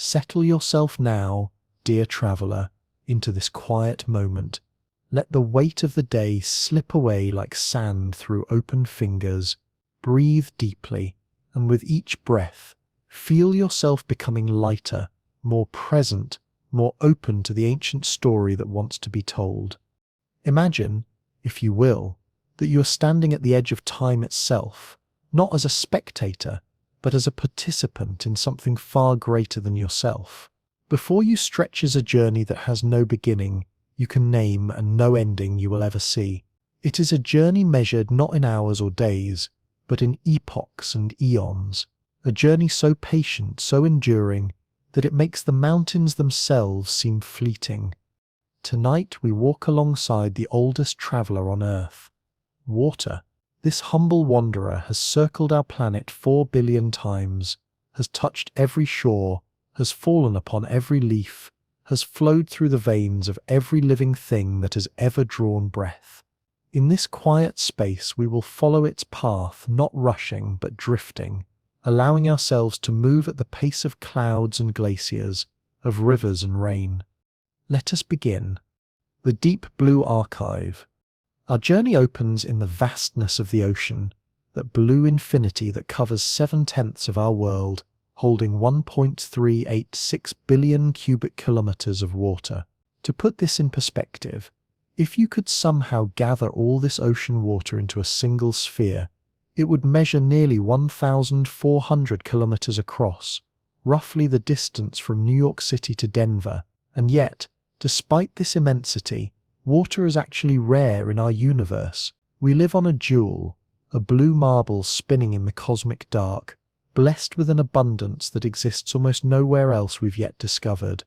Settle yourself now, dear traveller, into this quiet moment. Let the weight of the day slip away like sand through open fingers. Breathe deeply, and with each breath, feel yourself becoming lighter, more present, more open to the ancient story that wants to be told. Imagine, if you will, that you are standing at the edge of time itself, not as a spectator, but as a participant in something far greater than yourself. Before you stretches a journey that has no beginning, you can name, and no ending you will ever see. It is a journey measured not in hours or days, but in epochs and eons. A journey so patient, so enduring, that it makes the mountains themselves seem fleeting. Tonight we walk alongside the oldest traveller on Earth. Water. This humble wanderer has circled our planet 4 billion times, has touched every shore, has fallen upon every leaf, has flowed through the veins of every living thing that has ever drawn breath. In this quiet space we will follow its path, not rushing but drifting, allowing ourselves to move at the pace of clouds and glaciers, of rivers and rain. Let us begin. The Deep Blue Archive. Our journey opens in the vastness of the ocean, that blue infinity that covers 7/10 of our world, holding 1.386 billion cubic kilometers of water. To put this in perspective, if you could somehow gather all this ocean water into a single sphere, it would measure nearly 1,400 kilometers across, roughly the distance from New York City to Denver. And yet, despite this immensity, water is actually rare in our universe. We live on a jewel, a blue marble spinning in the cosmic dark, blessed with an abundance that exists almost nowhere else we've yet discovered.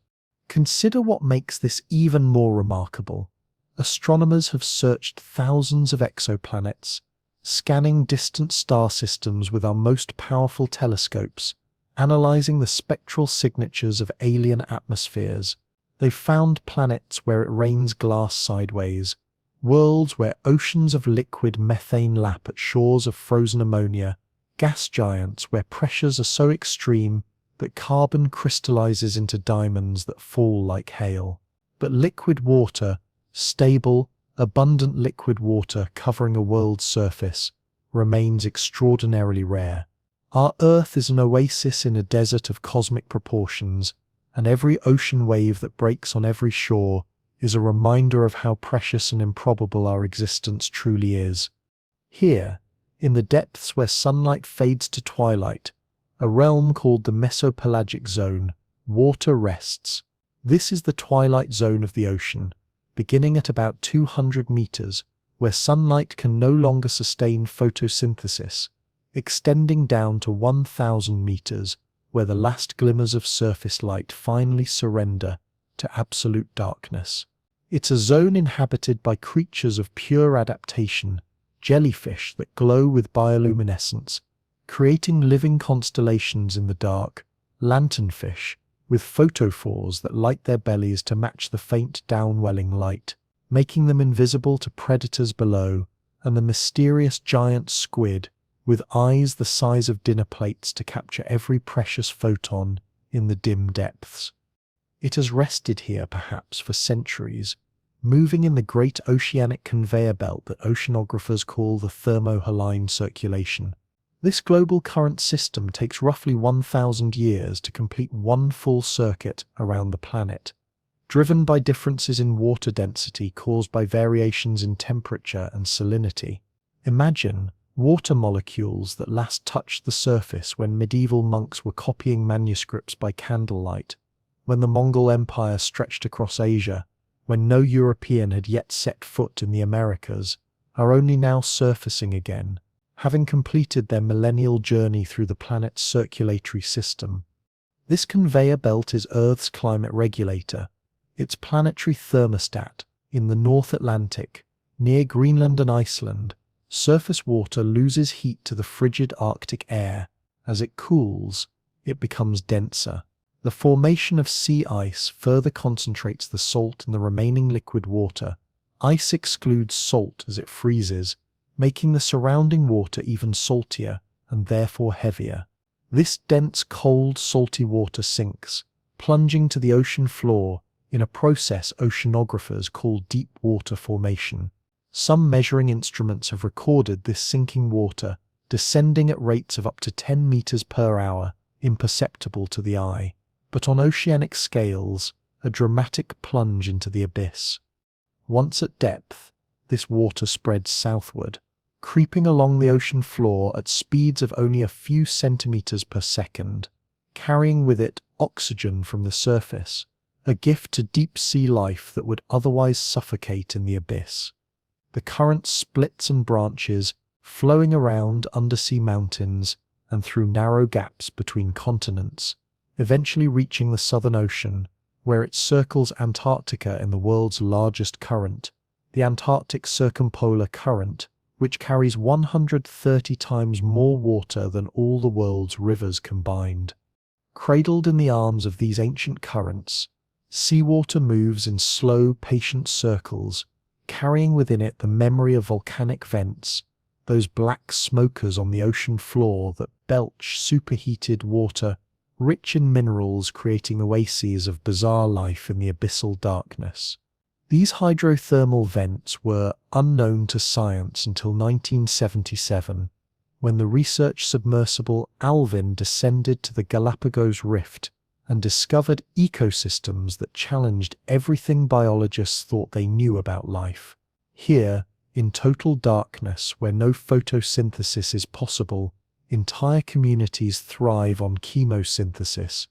Consider what makes this even more remarkable. Astronomers have searched thousands of exoplanets, scanning distant star systems with our most powerful telescopes, analyzing the spectral signatures of alien atmospheres. They've found planets where it rains glass sideways, worlds where oceans of liquid methane lap at shores of frozen ammonia, gas giants where pressures are so extreme that carbon crystallizes into diamonds that fall like hail. But liquid water, stable, abundant liquid water covering a world's surface, remains extraordinarily rare. Our Earth is an oasis in a desert of cosmic proportions, and every ocean wave that breaks on every shore is a reminder of how precious and improbable our existence truly is. Here, in the depths where sunlight fades to twilight, a realm called the mesopelagic zone, water rests. This is the twilight zone of the ocean, beginning at about 200 meters, where sunlight can no longer sustain photosynthesis, extending down to 1,000 meters, where the last glimmers of surface light finally surrender to absolute darkness. It's a zone inhabited by creatures of pure adaptation, jellyfish that glow with bioluminescence, creating living constellations in the dark, lanternfish with photophores that light their bellies to match the faint downwelling light, making them invisible to predators below, and the mysterious giant squid with eyes the size of dinner plates to capture every precious photon in the dim depths. It has rested here perhaps for centuries, moving in the great oceanic conveyor belt that oceanographers call the thermohaline circulation. This global current system takes roughly 1,000 years to complete one full circuit around the planet, driven by differences in water density caused by variations in temperature and salinity. Imagine water molecules that last touched the surface when medieval monks were copying manuscripts by candlelight, when the Mongol Empire stretched across Asia, when no European had yet set foot in the Americas, are only now surfacing again, having completed their millennial journey through the planet's circulatory system. This conveyor belt is Earth's climate regulator, its planetary thermostat. In the North Atlantic, near Greenland and Iceland, surface water loses heat to the frigid Arctic air. As it cools, it becomes denser. The formation of sea ice further concentrates the salt in the remaining liquid water. Ice excludes salt as it freezes, making the surrounding water even saltier and therefore heavier. This dense, cold, salty water sinks, plunging to the ocean floor in a process oceanographers call deep water formation. Some measuring instruments have recorded this sinking water descending at rates of up to 10 meters per hour, imperceptible to the eye, but on oceanic scales, a dramatic plunge into the abyss. Once at depth, this water spreads southward, creeping along the ocean floor at speeds of only a few centimeters per second, carrying with it oxygen from the surface, a gift to deep-sea life that would otherwise suffocate in the abyss. The current splits and branches, flowing around undersea mountains and through narrow gaps between continents, eventually reaching the Southern Ocean, where it circles Antarctica in the world's largest current, the Antarctic Circumpolar Current, which carries 130 times more water than all the world's rivers combined. Cradled in the arms of these ancient currents, seawater moves in slow, patient circles, carrying within it the memory of volcanic vents, those black smokers on the ocean floor that belch superheated water, rich in minerals, creating oases of bizarre life in the abyssal darkness. These hydrothermal vents were unknown to science until 1977, when the research submersible Alvin descended to the Galapagos Rift and discovered ecosystems that challenged everything biologists thought they knew about life. Here, in total darkness where no photosynthesis is possible, entire communities thrive on chemosynthesis,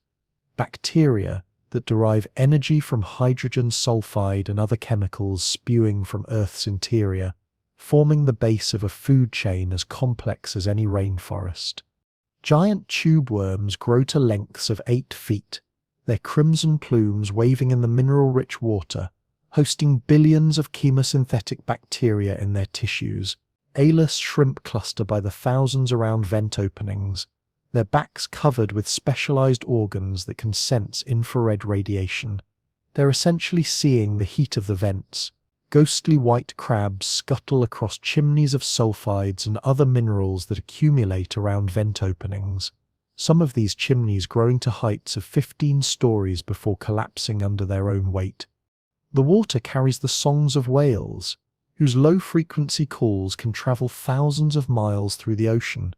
bacteria that derive energy from hydrogen sulfide and other chemicals spewing from Earth's interior, forming the base of a food chain as complex as any rainforest. Giant tube worms grow to lengths of 8 feet, their crimson plumes waving in the mineral-rich water, hosting billions of chemosynthetic bacteria in their tissues. Eyeless shrimp cluster by the thousands around vent openings, their backs covered with specialized organs that can sense infrared radiation. They're essentially seeing the heat of the vents. Ghostly white crabs scuttle across chimneys of sulfides and other minerals that accumulate around vent openings, some of these chimneys growing to heights of 15 stories before collapsing under their own weight. The water carries the songs of whales, whose low-frequency calls can travel thousands of miles through the ocean,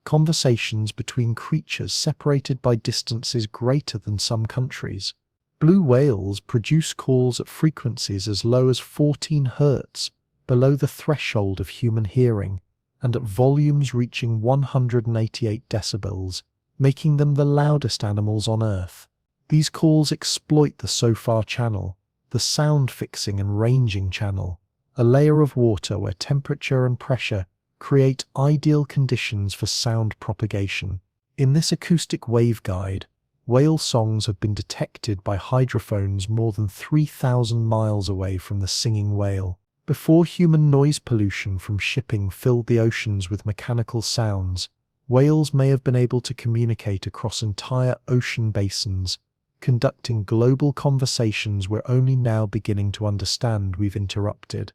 conversations between creatures separated by distances greater than some countries. Blue whales produce calls at frequencies as low as 14 Hz, below the threshold of human hearing, and at volumes reaching 188 decibels, making them the loudest animals on Earth. These calls exploit the SOFAR channel, the sound fixing and ranging channel, a layer of water where temperature and pressure create ideal conditions for sound propagation. In this acoustic waveguide, whale songs have been detected by hydrophones more than 3,000 miles away from the singing whale. Before human noise pollution from shipping filled the oceans with mechanical sounds, whales may have been able to communicate across entire ocean basins, conducting global conversations we're only now beginning to understand we've interrupted.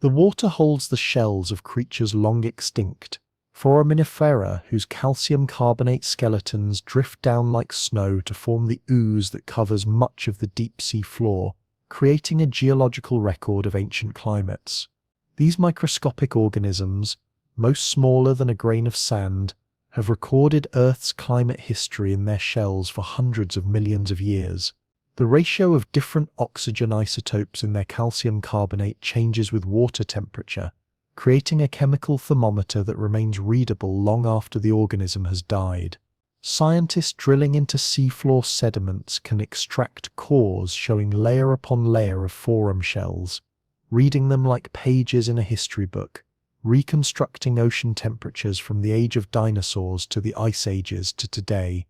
The water holds the shells of creatures long extinct, foraminifera whose calcium carbonate skeletons drift down like snow to form the ooze that covers much of the deep-sea floor, creating a geological record of ancient climates. These microscopic organisms, most smaller than a grain of sand, have recorded Earth's climate history in their shells for hundreds of millions of years. The ratio of different oxygen isotopes in their calcium carbonate changes with water temperature, creating a chemical thermometer that remains readable long after the organism has died. Scientists drilling into seafloor sediments can extract cores showing layer upon layer of forum shells, reading them like pages in a history book, reconstructing ocean temperatures from the age of dinosaurs to the ice ages to today.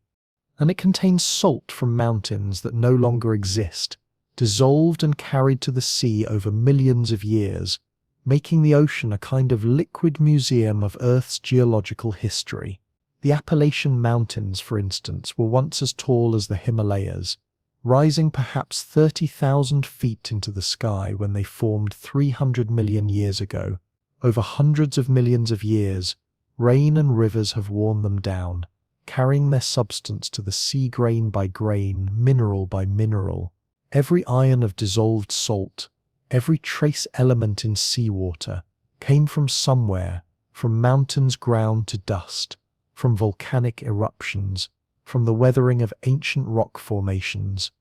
And it contains salt from mountains that no longer exist, dissolved and carried to the sea over millions of years, making the ocean a kind of liquid museum of Earth's geological history. The Appalachian Mountains, for instance, were once as tall as the Himalayas, rising perhaps 30,000 feet into the sky when they formed 300 million years ago. Over hundreds of millions of years, rain and rivers have worn them down, carrying their substance to the sea grain by grain, mineral by mineral. Every ion of dissolved salt, every trace element in seawater, came from somewhere, from mountains ground to dust, from volcanic eruptions, from the weathering of ancient rock formations.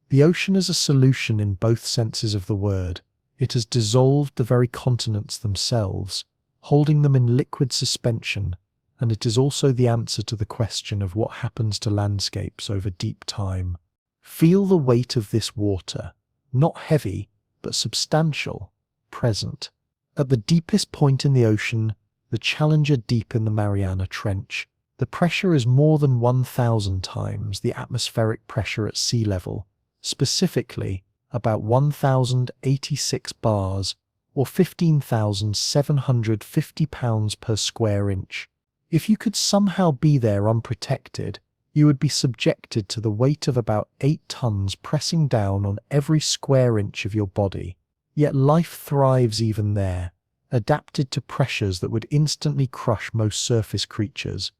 The ocean is a solution in both senses of the word. It has dissolved the very continents themselves, holding them in liquid suspension, and it is also the answer to the question of what happens to landscapes over deep time. Feel the weight of this water, not heavy, but substantial, present. At the deepest point in the ocean, the Challenger Deep in the Mariana Trench, the pressure is more than 1,000 times the atmospheric pressure at sea level, specifically about 1,086 bars, or 15,750 pounds per square inch. If you could somehow be there unprotected, you would be subjected to the weight of about 8 tons pressing down on every square inch of your body. Yet life thrives even there, adapted to pressures that would instantly crush most surface creatures.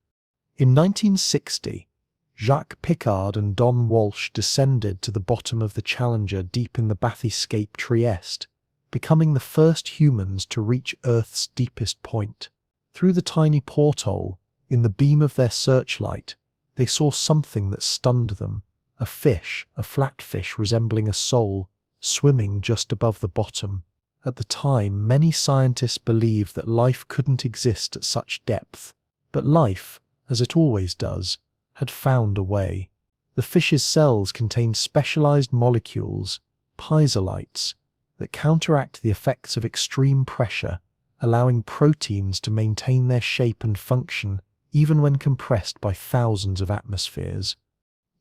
In 1960, Jacques Piccard and Don Walsh descended to the bottom of the Challenger deep in the Bathyscaphe Trieste, becoming the first humans to reach Earth's deepest point. Through the tiny porthole, in the beam of their searchlight, they saw something that stunned them, a fish, a flatfish resembling a sole, swimming just above the bottom. At the time, many scientists believed that life couldn't exist at such depth, but life, as it always does, had found a way. The fish's cells contained specialized molecules, piezolites, that counteract the effects of extreme pressure, allowing proteins to maintain their shape and function even when compressed by thousands of atmospheres.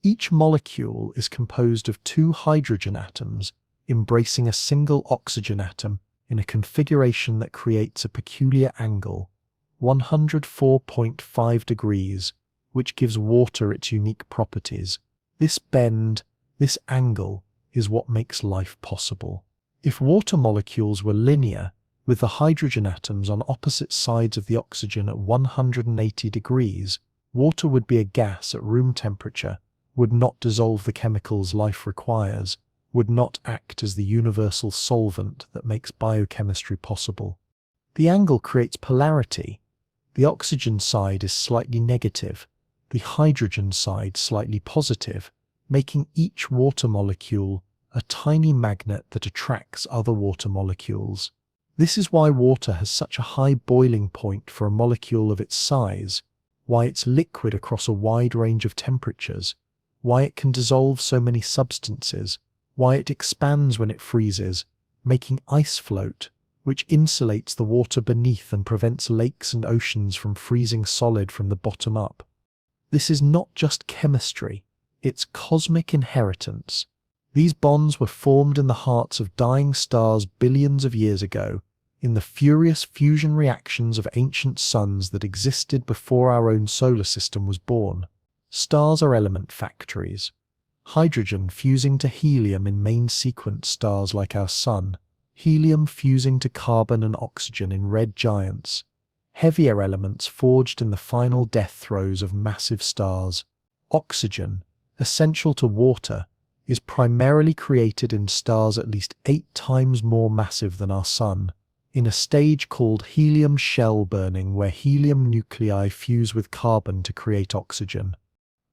Each molecule is composed of 2 hydrogen atoms embracing a single oxygen atom in a configuration that creates a peculiar angle, 104.5 degrees, which gives water its unique properties. This bend, this angle, is what makes life possible. If water molecules were linear, with the hydrogen atoms on opposite sides of the oxygen at 180 degrees, water would be a gas at room temperature, would not dissolve the chemicals life requires, would not act as the universal solvent that makes biochemistry possible. The angle creates polarity. The oxygen side is slightly negative, the hydrogen side slightly positive, making each water molecule a tiny magnet that attracts other water molecules. This is why water has such a high boiling point for a molecule of its size, why it's liquid across a wide range of temperatures, why it can dissolve so many substances, why it expands when it freezes, making ice float, which insulates the water beneath and prevents lakes and oceans from freezing solid from the bottom up. This is not just chemistry, it's cosmic inheritance. These bonds were formed in the hearts of dying stars billions of years ago, in the furious fusion reactions of ancient suns that existed before our own solar system was born. Stars are element factories. Hydrogen fusing to helium in main sequence stars like our Sun, helium fusing to carbon and oxygen in red giants, heavier elements forged in the final death throes of massive stars. Oxygen, essential to water, is primarily created in stars at least 8 times more massive than our Sun, in a stage called helium shell burning where helium nuclei fuse with carbon to create oxygen.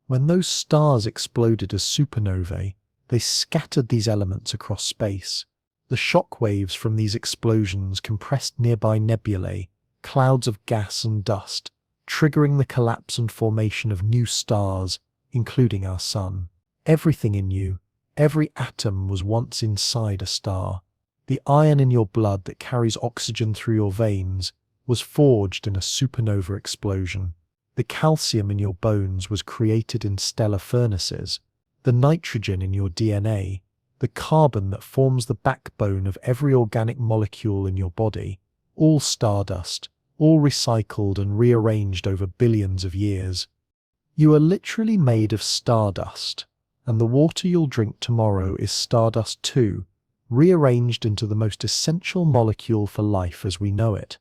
When those stars exploded as supernovae, they scattered these elements across space. The shock waves from these explosions compressed nearby nebulae, clouds of gas and dust, triggering the collapse and formation of new stars, including our Sun. Everything in you, every atom was once inside a star. The iron in your blood that carries oxygen through your veins was forged in a supernova explosion. The calcium in your bones was created in stellar furnaces. The nitrogen in your DNA, the carbon that forms the backbone of every organic molecule in your body, all stardust, all recycled and rearranged over billions of years. You are literally made of stardust, and the water you'll drink tomorrow is stardust too, rearranged into the most essential molecule for life as we know it.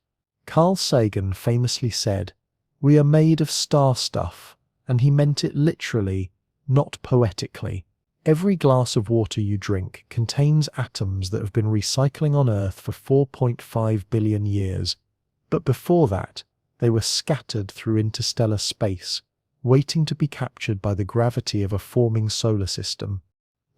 Carl Sagan famously said, "We are made of star stuff," And he meant it literally, not poetically. Every glass of water you drink contains atoms that have been recycling on Earth for 4.5 billion years. But before that, they were scattered through interstellar space, waiting to be captured by the gravity of a forming solar system.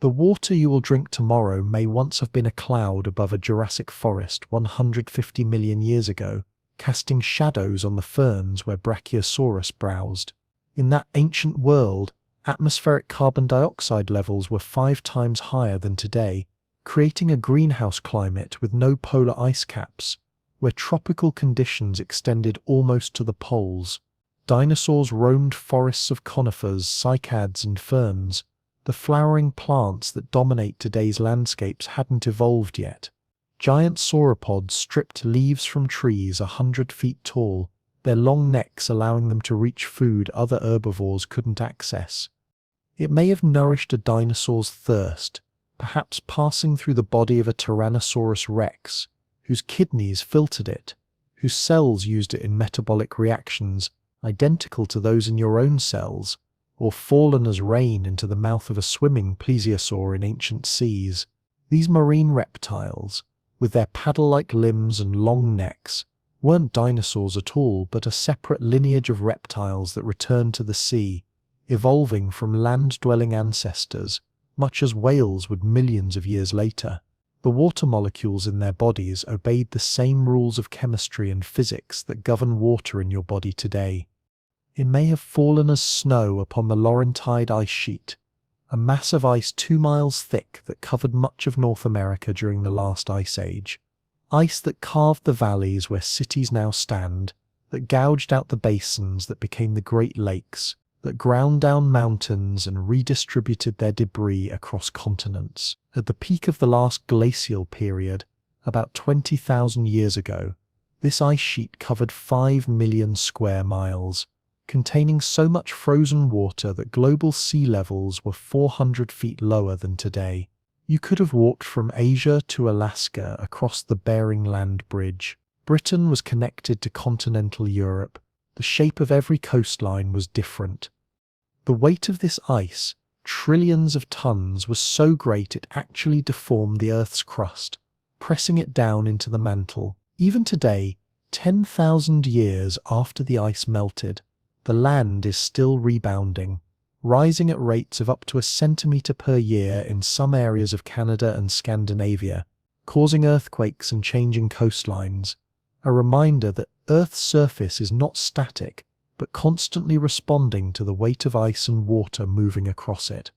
The water you will drink tomorrow may once have been a cloud above a Jurassic forest 150 million years ago, casting shadows on the ferns where Brachiosaurus browsed. In that ancient world, atmospheric carbon dioxide levels were 5 times higher than today, creating a greenhouse climate with no polar ice caps, where tropical conditions extended almost to the poles. Dinosaurs roamed forests of conifers, cycads, and ferns. The flowering plants that dominate today's landscapes hadn't evolved yet. Giant sauropods stripped leaves from trees 100 feet tall, their long necks allowing them to reach food other herbivores couldn't access. It may have nourished a dinosaur's thirst, perhaps passing through the body of a Tyrannosaurus rex, whose kidneys filtered it, whose cells used it in metabolic reactions identical to those in your own cells, or fallen as rain into the mouth of a swimming plesiosaur in ancient seas. These marine reptiles, with their paddle-like limbs and long necks, weren't dinosaurs at all, but a separate lineage of reptiles that returned to the sea, evolving from land-dwelling ancestors, much as whales would millions of years later. The water molecules in their bodies obeyed the same rules of chemistry and physics that govern water in your body today. It may have fallen as snow upon the Laurentide ice sheet, a mass of ice 2 miles thick that covered much of North America during the last ice age. Ice that carved the valleys where cities now stand, that gouged out the basins that became the Great Lakes, that ground down mountains and redistributed their debris across continents. At the peak of the last glacial period, about 20,000 years ago, this ice sheet covered 5 million square miles, containing so much frozen water that global sea levels were 400 feet lower than today. You could have walked from Asia to Alaska across the Bering Land Bridge. Britain was connected to continental Europe. The shape of every coastline was different. The weight of this ice, trillions of tons, was so great it actually deformed the Earth's crust, pressing it down into the mantle. Even today, 10,000 years after the ice melted, the land is still rebounding, rising at rates of up to a centimetre per year in some areas of Canada and Scandinavia, causing earthquakes and changing coastlines. A reminder that Earth's surface is not static, but constantly responding to the weight of ice and water moving across it.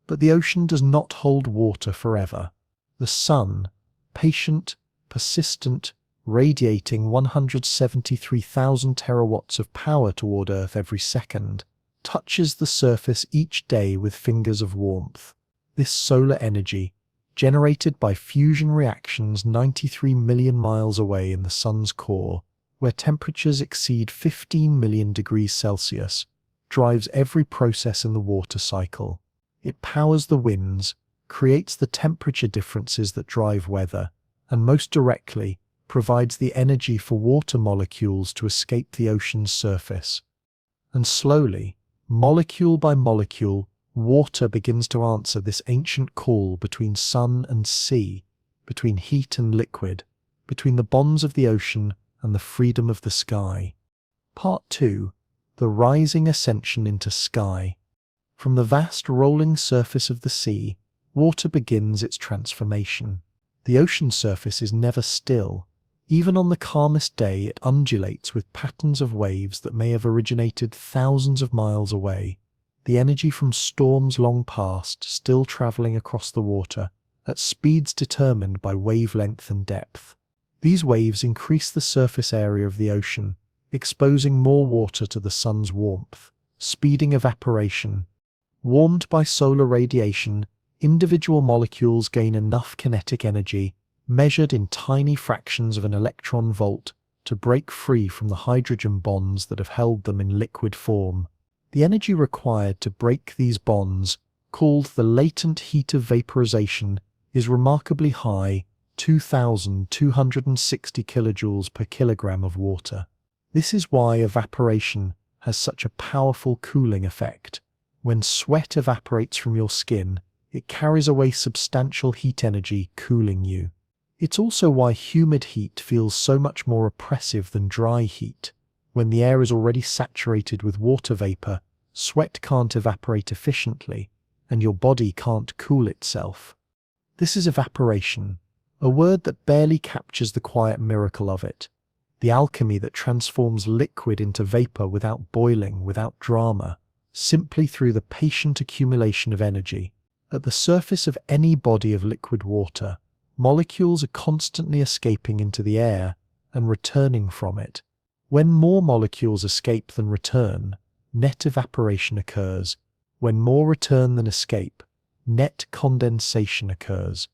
But the ocean does not hold water forever. The sun, patient, persistent, radiating 173,000 terawatts of power toward Earth every second, touches the surface each day with fingers of warmth. This solar energy, generated by fusion reactions 93 million miles away in the sun's core, where temperatures exceed 15 million degrees Celsius, drives every process in the water cycle. It powers the winds, creates the temperature differences that drive weather, and most directly, provides the energy for water molecules to escape the ocean's surface. And slowly, molecule by molecule, water begins to answer this ancient call between sun and sea, between heat and liquid, between the bonds of the ocean and the freedom of the sky. Part 2. The rising ascension into sky. From the vast rolling surface of the sea, water begins its transformation. The ocean surface is never still. Even on the calmest day, it undulates with patterns of waves that may have originated thousands of miles away, the energy from storms long past still traveling across the water at speeds determined by wavelength and depth. These waves increase the surface area of the ocean, exposing more water to the sun's warmth, speeding evaporation. Warmed by solar radiation, individual molecules gain enough kinetic energy, measured in tiny fractions of an electron volt, to break free from the hydrogen bonds that have held them in liquid form. The energy required to break these bonds, called the latent heat of vaporization, is remarkably high, 2,260 kilojoules per kilogram of water. This is why evaporation has such a powerful cooling effect. When sweat evaporates from your skin, it carries away substantial heat energy, cooling you. It's also why humid heat feels so much more oppressive than dry heat. When the air is already saturated with water vapor, sweat can't evaporate efficiently, and your body can't cool itself. This is evaporation, a word that barely captures the quiet miracle of it. The alchemy that transforms liquid into vapor without boiling, without drama, simply through the patient accumulation of energy. At the surface of any body of liquid water, molecules are constantly escaping into the air and returning from it. When more molecules escape than return, net evaporation occurs. When more return than escape, net condensation occurs.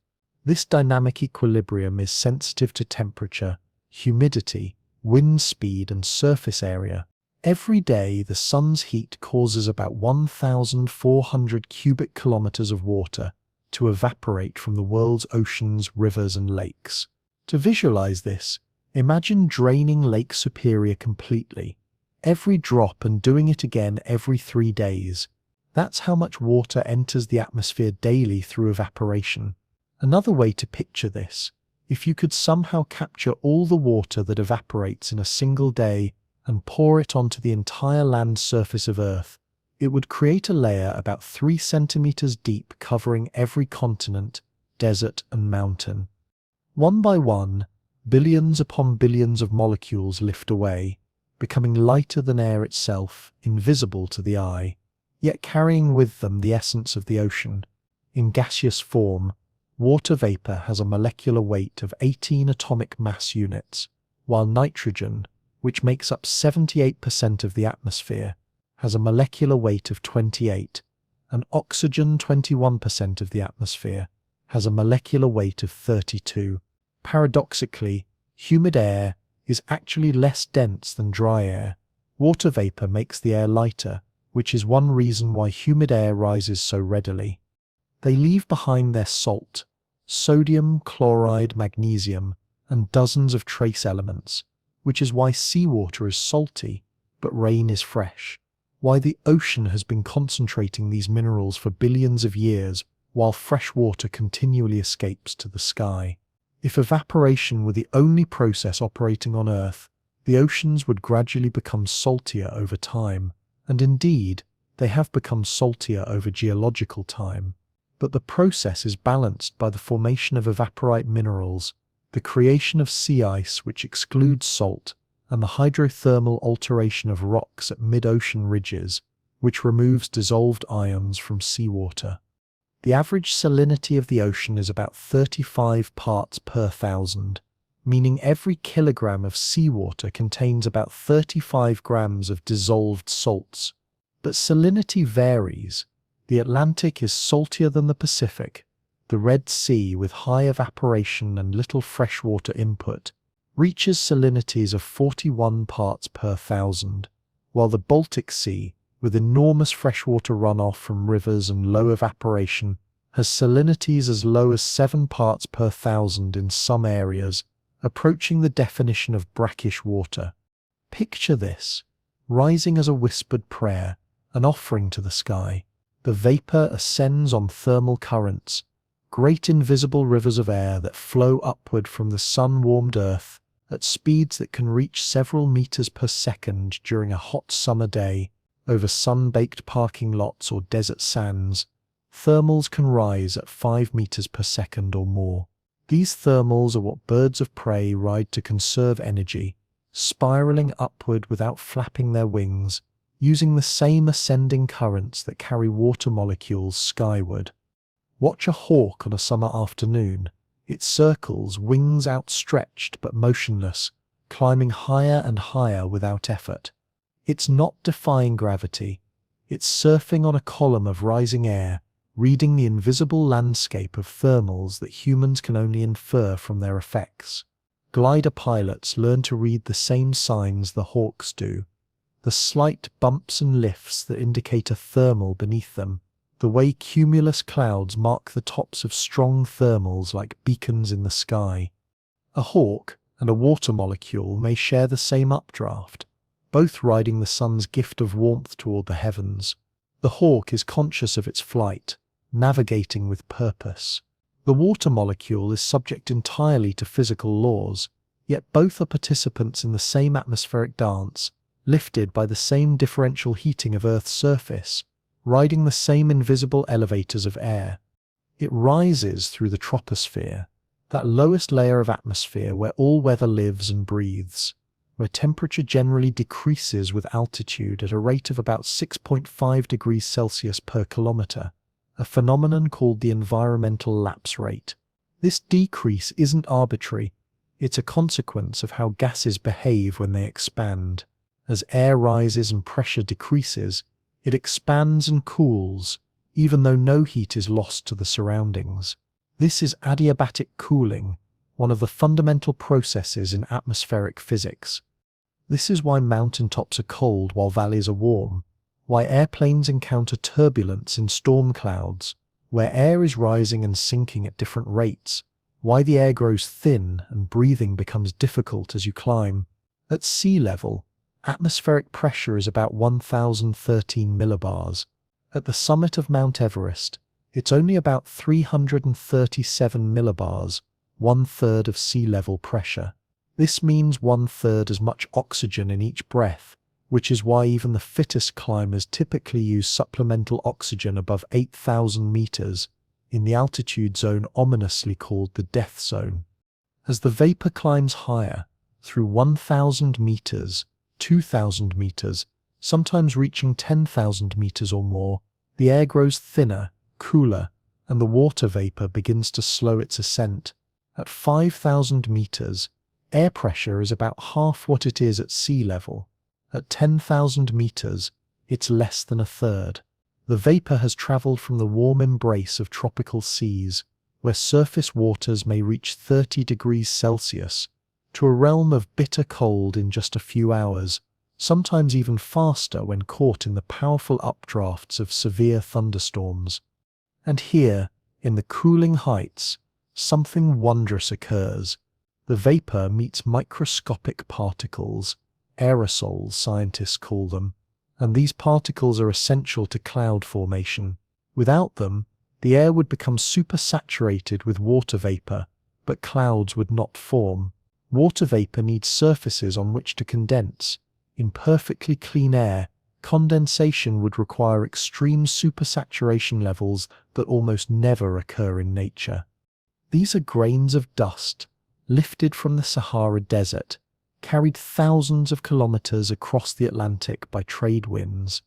This dynamic equilibrium is sensitive to temperature, humidity, wind speed, and surface area. Every day, the sun's heat causes about 1,400 cubic kilometers of water to evaporate from the world's oceans, rivers, and lakes. To visualize this, imagine draining Lake Superior completely, every drop, and doing it again every 3 days. That's how much water enters the atmosphere daily through evaporation. Another way to picture this: if you could somehow capture all the water that evaporates in a single day and pour it onto the entire land surface of Earth, it would create a layer about 3 centimeters deep covering every continent, desert, and mountain. One by one, billions upon billions of molecules lift away, becoming lighter than air itself, invisible to the eye, yet carrying with them the essence of the ocean. In gaseous form, water vapor has a molecular weight of 18 atomic mass units, while nitrogen, which makes up 78% of the atmosphere, has a molecular weight of 28, and oxygen, 21% of the atmosphere, has a molecular weight of 32. Paradoxically, humid air is actually less dense than dry air. Water vapor makes the air lighter, which is one reason why humid air rises so readily. They leave behind their salt, sodium, chloride, magnesium, and dozens of trace elements, which is why seawater is salty, but rain is fresh. Why the ocean has been concentrating these minerals for billions of years, while fresh water continually escapes to the sky. If evaporation were the only process operating on Earth, the oceans would gradually become saltier over time, and indeed, they have become saltier over geological time. But the process is balanced by the formation of evaporite minerals, the creation of sea ice which excludes salt, and the hydrothermal alteration of rocks at mid-ocean ridges, which removes dissolved ions from seawater. The average salinity of the ocean is about 35 parts per thousand, meaning every kilogram of seawater contains about 35 grams of dissolved salts. But salinity varies. The Atlantic is saltier than the Pacific. The Red Sea, with high evaporation and little freshwater input, reaches salinities of 41 parts per thousand, while the Baltic Sea, with enormous freshwater runoff from rivers and low evaporation, has salinities as low as 7 parts per thousand in some areas, approaching the definition of brackish water. Picture this: rising as a whispered prayer, an offering to the sky. The vapor ascends on thermal currents, great invisible rivers of air that flow upward from the sun-warmed Earth at speeds that can reach several meters per second during a hot summer day over sun-baked parking lots or desert sands. Thermals can rise at 5 meters per second or more. These thermals are what birds of prey ride to conserve energy, spiraling upward without flapping their wings, using the same ascending currents that carry water molecules skyward. Watch a hawk on a summer afternoon. It circles, wings outstretched but motionless, climbing higher and higher without effort. It's not defying gravity. It's surfing on a column of rising air, reading the invisible landscape of thermals that humans can only infer from their effects. Glider pilots learn to read the same signs the hawks do. The slight bumps and lifts that indicate a thermal beneath them, the way cumulus clouds mark the tops of strong thermals like beacons in the sky. A hawk and a water molecule may share the same updraft, both riding the sun's gift of warmth toward the heavens. The hawk is conscious of its flight, navigating with purpose. The water molecule is subject entirely to physical laws, yet both are participants in the same atmospheric dance, lifted by the same differential heating of Earth's surface, riding the same invisible elevators of air. It rises through the troposphere, that lowest layer of atmosphere where all weather lives and breathes, where temperature generally decreases with altitude at a rate of about 6.5 degrees Celsius per kilometer, a phenomenon called the environmental lapse rate. This decrease isn't arbitrary, it's a consequence of how gases behave when they expand. As air rises and pressure decreases, it expands and cools, even though no heat is lost to the surroundings. This is adiabatic cooling, one of the fundamental processes in atmospheric physics. This is why mountaintops are cold while valleys are warm, why airplanes encounter turbulence in storm clouds, where air is rising and sinking at different rates, why the air grows thin and breathing becomes difficult as you climb. At sea level, atmospheric pressure is about 1013 millibars. At the summit of Mount Everest, it's only about 337 millibars, 1/3 of sea level pressure. This means 1/3 as much oxygen in each breath, which is why even the fittest climbers typically use supplemental oxygen above 8,000 meters, in the altitude zone ominously called the death zone. As the vapor climbs higher, through 1,000 meters, 2,000 meters, sometimes reaching 10,000 meters or more, the air grows thinner, cooler, and the water vapor begins to slow its ascent. At 5,000 meters, air pressure is about half what it is at sea level. At 10,000 meters, it's less than a third. The vapor has traveled from the warm embrace of tropical seas, where surface waters may reach 30 degrees Celsius, to a realm of bitter cold in just a few hours, sometimes even faster when caught in the powerful updrafts of severe thunderstorms. And here, in the cooling heights, something wondrous occurs. The vapor meets microscopic particles, aerosols scientists call them, and these particles are essential to cloud formation. Without them, the air would become supersaturated with water vapor, but clouds would not form. Water vapor needs surfaces on which to condense. In perfectly clean air, condensation would require extreme supersaturation levels that almost never occur in nature. These are grains of dust, lifted from the Sahara Desert, carried thousands of kilometers across the Atlantic by trade winds.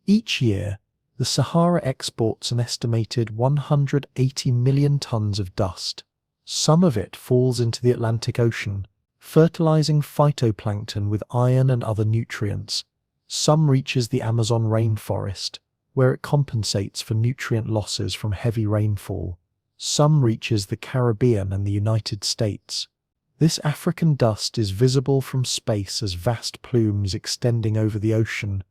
Each year, the Sahara exports an estimated 180 million tons of dust. Some of it falls into the Atlantic Ocean, fertilizing phytoplankton with iron and other nutrients. Some reaches the Amazon rainforest, where it compensates for nutrient losses from heavy rainfall. Some reaches the Caribbean and the United States. This African dust is visible from space as vast plumes extending over the ocean,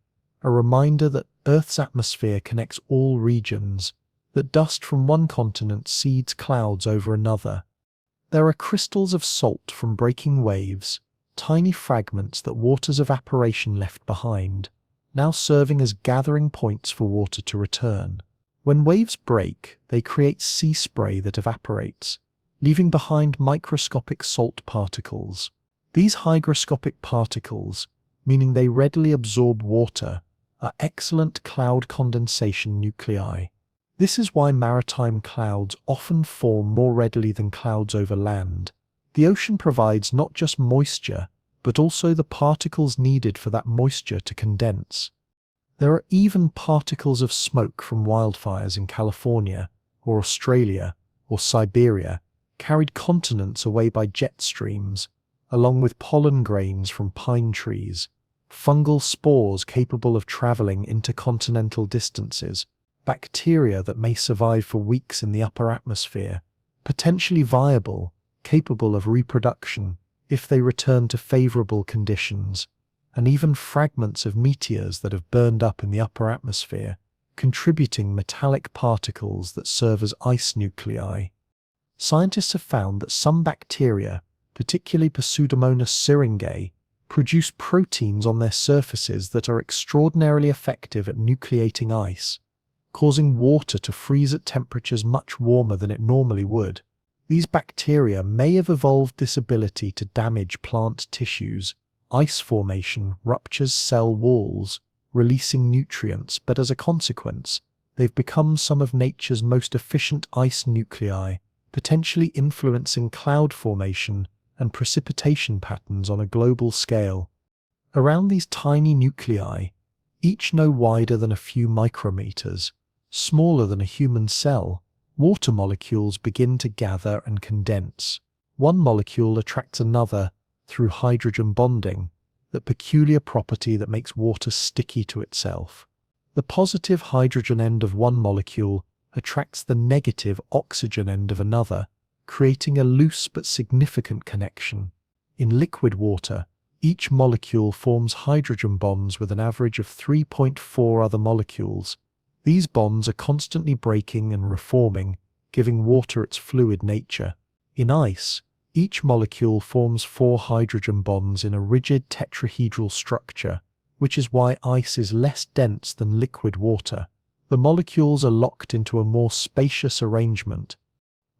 a reminder that Earth's atmosphere connects all regions, that dust from one continent seeds clouds over another. There are crystals of salt from breaking waves, tiny fragments that water's evaporation left behind, now serving as gathering points for water to return. When waves break, they create sea spray that evaporates, leaving behind microscopic salt particles. These hygroscopic particles, meaning they readily absorb water, are excellent cloud condensation nuclei. This is why maritime clouds often form more readily than clouds over land. The ocean provides not just moisture, but also the particles needed for that moisture to condense. There are even particles of smoke from wildfires in California, or Australia, or Siberia, carried continents away by jet streams, along with pollen grains from pine trees, fungal spores capable of traveling intercontinental distances, bacteria that may survive for weeks in the upper atmosphere, potentially viable, capable of reproduction if they return to favorable conditions, and even fragments of meteors that have burned up in the upper atmosphere, contributing metallic particles that serve as ice nuclei. Scientists have found that some bacteria, particularly Pseudomonas syringae, produce proteins on their surfaces that are extraordinarily effective at nucleating ice, causing water to freeze at temperatures much warmer than it normally would. These bacteria may have evolved this ability to damage plant tissues. Ice formation ruptures cell walls, releasing nutrients, but as a consequence, they've become some of nature's most efficient ice nuclei, potentially influencing cloud formation and precipitation patterns on a global scale. Around these tiny nuclei, each no wider than a few micrometers, smaller than a human cell, water molecules begin to gather and condense. One molecule attracts another through hydrogen bonding, that peculiar property that makes water sticky to itself. The positive hydrogen end of one molecule attracts the negative oxygen end of another, creating a loose but significant connection. In liquid water, each molecule forms hydrogen bonds with an average of 3.4 other molecules. These bonds are constantly breaking and reforming, giving water its fluid nature. In ice, each molecule forms 4 hydrogen bonds in a rigid tetrahedral structure, which is why ice is less dense than liquid water. The molecules are locked into a more spacious arrangement.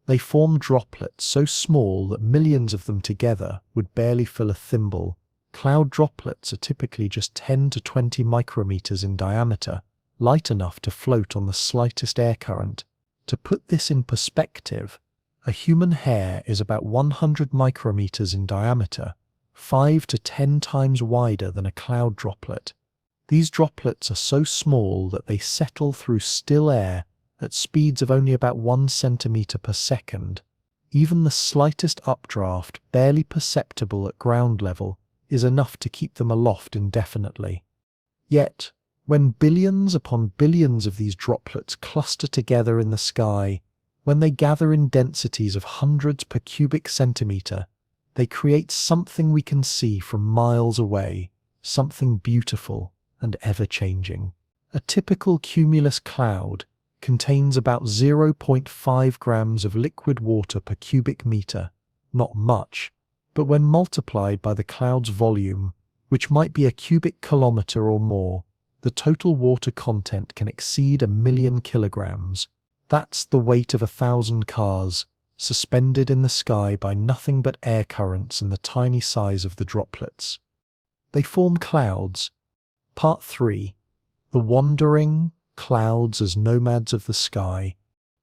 They form droplets so small that millions of them together would barely fill a thimble. Cloud droplets are typically just 10 to 20 micrometers in diameter, light enough to float on the slightest air current. To put this in perspective, a human hair is about 100 micrometers in diameter, 5 to 10 times wider than a cloud droplet. These droplets are so small that they settle through still air at speeds of only about 1 centimeter per second. Even the slightest updraft, barely perceptible at ground level, is enough to keep them aloft indefinitely. Yet, when billions upon billions of these droplets cluster together in the sky, when they gather in densities of hundreds per cubic centimeter, they create something we can see from miles away, something beautiful and ever-changing. A typical cumulus cloud contains about 0.5 grams of liquid water per cubic meter, not much, but when multiplied by the cloud's volume, which might be a cubic kilometer or more, the total water content can exceed 1 million kilograms. That's the weight of 1,000 cars, suspended in the sky by nothing but air currents and the tiny size of the droplets. They form clouds. Part 3. The wandering clouds as nomads of the sky.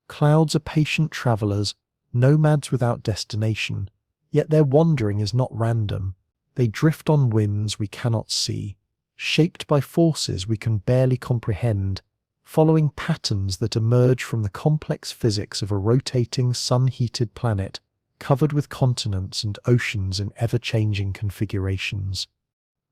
Clouds are patient travelers, nomads without destination, yet their wandering is not random. They drift on winds we cannot see, shaped by forces we can barely comprehend, following patterns that emerge from the complex physics of a rotating sun-heated planet covered with continents and oceans in ever-changing configurations.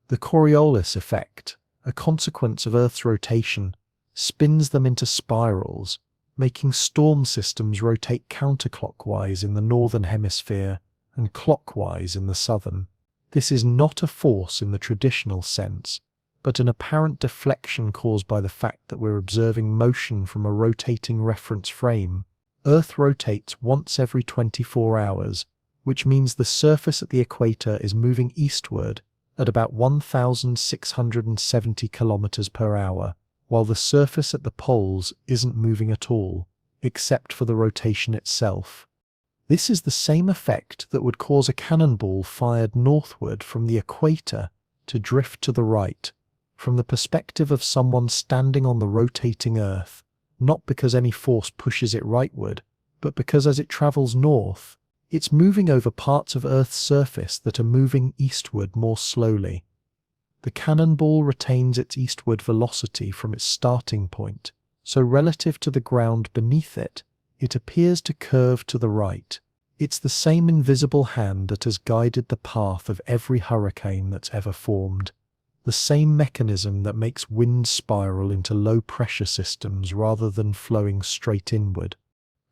The Coriolis effect, a consequence of Earth's rotation, spins them into spirals, making storm systems rotate counterclockwise in the northern hemisphere and clockwise in the southern. This is not a force in the traditional sense, but an apparent deflection caused by the fact that we're observing motion from a rotating reference frame. Earth rotates once every 24 hours, which means the surface at the equator is moving eastward at about 1,670 kilometers per hour, while the surface at the poles isn't moving at all, except for the rotation itself. This is the same effect that would cause a cannonball fired northward from the equator to drift to the right, from the perspective of someone standing on the rotating Earth, not because any force pushes it rightward, but because as it travels north, it's moving over parts of Earth's surface that are moving eastward more slowly. The cannonball retains its eastward velocity from its starting point, so relative to the ground beneath it, it appears to curve to the right. It's the same invisible hand that has guided the path of every hurricane that's ever formed. The same mechanism that makes winds spiral into low-pressure systems rather than flowing straight inward.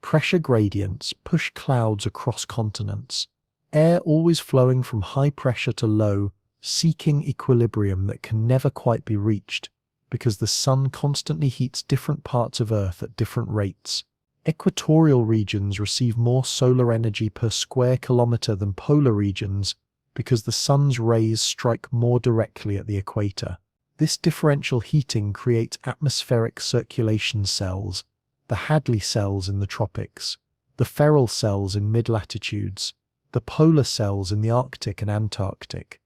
Pressure gradients push clouds across continents, air always flowing from high pressure to low, seeking equilibrium that can never quite be reached, because the sun constantly heats different parts of Earth at different rates. Equatorial regions receive more solar energy per square kilometer than polar regions, because the sun's rays strike more directly at the equator. This differential heating creates atmospheric circulation cells, the Hadley cells in the tropics, the Ferrel cells in mid-latitudes, the polar cells in the Arctic and Antarctic.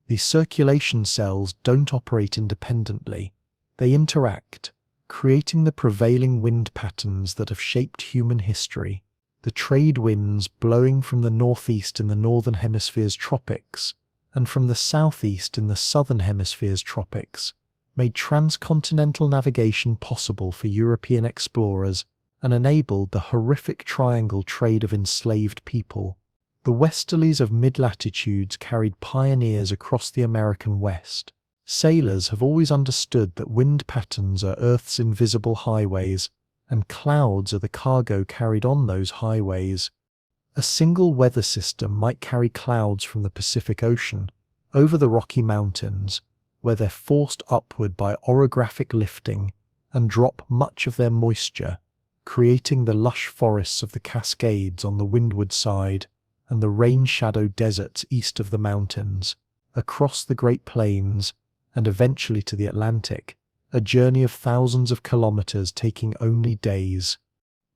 These circulation cells don't operate independently. They interact, creating the prevailing wind patterns that have shaped human history. The trade winds blowing from the northeast in the northern hemisphere's tropics and from the southeast in the southern hemisphere's tropics made transcontinental navigation possible for European explorers and enabled the horrific triangle trade of enslaved people. The westerlies of mid-latitudes carried pioneers across the American West. Sailors have always understood that wind patterns are Earth's invisible highways, and clouds are the cargo carried on those highways. A single weather system might carry clouds from the Pacific Ocean over the Rocky Mountains, where they're forced upward by orographic lifting and drop much of their moisture, creating the lush forests of the Cascades on the windward side and the rain-shadowed deserts east of the mountains, across the Great Plains, and eventually to the Atlantic, a journey of thousands of kilometers taking only days.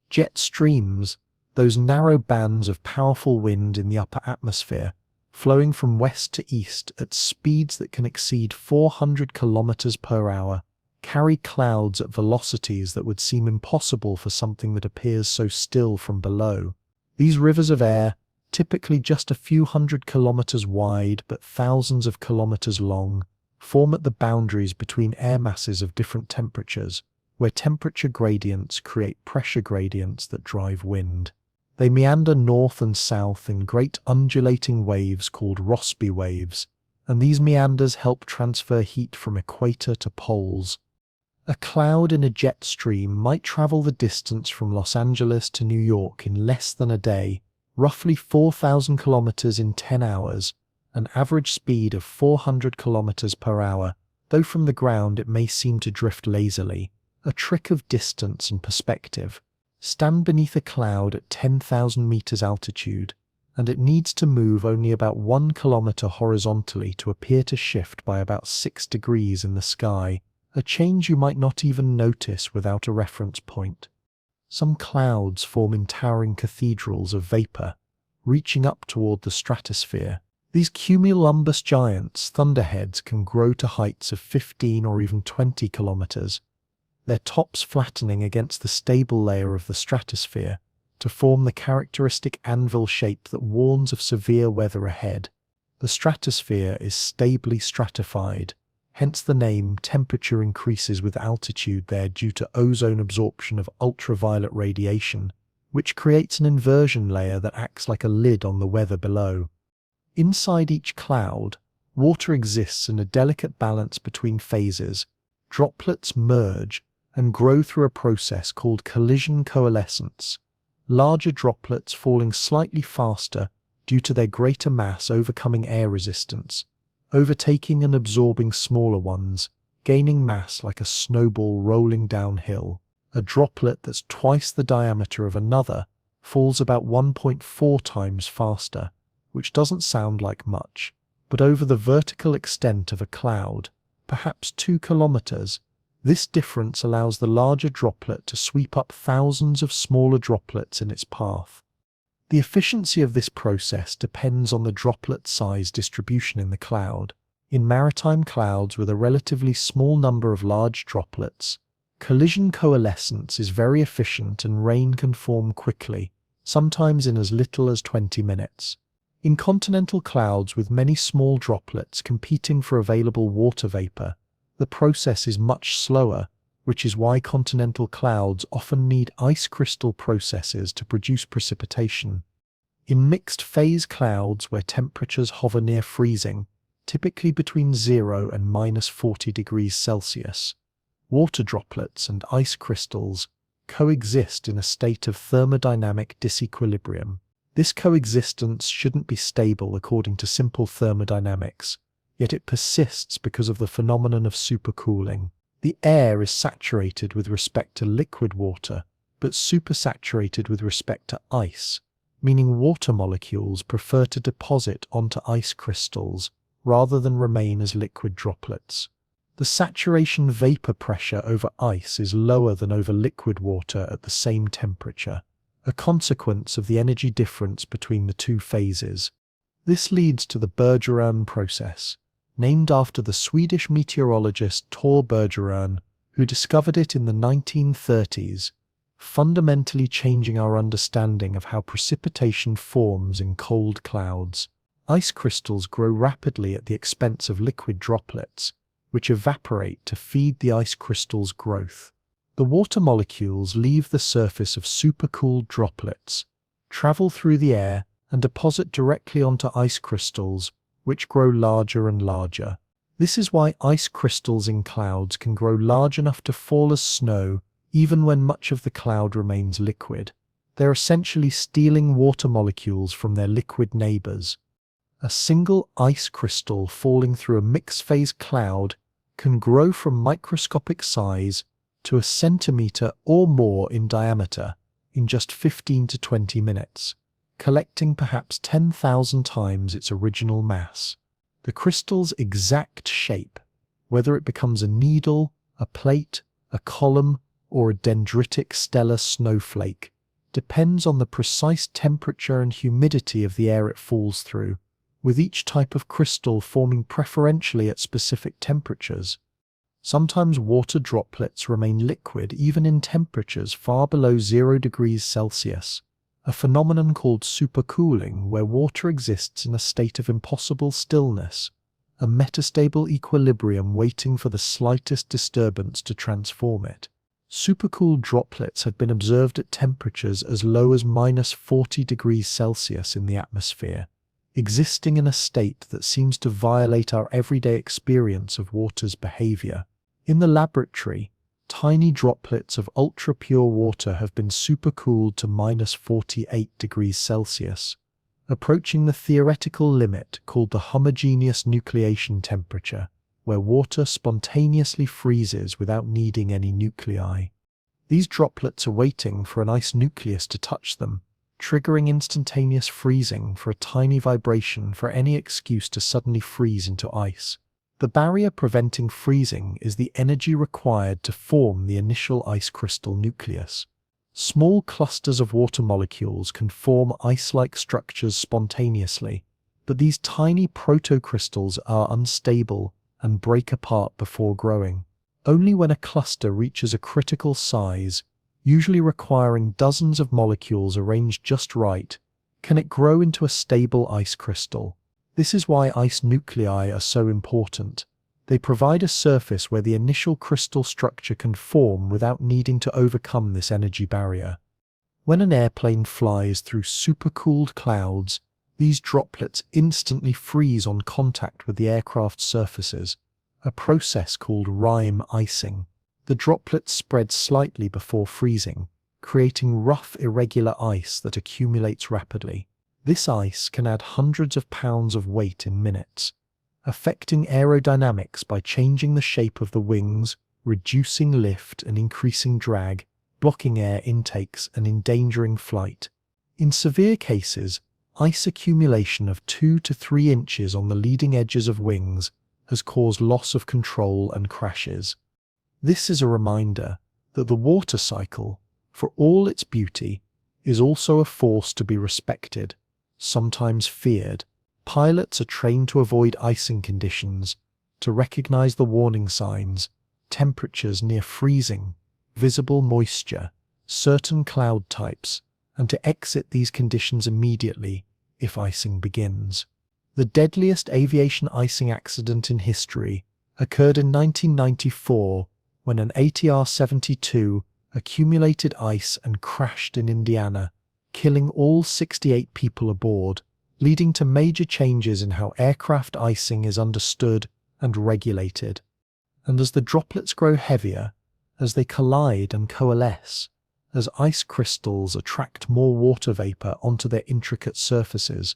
Jet streams, those narrow bands of powerful wind in the upper atmosphere, flowing from west to east at speeds that can exceed 400 kilometers per hour, carry clouds at velocities that would seem impossible for something that appears so still from below. These rivers of air, typically just a few hundred kilometers wide but thousands of kilometers long, form at the boundaries between air masses of different temperatures, where temperature gradients create pressure gradients that drive wind. They meander north and south in great undulating waves called Rossby waves, and these meanders help transfer heat from equator to poles. A cloud in a jet stream might travel the distance from Los Angeles to New York in less than a day, roughly 4,000 kilometers in 10 hours, an average speed of 400 kilometers per hour, though from the ground it may seem to drift lazily, a trick of distance and perspective. Stand beneath a cloud at 10,000 meters altitude, and it needs to move only about 1 kilometer horizontally to appear to shift by about 6 degrees in the sky, a change you might not even notice without a reference point. Some clouds form in towering cathedrals of vapor, reaching up toward the stratosphere. These cumulumbus giants, thunderheads, can grow to heights of 15 or even 20 kilometers, their tops flattening against the stable layer of the stratosphere to form the characteristic anvil shape that warns of severe weather ahead. The stratosphere is stably stratified, hence the name. Temperature increases with altitude there due to ozone absorption of ultraviolet radiation, which creates an inversion layer that acts like a lid on the weather below. Inside each cloud, water exists in a delicate balance between phases. Droplets merge and grow through a process called collision coalescence, larger droplets falling slightly faster due to their greater mass overcoming air resistance, overtaking and absorbing smaller ones, gaining mass like a snowball rolling downhill. A droplet that's twice the diameter of another falls about 1.4 times faster, which doesn't sound like much, but over the vertical extent of a cloud, perhaps 2 kilometers, this difference allows the larger droplet to sweep up thousands of smaller droplets in its path. The efficiency of this process depends on the droplet size distribution in the cloud. In maritime clouds with a relatively small number of large droplets, collision coalescence is very efficient and rain can form quickly, sometimes in as little as 20 minutes. In continental clouds with many small droplets competing for available water vapor, the process is much slower, which is why continental clouds often need ice crystal processes to produce precipitation. In mixed-phase clouds where temperatures hover near freezing, typically between 0 and -40 degrees Celsius, water droplets and ice crystals coexist in a state of thermodynamic disequilibrium. This coexistence shouldn't be stable according to simple thermodynamics, yet it persists because of the phenomenon of supercooling. The air is saturated with respect to liquid water, but supersaturated with respect to ice, meaning water molecules prefer to deposit onto ice crystals rather than remain as liquid droplets. The saturation vapor pressure over ice is lower than over liquid water at the same temperature, a consequence of the energy difference between the two phases. This leads to the Bergerone process, named after the Swedish meteorologist Tor Bergerone, who discovered it in the 1930s, fundamentally changing our understanding of how precipitation forms in cold clouds. Ice crystals grow rapidly at the expense of liquid droplets, which evaporate to feed the ice crystal's growth. The water molecules leave the surface of supercooled droplets, travel through the air, and deposit directly onto ice crystals, which grow larger and larger. This is why ice crystals in clouds can grow large enough to fall as snow, even when much of the cloud remains liquid. They're essentially stealing water molecules from their liquid neighbors. A single ice crystal falling through a mixed-phase cloud can grow from microscopic size to a centimeter or more in diameter in just 15 to 20 minutes, collecting perhaps 10,000 times its original mass. The crystal's exact shape, whether it becomes a needle, a plate, a column, or a dendritic stellar snowflake, depends on the precise temperature and humidity of the air it falls through, with each type of crystal forming preferentially at specific temperatures. Sometimes water droplets remain liquid even in temperatures far below 0 degrees Celsius, a phenomenon called supercooling, where water exists in a state of impossible stillness, a metastable equilibrium waiting for the slightest disturbance to transform it. Supercooled droplets have been observed at temperatures as low as -40 degrees Celsius in the atmosphere, existing in a state that seems to violate our everyday experience of water's behavior. In the laboratory, tiny droplets of ultra-pure water have been supercooled to -48 degrees Celsius, approaching the theoretical limit called the homogeneous nucleation temperature, where water spontaneously freezes without needing any nuclei. These droplets are waiting for an ice nucleus to touch them, triggering instantaneous freezing for a tiny vibration for any excuse to suddenly freeze into ice. The barrier preventing freezing is the energy required to form the initial ice crystal nucleus. Small clusters of water molecules can form ice-like structures spontaneously, but these tiny protocrystals are unstable and break apart before growing. Only when a cluster reaches a critical size, usually requiring dozens of molecules arranged just right, can it grow into a stable ice crystal. This is why ice nuclei are so important. They provide a surface where the initial crystal structure can form without needing to overcome this energy barrier. When an airplane flies through supercooled clouds, these droplets instantly freeze on contact with the aircraft's surfaces, a process called rime icing. The droplets spread slightly before freezing, creating rough, irregular ice that accumulates rapidly. This ice can add hundreds of pounds of weight in minutes, affecting aerodynamics by changing the shape of the wings, reducing lift and increasing drag, blocking air intakes and endangering flight. In severe cases, ice accumulation of 2 to 3 inches on the leading edges of wings has caused loss of control and crashes. This is a reminder that the water cycle, for all its beauty, is also a force to be respected, sometimes feared. Pilots are trained to avoid icing conditions, to recognize the warning signs, temperatures near freezing, visible moisture, certain cloud types, and to exit these conditions immediately if icing begins. The deadliest aviation icing accident in history occurred in 1994 when an ATR-72 accumulated ice and crashed in Indiana, killing all 68 people aboard, leading to major changes in how aircraft icing is understood and regulated. And as the droplets grow heavier, as they collide and coalesce, as ice crystals attract more water vapor onto their intricate surfaces,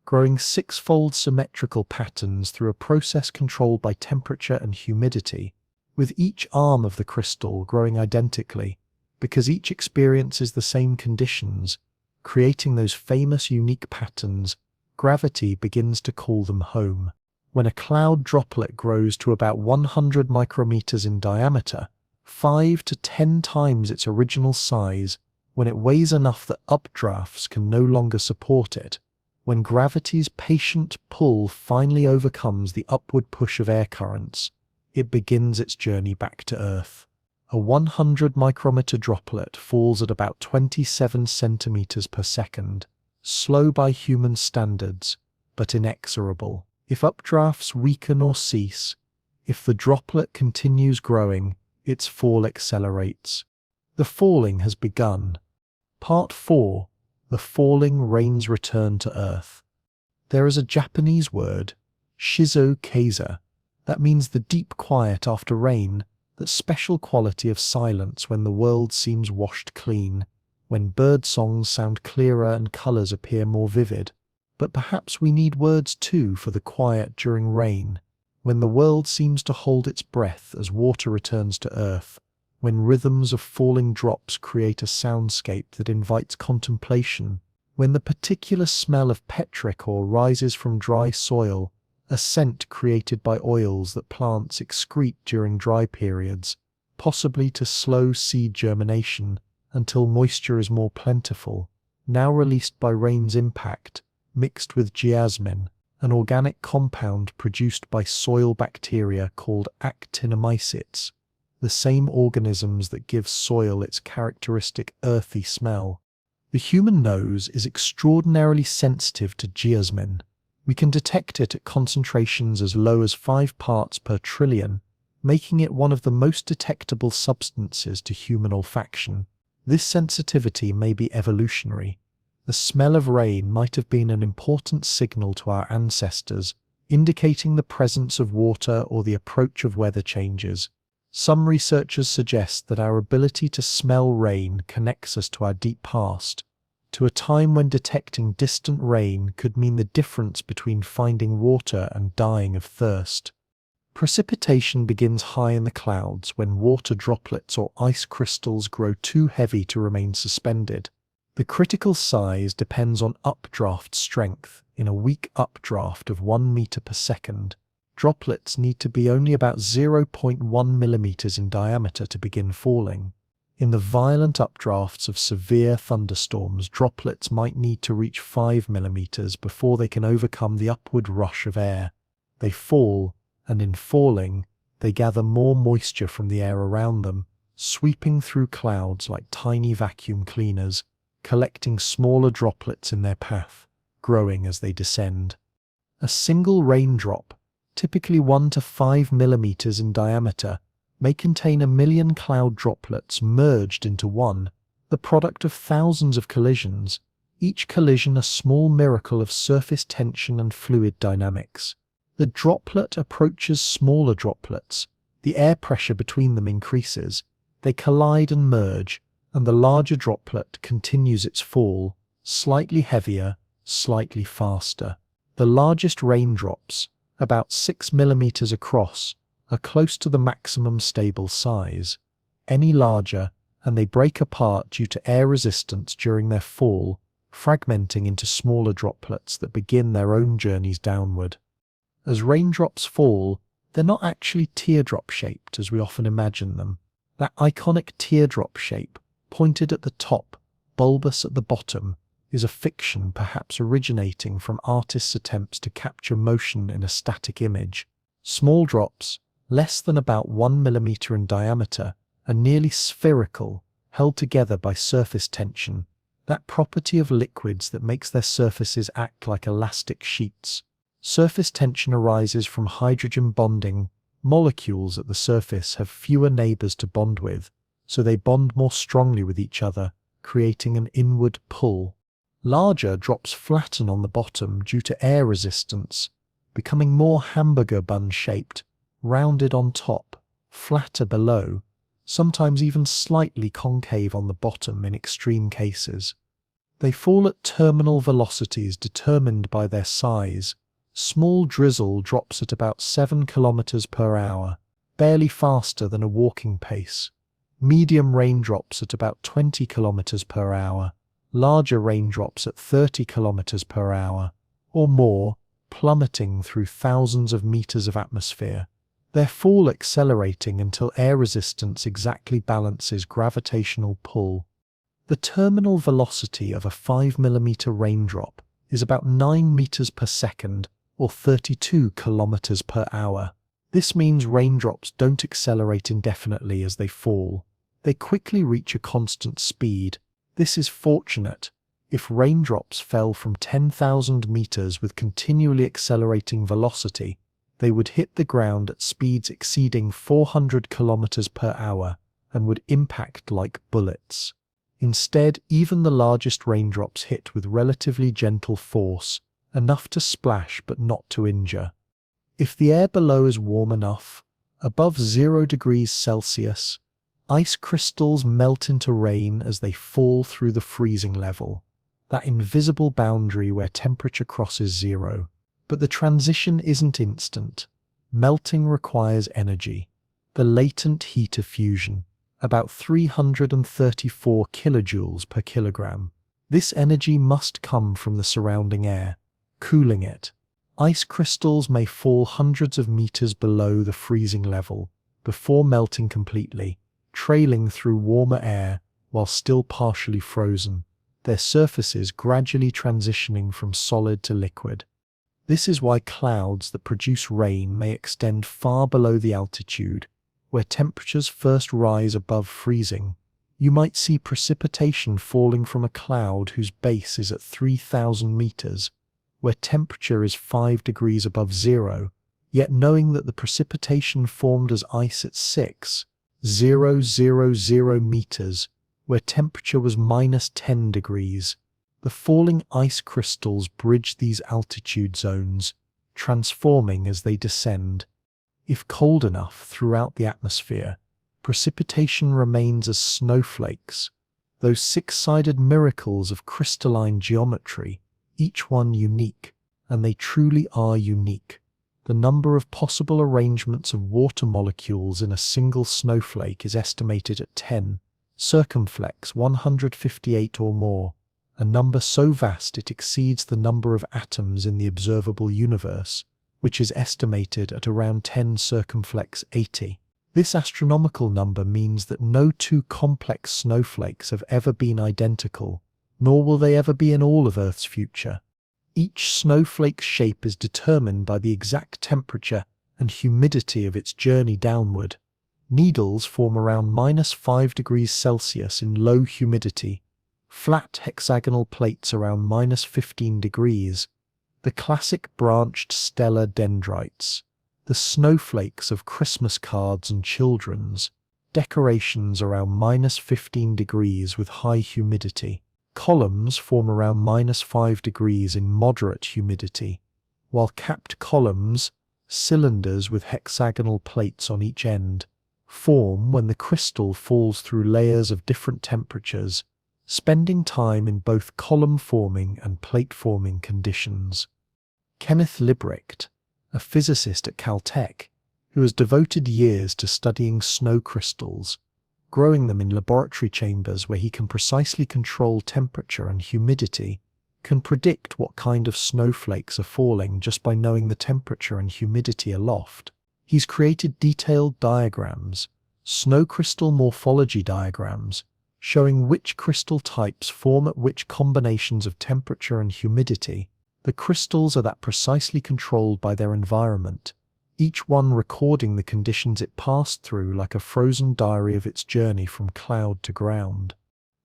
growing six-fold symmetrical patterns through a process controlled by temperature and humidity, with each arm of the crystal growing identically, because each experiences the same conditions, creating those famous unique patterns. Gravity begins to call them home. When a cloud droplet grows to about 100 micrometers in diameter, 5 to 10 times its original size, when it weighs enough that updrafts can no longer support it, when gravity's patient pull finally overcomes the upward push of air currents, it begins its journey back to Earth. A 100 micrometer droplet falls at about 27 centimeters per second, slow by human standards, but inexorable. If updrafts weaken or cease, if the droplet continues growing, its fall accelerates. The falling has begun. Part 4. The falling rain's return to Earth. There is a Japanese word, shizo-keiza, that means the deep quiet after rain, that special quality of silence when the world seems washed clean, when bird songs sound clearer and colours appear more vivid. But perhaps we need words too for the quiet during rain, when the world seems to hold its breath as water returns to Earth, when rhythms of falling drops create a soundscape that invites contemplation, when the particular smell of petrichor rises from dry soil, a scent created by oils that plants excrete during dry periods, possibly to slow seed germination until moisture is more plentiful, now released by rain's impact, mixed with geasmin, an organic compound produced by soil bacteria called actinomycetes, the same organisms that give soil its characteristic earthy smell. The human nose is extraordinarily sensitive to geasmin. We can detect it at concentrations as low as 5 parts per trillion, making it one of the most detectable substances to human olfaction. This sensitivity may be evolutionary. The smell of rain might have been an important signal to our ancestors, indicating the presence of water or the approach of weather changes. Some researchers suggest that our ability to smell rain connects us to our deep past, to a time when detecting distant rain could mean the difference between finding water and dying of thirst. Precipitation begins high in the clouds when water droplets or ice crystals grow too heavy to remain suspended. The critical size depends on updraft strength. In a weak updraft of 1 meter per second, droplets need to be only about 0.1 millimeters in diameter to begin falling. In the violent updrafts of severe thunderstorms, droplets might need to reach 5 millimeters before they can overcome the upward rush of air. They fall, and in falling, they gather more moisture from the air around them, sweeping through clouds like tiny vacuum cleaners, collecting smaller droplets in their path, growing as they descend. A single raindrop, typically 1 to 5 millimeters in diameter, may contain 1 million cloud droplets merged into one, the product of thousands of collisions, each collision a small miracle of surface tension and fluid dynamics. The droplet approaches smaller droplets, the air pressure between them increases, they collide and merge, and the larger droplet continues its fall, slightly heavier, slightly faster. The largest raindrops, about 6 millimeters across, are close to the maximum stable size. Any larger, and they break apart due to air resistance during their fall, fragmenting into smaller droplets that begin their own journeys downward. As raindrops fall, they're not actually teardrop-shaped as we often imagine them. That iconic teardrop shape, pointed at the top, bulbous at the bottom, is a fiction perhaps originating from artists' attempts to capture motion in a static image. Small drops, less than about 1 millimeter in diameter, are nearly spherical, held together by surface tension, that property of liquids that makes their surfaces act like elastic sheets. Surface tension arises from hydrogen bonding. Molecules at the surface have fewer neighbors to bond with, so they bond more strongly with each other, creating an inward pull. Larger drops flatten on the bottom due to air resistance, becoming more hamburger bun-shaped, rounded on top, flatter below, sometimes even slightly concave on the bottom in extreme cases. They fall at terminal velocities determined by their size. Small drizzle drops at about 7 kilometers per hour, barely faster than a walking pace. Medium raindrops at about 20 kilometers per hour, larger raindrops at 30 kilometers per hour or more, plummeting through thousands of meters of atmosphere, their fall accelerating until air resistance exactly balances gravitational pull. The terminal velocity of a 5 mm raindrop is about 9 meters per second or 32 kilometers per hour. This means raindrops don't accelerate indefinitely as they fall. They quickly reach a constant speed. This is fortunate. If raindrops fell from 10,000 meters with continually accelerating velocity, they would hit the ground at speeds exceeding 400 kilometers per hour and would impact like bullets. Instead, even the largest raindrops hit with relatively gentle force, enough to splash but not to injure. If the air below is warm enough, above 0 degrees Celsius, ice crystals melt into rain as they fall through the freezing level, that invisible boundary where temperature crosses zero. But the transition isn't instant. Melting requires energy, the latent heat of fusion, about 334 kilojoules per kilogram. This energy must come from the surrounding air, cooling it. Ice crystals may fall hundreds of meters below the freezing level before melting completely, trailing through warmer air while still partially frozen, their surfaces gradually transitioning from solid to liquid. This is why clouds that produce rain may extend far below the altitude, where temperatures first rise above freezing. You might see precipitation falling from a cloud whose base is at 3,000 meters, where temperature is 5 degrees above zero, yet knowing that the precipitation formed as ice at 6,000 meters, where temperature was minus 10 degrees. The falling ice crystals bridge these altitude zones, transforming as they descend. If cold enough throughout the atmosphere, precipitation remains as snowflakes, those six-sided miracles of crystalline geometry, each one unique, and they truly are unique. The number of possible arrangements of water molecules in a single snowflake is estimated at 10, circumflex 158 or more, a number so vast it exceeds the number of atoms in the observable universe, which is estimated at around 10 circumflex 80. This astronomical number means that no two complex snowflakes have ever been identical, nor will they ever be in all of Earth's future. Each snowflake's shape is determined by the exact temperature and humidity of its journey downward. Needles form around minus 5 degrees Celsius in low humidity, flat hexagonal plates around minus 15 degrees, the classic branched stellar dendrites, the snowflakes of Christmas cards and children's, decorations around minus 15 degrees with high humidity. Columns form around minus 5 degrees in moderate humidity, while capped columns, cylinders with hexagonal plates on each end, form when the crystal falls through layers of different temperatures, spending time in both column-forming and plate-forming conditions. Kenneth Liebrecht, a physicist at Caltech, who has devoted years to studying snow crystals, growing them in laboratory chambers where he can precisely control temperature and humidity, can predict what kind of snowflakes are falling just by knowing the temperature and humidity aloft. He's created detailed diagrams, snow crystal morphology diagrams, showing which crystal types form at which combinations of temperature and humidity. The crystals are that precisely controlled by their environment, each one recording the conditions it passed through like a frozen diary of its journey from cloud to ground.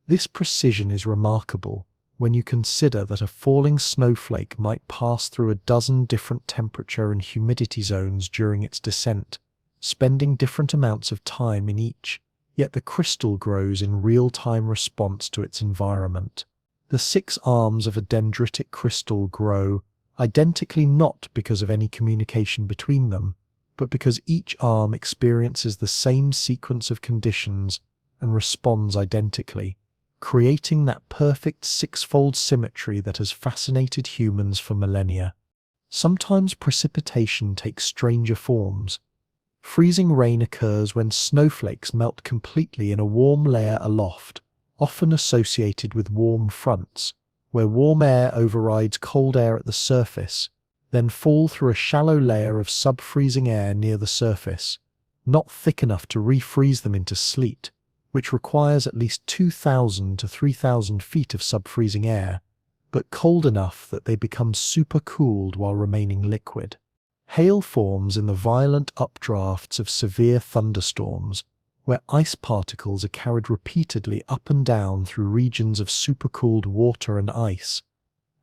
This precision is remarkable when you consider that a falling snowflake might pass through a dozen different temperature and humidity zones during its descent, spending different amounts of time in each, yet the crystal grows in real-time response to its environment. The 6 arms of a dendritic crystal grow identically not because of any communication between them, but because each arm experiences the same sequence of conditions and responds identically, creating that perfect six-fold symmetry that has fascinated humans for millennia. Sometimes precipitation takes stranger forms. Freezing rain occurs when snowflakes melt completely in a warm layer aloft, often associated with warm fronts, where warm air overrides cold air at the surface, then fall through a shallow layer of sub-freezing air near the surface, not thick enough to refreeze them into sleet, which requires at least 2,000 to 3,000 feet of sub-freezing air, but cold enough that they become supercooled while remaining liquid. Hail forms in the violent updrafts of severe thunderstorms, where ice particles are carried repeatedly up and down through regions of supercooled water and ice,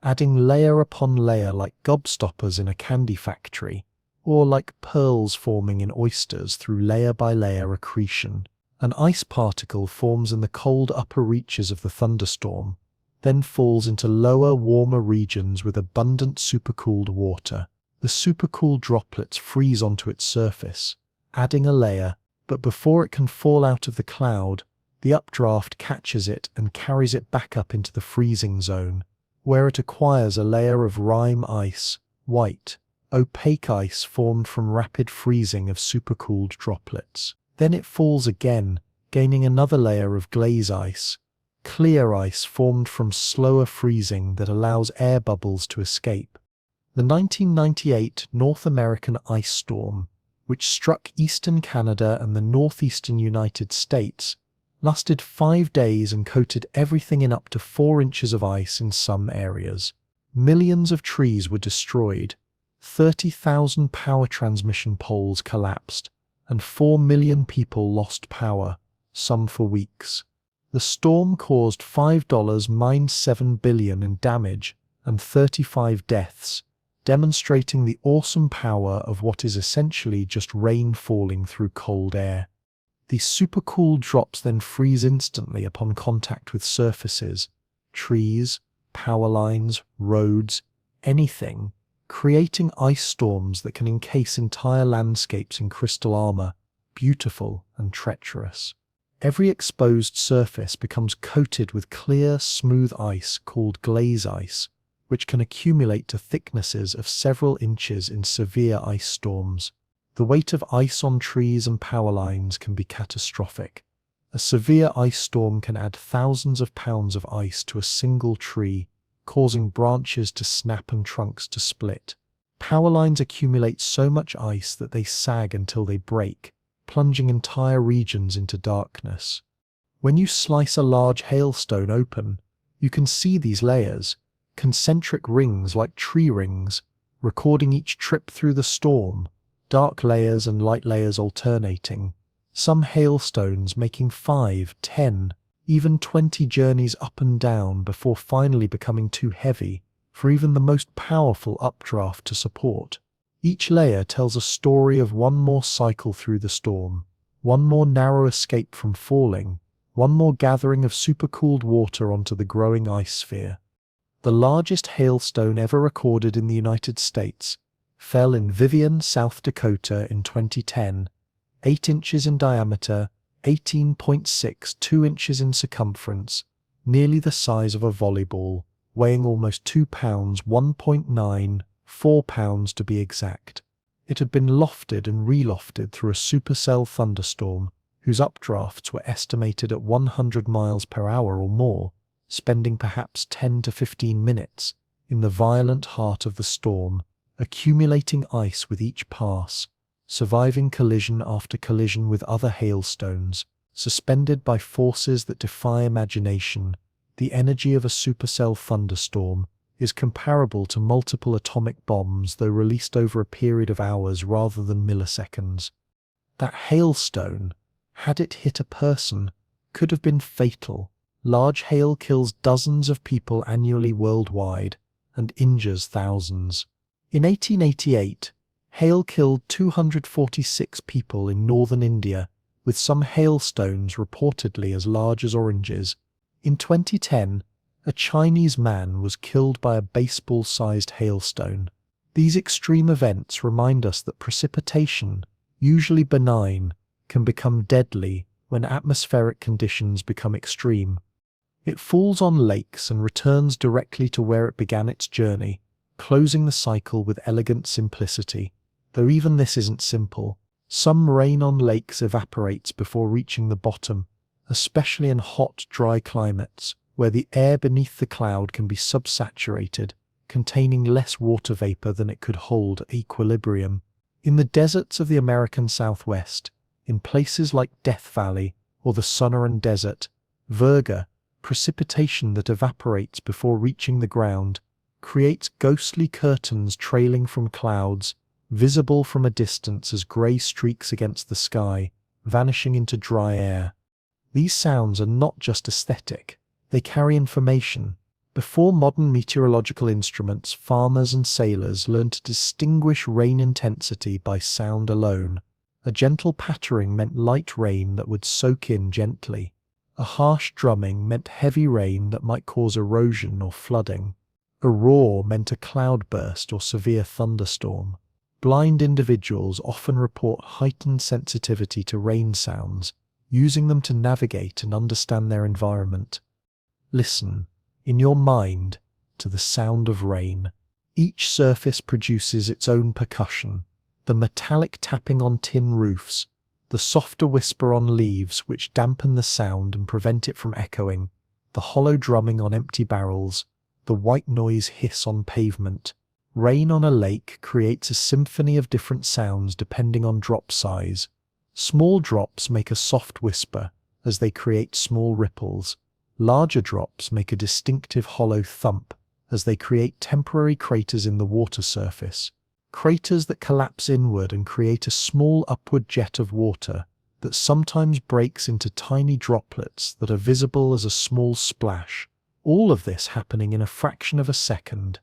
adding layer upon layer like gobstoppers in a candy factory, or like pearls forming in oysters through layer by layer accretion. An ice particle forms in the cold upper reaches of the thunderstorm, then falls into lower, warmer regions with abundant supercooled water. The supercooled droplets freeze onto its surface, adding a layer, but before it can fall out of the cloud, the updraft catches it and carries it back up into the freezing zone, where it acquires a layer of rime ice, white, opaque ice formed from rapid freezing of supercooled droplets. Then it falls again, gaining another layer of glaze ice, clear ice formed from slower freezing that allows air bubbles to escape. The 1998 North American ice storm, which struck eastern Canada and the northeastern United States, lasted 5 days and coated everything in up to 4 inches of ice in some areas. Millions of trees were destroyed, 30,000 power transmission poles collapsed, and 4 million people lost power, some for weeks. The storm caused $5.7 billion in damage and 35 deaths, demonstrating the awesome power of what is essentially just rain falling through cold air. These supercooled drops then freeze instantly upon contact with surfaces, trees, power lines, roads, anything, creating ice storms that can encase entire landscapes in crystal armor, beautiful and treacherous. Every exposed surface becomes coated with clear, smooth ice called glaze ice, which can accumulate to thicknesses of several inches in severe ice storms. The weight of ice on trees and power lines can be catastrophic. A severe ice storm can add thousands of pounds of ice to a single tree, causing branches to snap and trunks to split. Power lines accumulate so much ice that they sag until they break, plunging entire regions into darkness. When you slice a large hailstone open, you can see these layers, concentric rings like tree rings, recording each trip through the storm, dark layers and light layers alternating, some hailstones making 5, 10, even 20 journeys up and down before finally becoming too heavy for even the most powerful updraft to support. Each layer tells a story of one more cycle through the storm, one more narrow escape from falling, one more gathering of supercooled water onto the growing ice sphere. The largest hailstone ever recorded in the United States fell in Vivian, South Dakota in 2010, 8 inches in diameter, 18.6 2 inches in circumference, nearly the size of a volleyball, weighing almost 2 pounds, 1.9, 4 pounds to be exact. It had been lofted and relofted through a supercell thunderstorm, whose updrafts were estimated at 100 miles per hour or more, spending perhaps 10 to 15 minutes in the violent heart of the storm, accumulating ice with each pass, surviving collision after collision with other hailstones, suspended by forces that defy imagination. The energy of a supercell thunderstorm is comparable to multiple atomic bombs, though released over a period of hours rather than milliseconds. That hailstone, had it hit a person, could have been fatal. Large hail kills dozens of people annually worldwide and injures thousands. In 1888, hail killed 246 people in northern India, with some hailstones reportedly as large as oranges. In 2010, a Chinese man was killed by a baseball-sized hailstone. These extreme events remind us that precipitation, usually benign, can become deadly when atmospheric conditions become extreme. It falls on lakes and returns directly to where it began its journey, closing the cycle with elegant simplicity. Though even this isn't simple. Some rain on lakes evaporates before reaching the bottom, especially in hot, dry climates, where the air beneath the cloud can be subsaturated, containing less water vapor than it could hold at equilibrium. In the deserts of the American Southwest, in places like Death Valley or the Sonoran Desert, virga, precipitation that evaporates before reaching the ground, creates ghostly curtains trailing from clouds, visible from a distance as grey streaks against the sky, vanishing into dry air. These sounds are not just aesthetic, they carry information. Before modern meteorological instruments, farmers and sailors learned to distinguish rain intensity by sound alone. A gentle pattering meant light rain that would soak in gently. A harsh drumming meant heavy rain that might cause erosion or flooding. A roar meant a cloudburst or severe thunderstorm. Blind individuals often report heightened sensitivity to rain sounds, using them to navigate and understand their environment. Listen, in your mind, to the sound of rain. Each surface produces its own percussion. The metallic tapping on tin roofs, the softer whisper on leaves which dampen the sound and prevent it from echoing, the hollow drumming on empty barrels, the white noise hiss on pavement. Rain on a lake creates a symphony of different sounds depending on drop size. Small drops make a soft whisper as they create small ripples. Larger drops make a distinctive hollow thump as they create temporary craters in the water surface. Craters that collapse inward and create a small upward jet of water that sometimes breaks into tiny droplets that are visible as a small splash. All of this happening in a fraction of a second.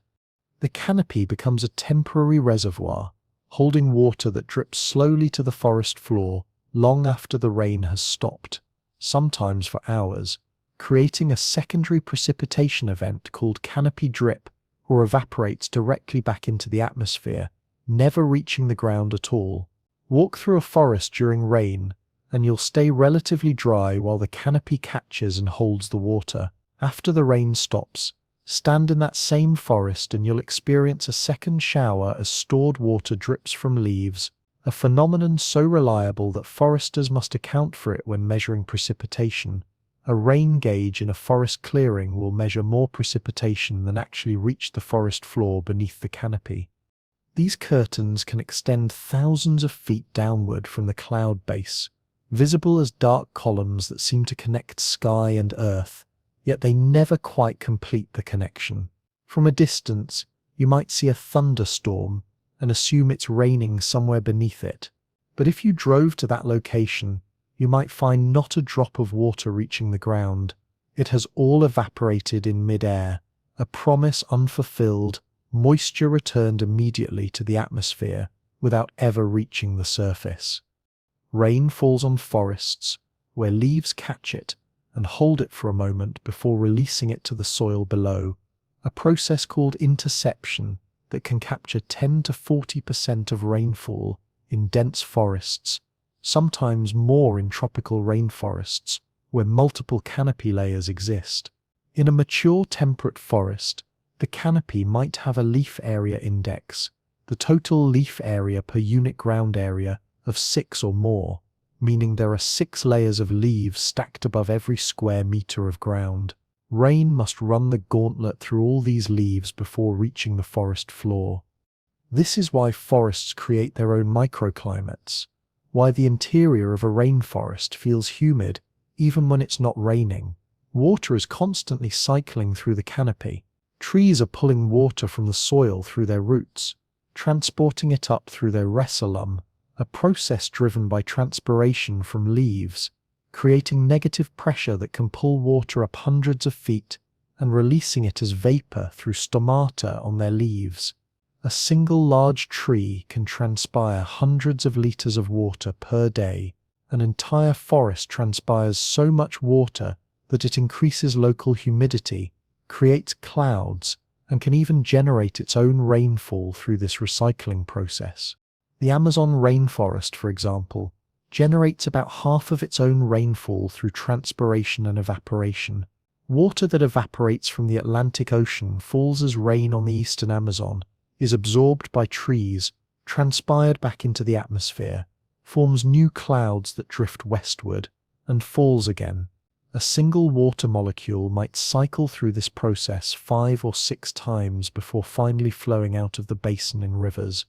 The canopy becomes a temporary reservoir, holding water that drips slowly to the forest floor long after the rain has stopped, sometimes for hours, creating a secondary precipitation event called canopy drip, or evaporates directly back into the atmosphere, never reaching the ground at all. Walk through a forest during rain, and you'll stay relatively dry while the canopy catches and holds the water. After the rain stops, stand in that same forest and you'll experience a second shower as stored water drips from leaves, a phenomenon so reliable that foresters must account for it when measuring precipitation. A rain gauge in a forest clearing will measure more precipitation than actually reached the forest floor beneath the canopy. These curtains can extend thousands of feet downward from the cloud base, visible as dark columns that seem to connect sky and earth, yet they never quite complete the connection. From a distance, you might see a thunderstorm and assume it's raining somewhere beneath it. But if you drove to that location, you might find not a drop of water reaching the ground. It has all evaporated in mid-air, a promise unfulfilled, moisture returned immediately to the atmosphere without ever reaching the surface. Rain falls on forests, where leaves catch it and hold it for a moment before releasing it to the soil below, a process called interception that can capture 10 to 40% of rainfall in dense forests, sometimes more in tropical rainforests, where multiple canopy layers exist. In a mature temperate forest, the canopy might have a leaf area index, the total leaf area per unit ground area, of 6 or more, meaning there are 6 layers of leaves stacked above every square meter of ground. Rain must run the gauntlet through all these leaves before reaching the forest floor. This is why forests create their own microclimates, why the interior of a rainforest feels humid even when it's not raining. Water is constantly cycling through the canopy. Trees are pulling water from the soil through their roots, transporting it up through their rhizoome, a process driven by transpiration from leaves, creating negative pressure that can pull water up hundreds of feet and releasing it as vapor through stomata on their leaves. A single large tree can transpire hundreds of liters of water per day. An entire forest transpires so much water that it increases local humidity, creates clouds, and can even generate its own rainfall through this recycling process. The Amazon rainforest, for example, generates about half of its own rainfall through transpiration and evaporation. Water that evaporates from the Atlantic Ocean falls as rain on the eastern Amazon, is absorbed by trees, transpired back into the atmosphere, forms new clouds that drift westward, and falls again. A single water molecule might cycle through this process 5 or 6 times before finally flowing out of the basin in rivers.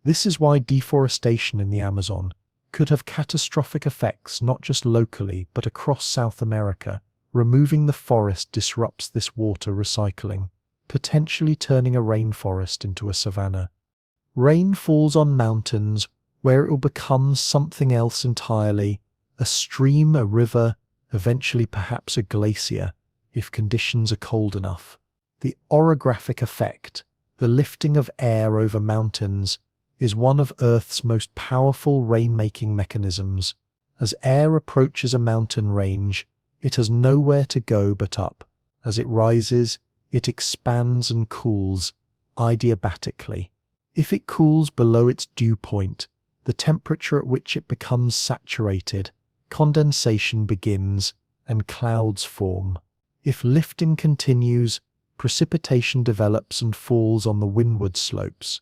This is why deforestation in the Amazon could have catastrophic effects not just locally but across South America. Removing the forest disrupts this water recycling, potentially turning a rainforest into a savanna. Rain falls on mountains where it will become something else entirely, a stream, a river, eventually perhaps a glacier, if conditions are cold enough. The orographic effect, the lifting of air over mountains, is one of Earth's most powerful rain-making mechanisms. As air approaches a mountain range, it has nowhere to go but up. As it rises, it expands and cools, adiabatically. If it cools below its dew point, the temperature at which it becomes saturated, condensation begins and clouds form. If lifting continues, precipitation develops and falls on the windward slopes.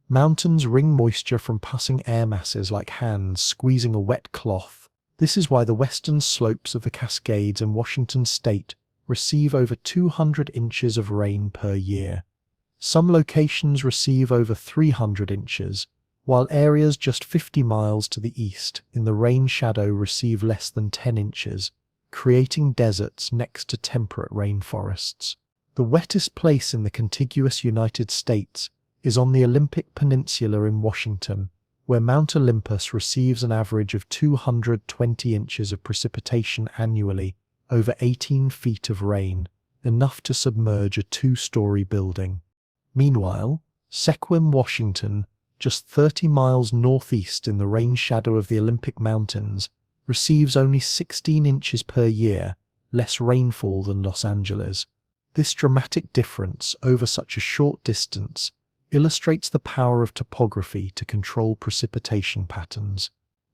Mountains wring moisture from passing air masses like hands squeezing a wet cloth. This is why the western slopes of the Cascades in Washington state receive over 200 inches of rain per year. Some locations receive over 300 inches, while areas just 50 miles to the east in the rain shadow receive less than 10 inches, creating deserts next to temperate rainforests. The wettest place in the contiguous United States is on the Olympic Peninsula in Washington, where Mount Olympus receives an average of 220 inches of precipitation annually, over 18 feet of rain, enough to submerge a 2-story building. Meanwhile, Sequim, Washington, just 30 miles northeast in the rain shadow of the Olympic Mountains, receives only 16 inches per year, less rainfall than Los Angeles. This dramatic difference over such a short distance illustrates the power of topography to control precipitation patterns.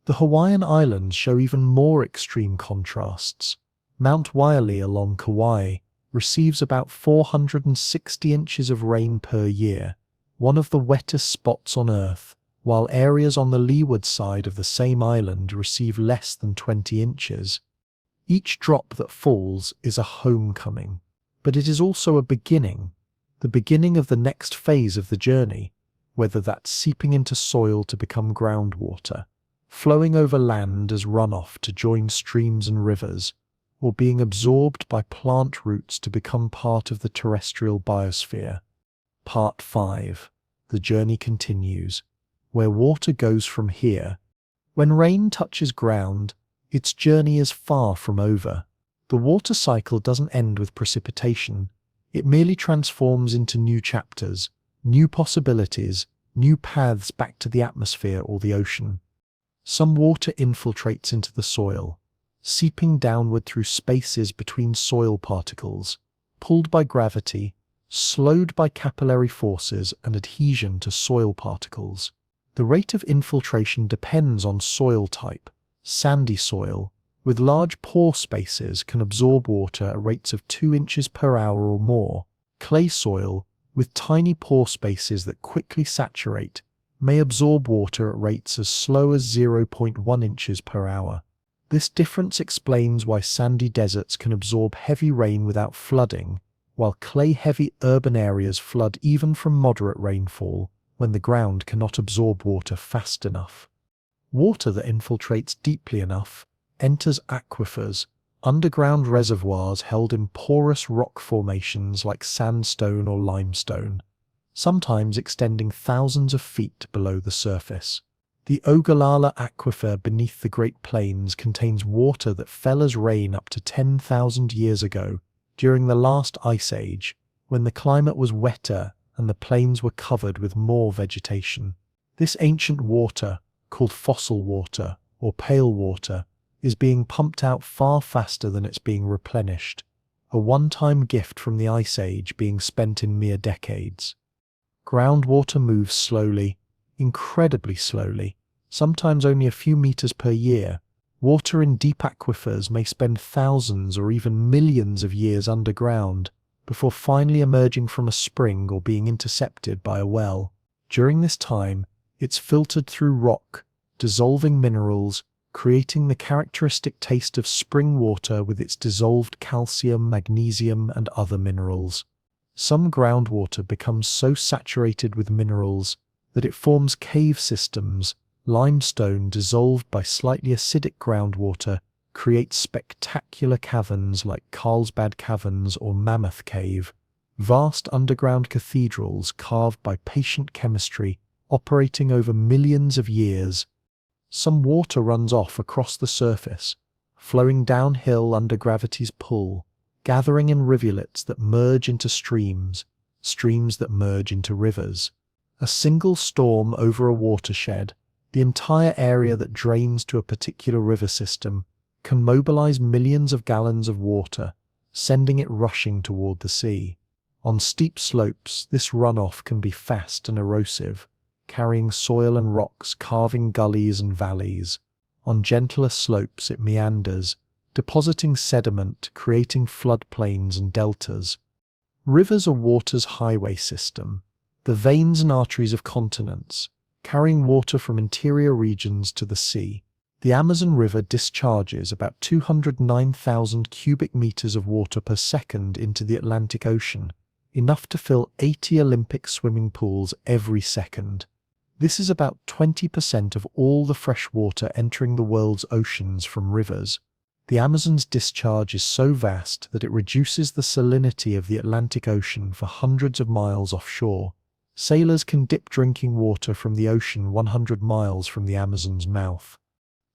The Hawaiian Islands show even more extreme contrasts. Mount Wylie along Kauai receives about 460 inches of rain per year, one of the wettest spots on Earth, while areas on the leeward side of the same island receive less than 20 inches. Each drop that falls is a homecoming, but it is also a beginning, the beginning of the next phase of the journey, whether that's seeping into soil to become groundwater, flowing over land as runoff to join streams and rivers, or being absorbed by plant roots to become part of the terrestrial biosphere. Part 5. The journey continues. Where water goes from here. When rain touches ground, its journey is far from over. The water cycle doesn't end with precipitation. It merely transforms into new chapters, new possibilities, new paths back to the atmosphere or the ocean. Some water infiltrates into the soil, seeping downward through spaces between soil particles, pulled by gravity, slowed by capillary forces and adhesion to soil particles. The rate of infiltration depends on soil type. Sandy soil, with large pore spaces, can absorb water at rates of 2 inches per hour or more. Clay soil, with tiny pore spaces that quickly saturate, may absorb water at rates as slow as 0.1 inches per hour. This difference explains why sandy deserts can absorb heavy rain without flooding, while clay-heavy urban areas flood even from moderate rainfall when the ground cannot absorb water fast enough. Water that infiltrates deeply enough enters aquifers, underground reservoirs held in porous rock formations like sandstone or limestone, sometimes extending thousands of feet below the surface. The Ogallala Aquifer beneath the Great Plains contains water that fell as rain up to 10,000 years ago, during the last ice age, when the climate was wetter and the plains were covered with more vegetation. This ancient water, called fossil water or pale water, is being pumped out far faster than it's being replenished, a one-time gift from the ice age being spent in mere decades. Groundwater moves slowly, incredibly slowly, sometimes only a few meters per year. Water in deep aquifers may spend thousands or even millions of years underground before finally emerging from a spring or being intercepted by a well. During this time, it's filtered through rock, dissolving minerals, creating the characteristic taste of spring water with its dissolved calcium, magnesium, and other minerals. Some groundwater becomes so saturated with minerals that it forms cave systems. Limestone dissolved by slightly acidic groundwater creates spectacular caverns like Carlsbad Caverns or Mammoth Cave, vast underground cathedrals carved by patient chemistry operating over millions of years. Some water runs off across the surface, flowing downhill under gravity's pull, gathering in rivulets that merge into streams, streams that merge into rivers. A single storm over a watershed, the entire area that drains to a particular river system, can mobilize millions of gallons of water, sending it rushing toward the sea. On steep slopes, this runoff can be fast and erosive, carrying soil and rocks, carving gullies and valleys. On gentler slopes, it meanders, depositing sediment, creating floodplains and deltas. Rivers are water's highway system, the veins and arteries of continents, carrying water from interior regions to the sea. The Amazon River discharges about 209,000 cubic meters of water per second into the Atlantic Ocean, enough to fill 80 Olympic swimming pools every second. This is about 20% of all the fresh water entering the world's oceans from rivers. The Amazon's discharge is so vast that it reduces the salinity of the Atlantic Ocean for hundreds of miles offshore. Sailors can dip drinking water from the ocean 100 miles from the Amazon's mouth.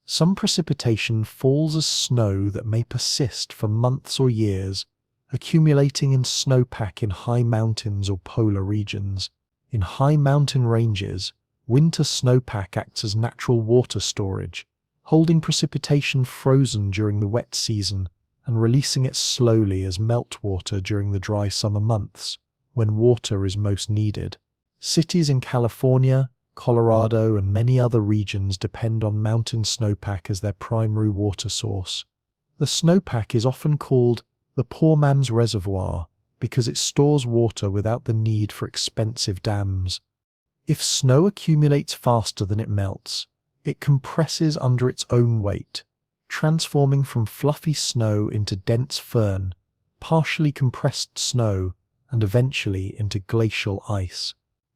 Some precipitation falls as snow that may persist for months or years, accumulating in snowpack in high mountains or polar regions. In high mountain ranges, winter snowpack acts as natural water storage, holding precipitation frozen during the wet season and releasing it slowly as meltwater during the dry summer months, when water is most needed. Cities in California, Colorado, and many other regions depend on mountain snowpack as their primary water source. The snowpack is often called the poor man's reservoir because it stores water without the need for expensive dams. If snow accumulates faster than it melts, it compresses under its own weight, transforming from fluffy snow into dense firn, partially compressed snow, and eventually into glacial ice.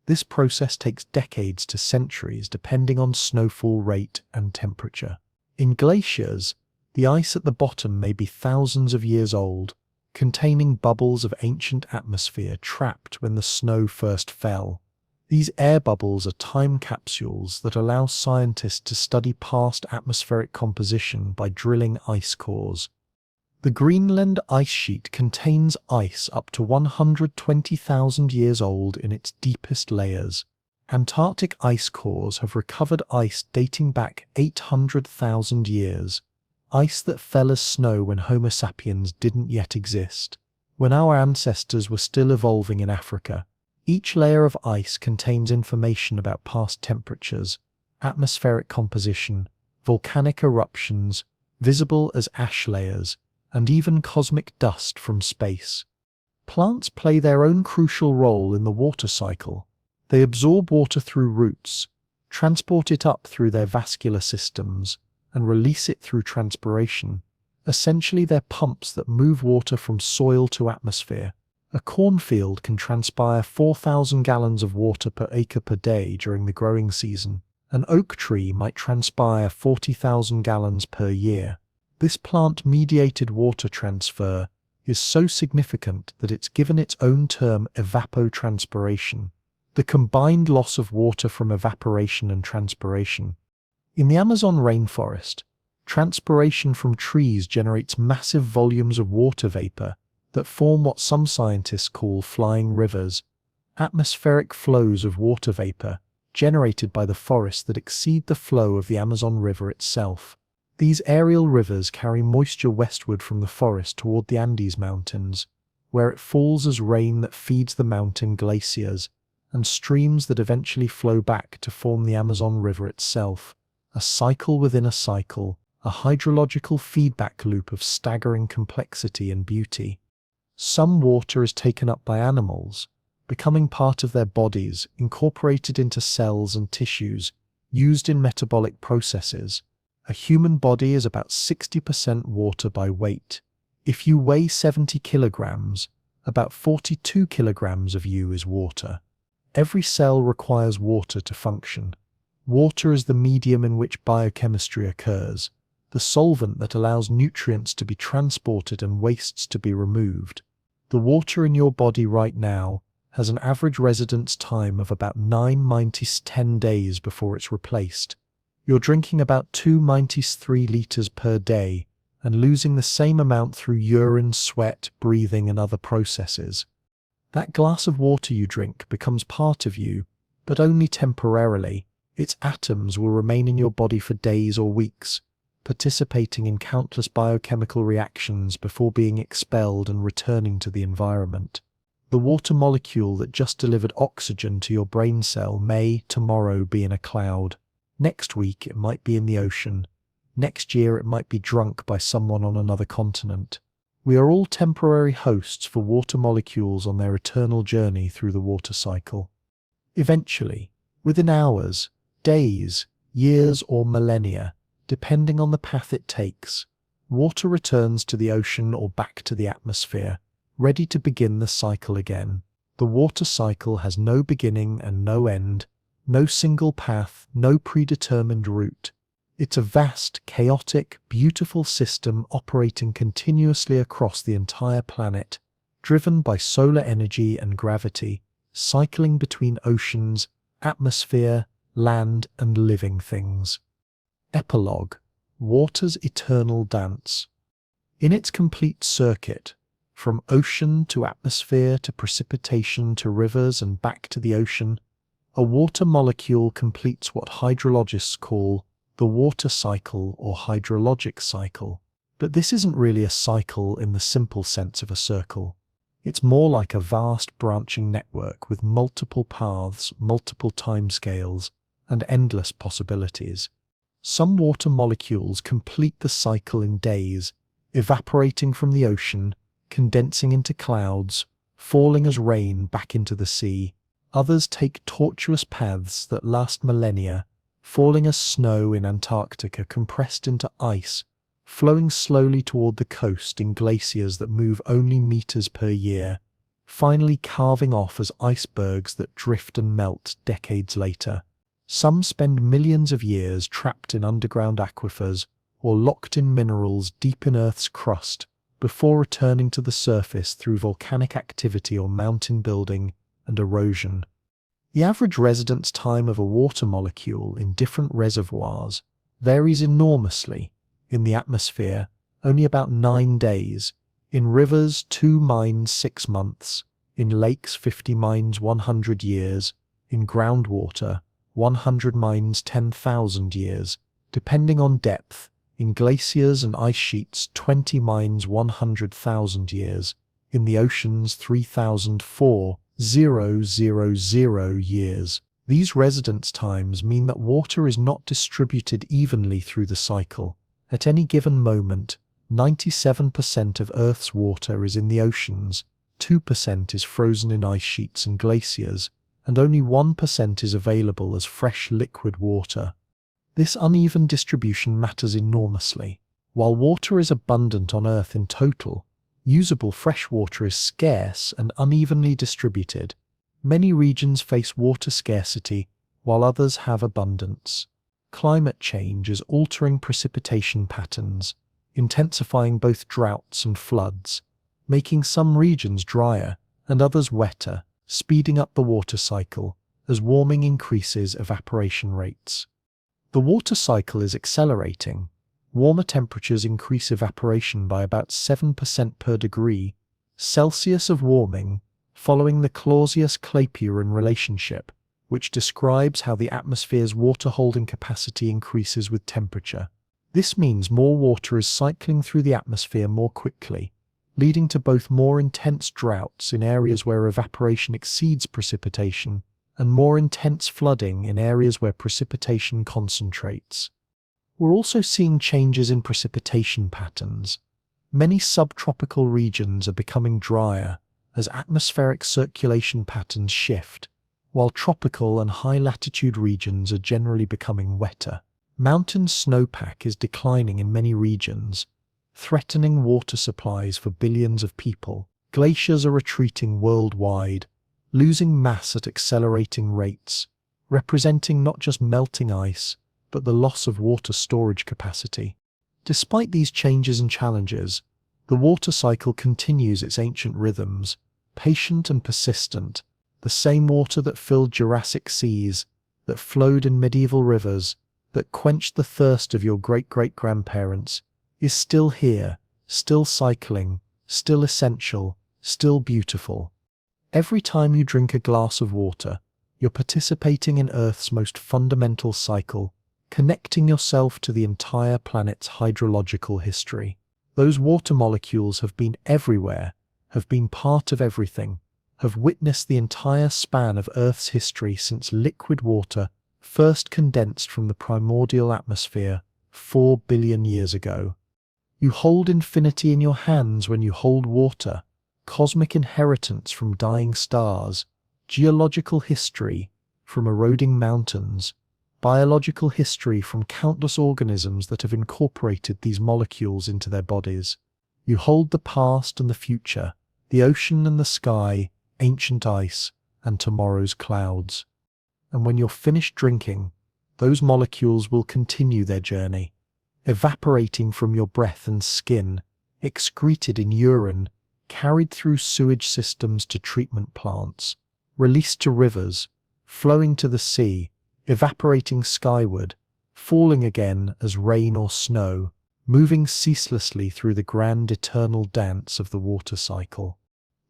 This process takes decades to centuries depending on snowfall rate and temperature. In glaciers, the ice at the bottom may be thousands of years old, containing bubbles of ancient atmosphere trapped when the snow first fell. These air bubbles are time capsules that allow scientists to study past atmospheric composition by drilling ice cores. The Greenland ice sheet contains ice up to 120,000 years old in its deepest layers. Antarctic ice cores have recovered ice dating back 800,000 years, ice that fell as snow when Homo sapiens didn't yet exist, when our ancestors were still evolving in Africa. Each layer of ice contains information about past temperatures, atmospheric composition, volcanic eruptions, visible as ash layers, and even cosmic dust from space. Plants play their own crucial role in the water cycle. They absorb water through roots, transport it up through their vascular systems, and release it through transpiration. Essentially, they're pumps that move water from soil to atmosphere. A cornfield can transpire 4,000 gallons of water per acre per day during the growing season. An oak tree might transpire 40,000 gallons per year. This plant-mediated water transfer is so significant that it's given its own term evapotranspiration, the combined loss of water from evaporation and transpiration. In the Amazon rainforest, transpiration from trees generates massive volumes of water vapor that form what some scientists call flying rivers, atmospheric flows of water vapor generated by the forest that exceed the flow of the Amazon River itself. These aerial rivers carry moisture westward from the forest toward the Andes Mountains, where it falls as rain that feeds the mountain glaciers and streams that eventually flow back to form the Amazon River itself. A cycle within a cycle, a hydrological feedback loop of staggering complexity and beauty. Some water is taken up by animals, becoming part of their bodies, incorporated into cells and tissues, used in metabolic processes. A human body is about 60% water by weight. If you weigh 70 kilograms, about 42 kilograms of you is water. Every cell requires water to function. Water is the medium in which biochemistry occurs, the solvent that allows nutrients to be transported and wastes to be removed. The water in your body right now has an average residence time of about 9-10 days before it's replaced. You're drinking about 2-3 liters per day and losing the same amount through urine, sweat, breathing, and other processes. That glass of water you drink becomes part of you, but only temporarily. Its atoms will remain in your body for days or weeks, participating in countless biochemical reactions before being expelled and returning to the environment. The water molecule that just delivered oxygen to your brain cell may, tomorrow, be in a cloud. Next week it might be in the ocean. Next year it might be drunk by someone on another continent. We are all temporary hosts for water molecules on their eternal journey through the water cycle. Eventually, within hours, days, years, or millennia, depending on the path it takes, water returns to the ocean or back to the atmosphere, ready to begin the cycle again. The water cycle has no beginning and no end, no single path, no predetermined route. It's a vast, chaotic, beautiful system operating continuously across the entire planet, driven by solar energy and gravity, cycling between oceans, atmosphere, land, and living things. Epilogue: Water's eternal dance. In its complete circuit, from ocean to atmosphere to precipitation to rivers and back to the ocean, a water molecule completes what hydrologists call the water cycle or hydrologic cycle. But this isn't really a cycle in the simple sense of a circle. It's more like a vast branching network with multiple paths, multiple timescales, and endless possibilities. Some water molecules complete the cycle in days, evaporating from the ocean, condensing into clouds, falling as rain back into the sea. Others take tortuous paths that last millennia, falling as snow in Antarctica compressed into ice, flowing slowly toward the coast in glaciers that move only meters per year, finally carving off as icebergs that drift and melt decades later. Some spend millions of years trapped in underground aquifers or locked in minerals deep in Earth's crust before returning to the surface through volcanic activity or mountain building and erosion. The average residence time of a water molecule in different reservoirs varies enormously. In the atmosphere, only about 9 days. In rivers, 2-6 months. In lakes, 50-100 years. In groundwater, 100-10,000 years, depending on depth. In glaciers and ice sheets, 20-100,000 years. In the oceans, 3,004,000 years. These residence times mean that water is not distributed evenly through the cycle. At any given moment, 97% of Earth's water is in the oceans, 2% is frozen in ice sheets and glaciers, and only 1% is available as fresh liquid water. This uneven distribution matters enormously. While water is abundant on Earth in total, usable fresh water is scarce and unevenly distributed. Many regions face water scarcity, while others have abundance. Climate change is altering precipitation patterns, intensifying both droughts and floods, making some regions drier and others wetter, speeding up the water cycle as warming increases evaporation rates. The water cycle is accelerating. Warmer temperatures increase evaporation by about 7% per degree Celsius of warming, following the Clausius-Clapeyron relationship, which describes how the atmosphere's water-holding capacity increases with temperature. This means more water is cycling through the atmosphere more quickly, leading to both more intense droughts in areas where evaporation exceeds precipitation and more intense flooding in areas where precipitation concentrates. We're also seeing changes in precipitation patterns. Many subtropical regions are becoming drier as atmospheric circulation patterns shift, while tropical and high-latitude regions are generally becoming wetter. Mountain snowpack is declining in many regions, threatening water supplies for billions of people. Glaciers are retreating worldwide, losing mass at accelerating rates, representing not just melting ice, but the loss of water storage capacity. Despite these changes and challenges, the water cycle continues its ancient rhythms, patient and persistent. The same water that filled Jurassic seas, that flowed in medieval rivers, that quenched the thirst of your great-great-grandparents, is still here, still cycling, still essential, still beautiful. Every time you drink a glass of water, you're participating in Earth's most fundamental cycle, connecting yourself to the entire planet's hydrological history. Those water molecules have been everywhere, have been part of everything, have witnessed the entire span of Earth's history since liquid water first condensed from the primordial atmosphere 4 billion years ago. You hold infinity in your hands when you hold water, cosmic inheritance from dying stars, geological history from eroding mountains, biological history from countless organisms that have incorporated these molecules into their bodies. You hold the past and the future, the ocean and the sky, ancient ice, and tomorrow's clouds. And when you're finished drinking, those molecules will continue their journey, evaporating from your breath and skin, excreted in urine, carried through sewage systems to treatment plants, released to rivers, flowing to the sea, evaporating skyward, falling again as rain or snow, moving ceaselessly through the grand eternal dance of the water cycle.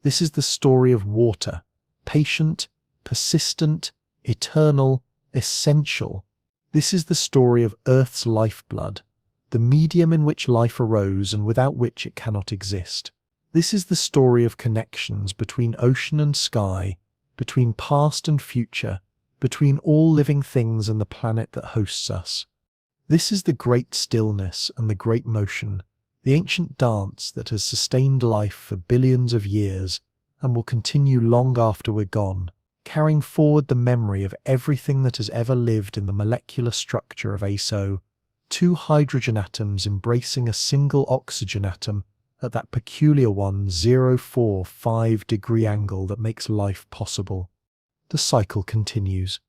This is the story of water, patient, persistent, eternal, essential. This is the story of Earth's lifeblood, the medium in which life arose and without which it cannot exist. This is the story of connections between ocean and sky, between past and future, between all living things and the planet that hosts us. This is the great stillness and the great motion, the ancient dance that has sustained life for billions of years and will continue long after we're gone, carrying forward the memory of everything that has ever lived in the molecular structure of ASO, 2 hydrogen atoms embracing a single oxygen atom at that peculiar 1,045-degree angle that makes life possible. The cycle continues.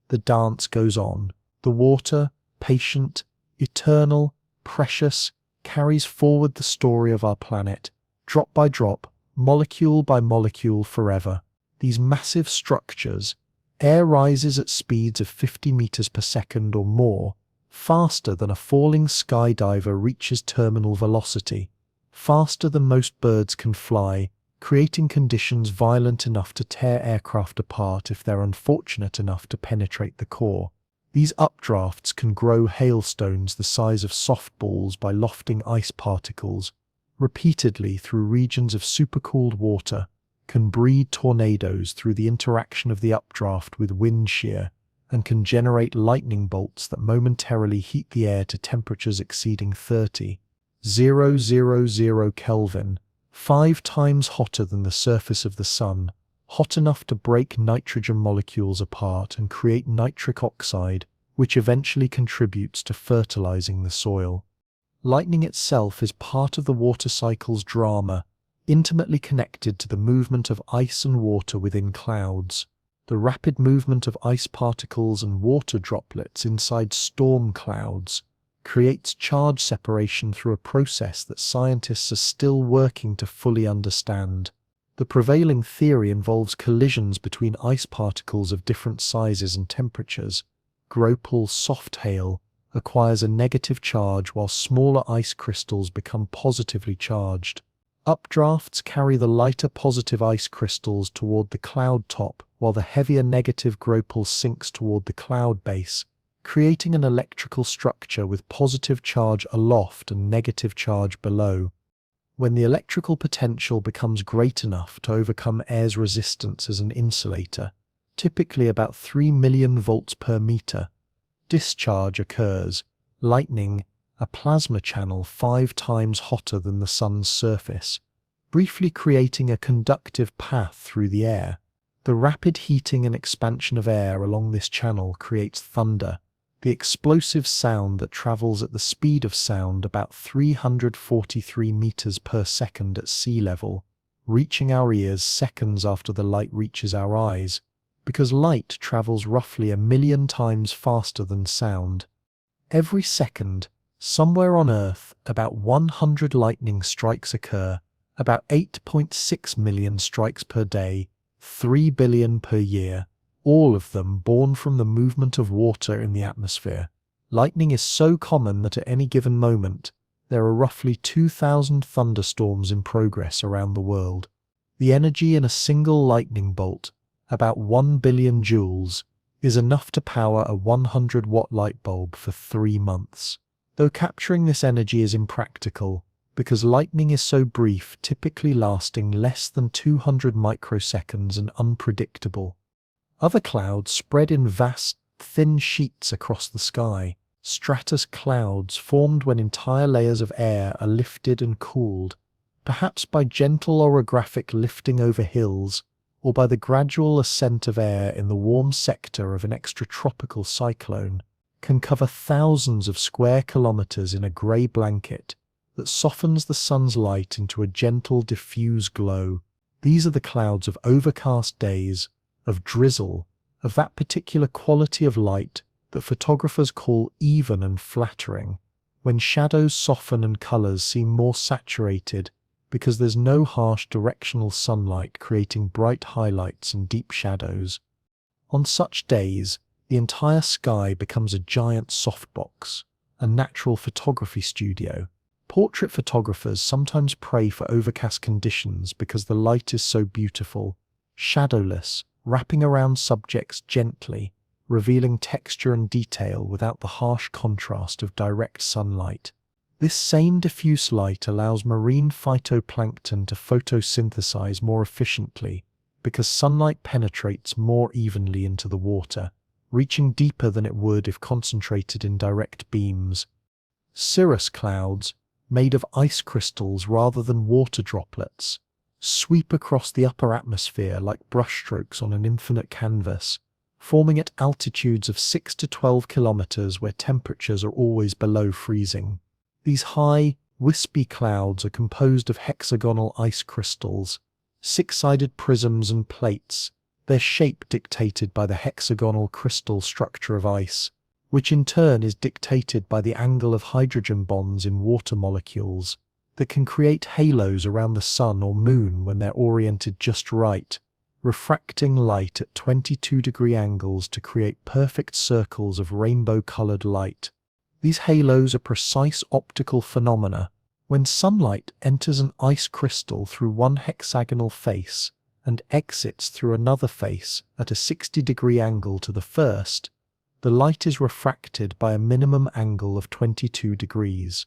The dance goes on. The water, patient, eternal, precious, carries forward the story of our planet, drop by drop, molecule by molecule forever. These massive structures, air rises at speeds of 50 meters per second or more, faster than a falling skydiver reaches terminal velocity, faster than most birds can fly, creating conditions violent enough to tear aircraft apart if they're unfortunate enough to penetrate the core. These updrafts can grow hailstones the size of softballs by lofting ice particles, repeatedly through regions of supercooled water, can breed tornadoes through the interaction of the updraft with wind shear, and can generate lightning bolts that momentarily heat the air to temperatures exceeding 30,000 Kelvin, 5 times hotter than the surface of the sun, hot enough to break nitrogen molecules apart and create nitric oxide, which eventually contributes to fertilizing the soil. Lightning itself is part of the water cycle's drama, intimately connected to the movement of ice and water within clouds. The rapid movement of ice particles and water droplets inside storm clouds creates charge separation through a process that scientists are still working to fully understand. The prevailing theory involves collisions between ice particles of different sizes and temperatures. Gropal soft hail acquires a negative charge while smaller ice crystals become positively charged. Updrafts carry the lighter positive ice crystals toward the cloud top, while the heavier negative gropal sinks toward the cloud base, creating an electrical structure with positive charge aloft and negative charge below. When the electrical potential becomes great enough to overcome air's resistance as an insulator, typically about 3 million volts per meter, discharge occurs, lightning, a plasma channel 5 times hotter than the sun's surface, briefly creating a conductive path through the air. The rapid heating and expansion of air along this channel creates thunder, the explosive sound that travels at the speed of sound, about 343 meters per second at sea level, reaching our ears seconds after the light reaches our eyes, because light travels roughly 1,000,000 times faster than sound. Every second, somewhere on Earth, about 100 lightning strikes occur, about 8.6 million strikes per day, 3 billion per year, all of them born from the movement of water in the atmosphere. Lightning is so common that at any given moment, there are roughly 2,000 thunderstorms in progress around the world. The energy in a single lightning bolt, about 1 billion joules, is enough to power a 100-watt light bulb for 3 months. Though capturing this energy is impractical, because lightning is so brief, typically lasting less than 200 microseconds, and unpredictable. Other clouds spread in vast, thin sheets across the sky. Stratus clouds formed when entire layers of air are lifted and cooled, perhaps by gentle orographic lifting over hills, or by the gradual ascent of air in the warm sector of an extratropical cyclone, can cover thousands of square kilometers in a grey blanket that softens the sun's light into a gentle, diffuse glow. These are the clouds of overcast days, of drizzle, of that particular quality of light that photographers call even and flattering, when shadows soften and colors seem more saturated because there's no harsh directional sunlight creating bright highlights and deep shadows. On such days, the entire sky becomes a giant softbox, a natural photography studio. Portrait photographers sometimes pray for overcast conditions because the light is so beautiful, shadowless, wrapping around subjects gently, revealing texture and detail without the harsh contrast of direct sunlight. This same diffuse light allows marine phytoplankton to photosynthesize more efficiently because sunlight penetrates more evenly into the water, reaching deeper than it would if concentrated in direct beams. Cirrus clouds, made of ice crystals rather than water droplets, sweep across the upper atmosphere like brushstrokes on an infinite canvas, forming at altitudes of 6 to 12 kilometers where temperatures are always below freezing. These high, wispy clouds are composed of hexagonal ice crystals, six-sided prisms and plates, their shape dictated by the hexagonal crystal structure of ice, which in turn is dictated by the angle of hydrogen bonds in water molecules that can create halos around the sun or moon when they're oriented just right, refracting light at 22-degree angles to create perfect circles of rainbow-colored light. These halos are precise optical phenomena. When sunlight enters an ice crystal through one hexagonal face and exits through another face at a 60-degree angle to the first, the light is refracted by a minimum angle of 22 degrees.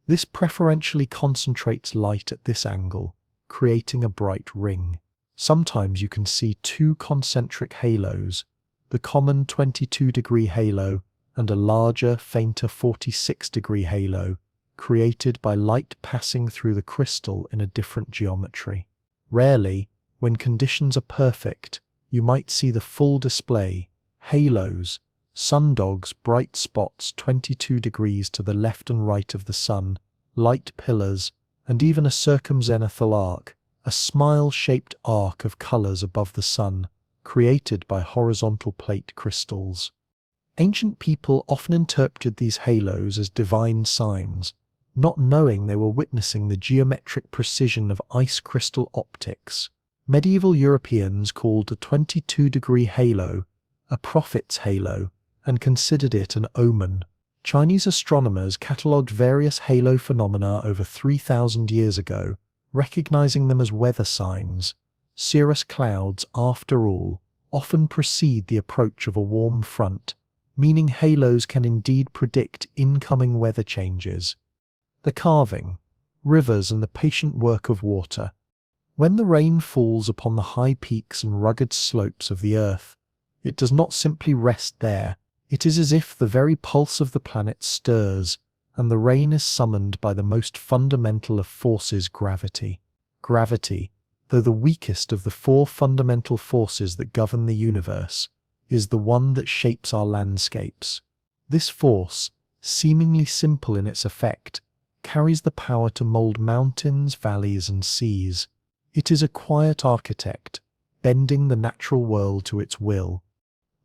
This preferentially concentrates light at this angle, creating a bright ring. Sometimes you can see two concentric halos, the common 22-degree halo and a larger, fainter 46-degree halo, created by light passing through the crystal in a different geometry. Rarely, when conditions are perfect, you might see the full display, halos, sundogs, bright spots 22 degrees to the left and right of the sun, light pillars, and even a circumzenithal arc, a smile-shaped arc of colors above the sun, created by horizontal plate crystals. Ancient people often interpreted these halos as divine signs, not knowing they were witnessing the geometric precision of ice crystal optics. Medieval Europeans called a 22-degree halo a prophet's halo and considered it an omen. Chinese astronomers catalogued various halo phenomena over 3,000 years ago, recognizing them as weather signs. Cirrus clouds, after all, often precede the approach of a warm front, meaning halos can indeed predict incoming weather changes. The carving, rivers and the patient work of water. When the rain falls upon the high peaks and rugged slopes of the earth, it does not simply rest there. It is as if the very pulse of the planet stirs, and the rain is summoned by the most fundamental of forces, gravity. Gravity, though the weakest of the four fundamental forces that govern the universe, is the one that shapes our landscapes. This force, seemingly simple in its effect, carries the power to mold mountains, valleys, and seas. It is a quiet architect, bending the natural world to its will.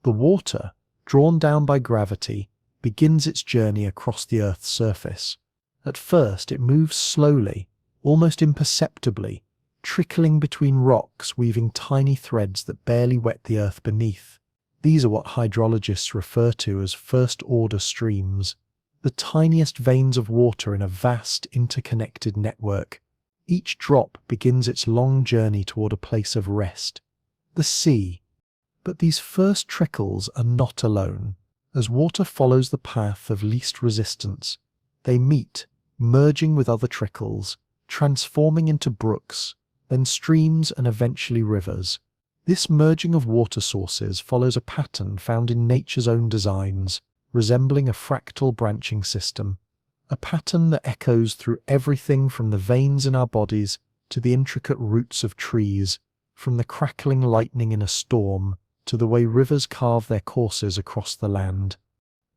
The water, drawn down by gravity, begins its journey across the Earth's surface. At first it moves slowly, almost imperceptibly, trickling between rocks, weaving tiny threads that barely wet the earth beneath. These are what hydrologists refer to as first-order streams, the tiniest veins of water in a vast interconnected network. Each drop begins its long journey toward a place of rest, the sea. But these first trickles are not alone. As water follows the path of least resistance, they meet, merging with other trickles, transforming into brooks, then streams, and eventually rivers. This merging of water sources follows a pattern found in nature's own designs, resembling a fractal branching system, a pattern that echoes through everything from the veins in our bodies to the intricate roots of trees, from the crackling lightning in a storm to the way rivers carve their courses across the land.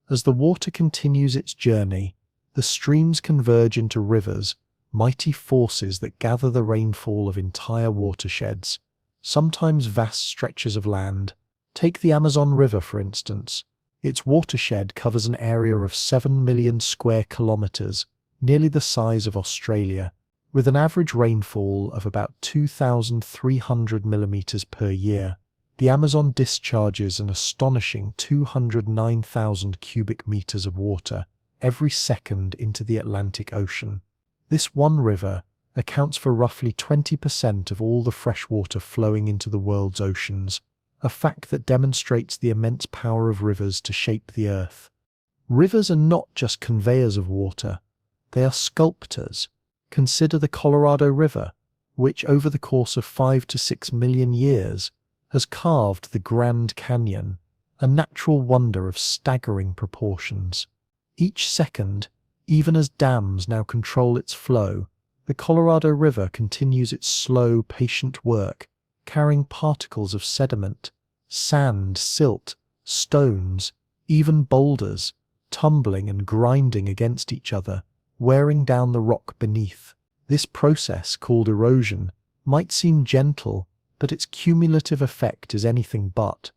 As the water continues its journey, the streams converge into rivers, mighty forces that gather the rainfall of entire watersheds, sometimes vast stretches of land. Take the Amazon River, for instance. Its watershed covers an area of 7 million square kilometers, nearly the size of Australia, with an average rainfall of about 2,300 millimeters per year. The Amazon discharges an astonishing 209,000 cubic meters of water every second into the Atlantic Ocean. This one river accounts for roughly 20% of all the fresh water flowing into the world's oceans, a fact that demonstrates the immense power of rivers to shape the earth. Rivers are not just conveyors of water, they are sculptors. Consider the Colorado River, which over the course of 5 to 6 million years has carved the Grand Canyon, a natural wonder of staggering proportions. Each second, even as dams now control its flow, the Colorado River continues its slow, patient work, carrying particles of sediment, sand, silt, stones, even boulders, tumbling and grinding against each other, wearing down the rock beneath. This process, called erosion, might seem gentle, but its cumulative effect is anything but.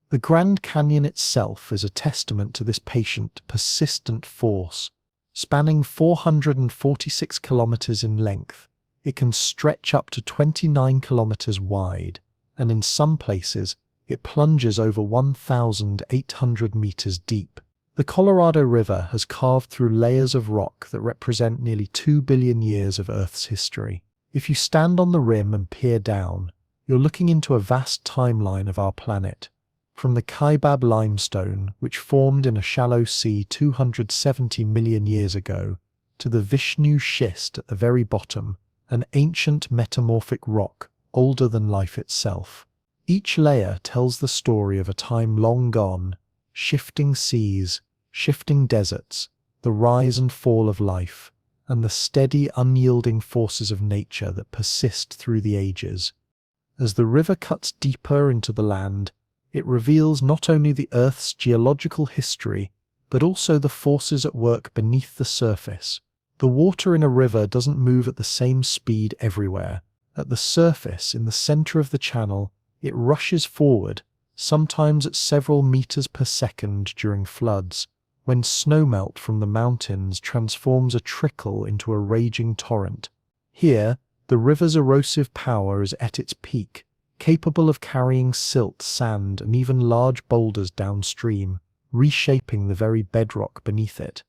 The Grand Canyon itself is a testament to this patient, persistent force. Spanning 446 kilometers in length, it can stretch up to 29 kilometers wide, and in some places, it plunges over 1,800 meters deep. The Colorado River has carved through layers of rock that represent nearly 2 billion years of Earth's history. If you stand on the rim and peer down, you're looking into a vast timeline of our planet. From the Kaibab limestone, which formed in a shallow sea 270 million years ago, to the Vishnu schist at the very bottom, an ancient metamorphic rock older than life itself. Each layer tells the story of a time long gone, shifting seas, shifting deserts, the rise and fall of life, and the steady, unyielding forces of nature that persist through the ages. As the river cuts deeper into the land, it reveals not only the Earth's geological history, but also the forces at work beneath the surface. The water in a river doesn't move at the same speed everywhere. At the surface, in the center of the channel, it rushes forward, sometimes at several meters per second during floods, when snowmelt from the mountains transforms a trickle into a raging torrent. Here, the river's erosive power is at its peak, capable of carrying silt, sand, and even large boulders downstream, reshaping the very bedrock beneath it.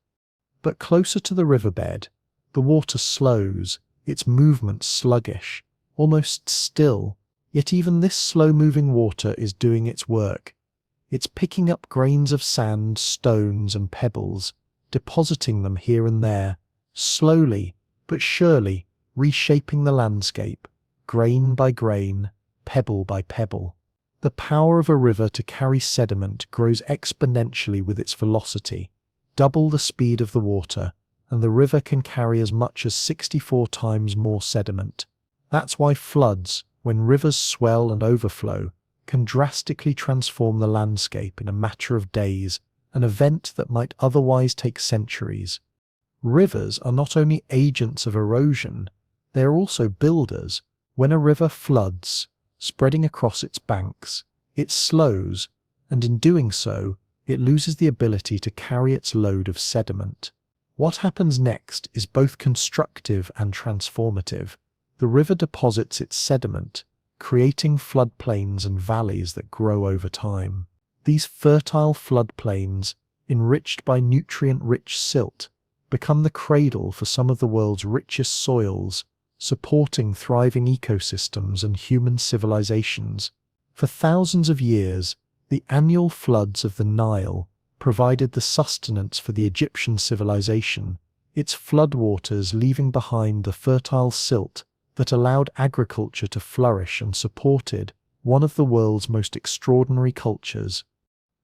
But closer to the riverbed, the water slows, its movement sluggish, almost still, yet even this slow-moving water is doing its work. It's picking up grains of sand, stones, and pebbles, depositing them here and there, slowly but surely reshaping the landscape, grain by grain, pebble by pebble. The power of a river to carry sediment grows exponentially with its velocity. Double the speed of the water, and the river can carry as much as 64 times more sediment. That's why floods, when rivers swell and overflow, can drastically transform the landscape in a matter of days an event that might otherwise take centuries. Rivers are not only agents of erosion, they are also builders. When a river floods, spreading across its banks, it slows, and in doing so, it loses the ability to carry its load of sediment. What happens next is both constructive and transformative. The river deposits its sediment, creating floodplains and valleys that grow over time. These fertile floodplains, enriched by nutrient-rich silt, become the cradle for some of the world's richest soils, supporting thriving ecosystems and human civilizations. For thousands of years, the annual floods of the Nile provided the sustenance for the Egyptian civilization, its floodwaters leaving behind the fertile silt that allowed agriculture to flourish and supported one of the world's most extraordinary cultures.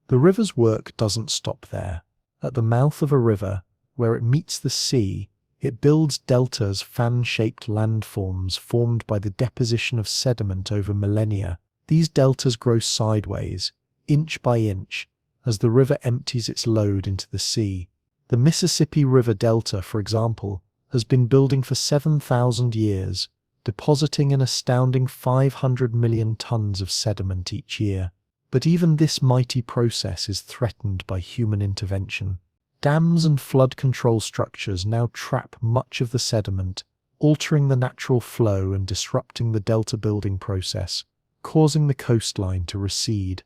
The river's work doesn't stop there. At the mouth of a river, where it meets the sea, it builds deltas, fan-shaped landforms formed by the deposition of sediment over millennia. These deltas grow sideways, inch by inch, as the river empties its load into the sea. The Mississippi River Delta, for example, has been building for 7,000 years, depositing an astounding 500 million tons of sediment each year. But even this mighty process is threatened by human intervention. Dams and flood control structures now trap much of the sediment, altering the natural flow and disrupting the delta building process, causing the coastline to recede.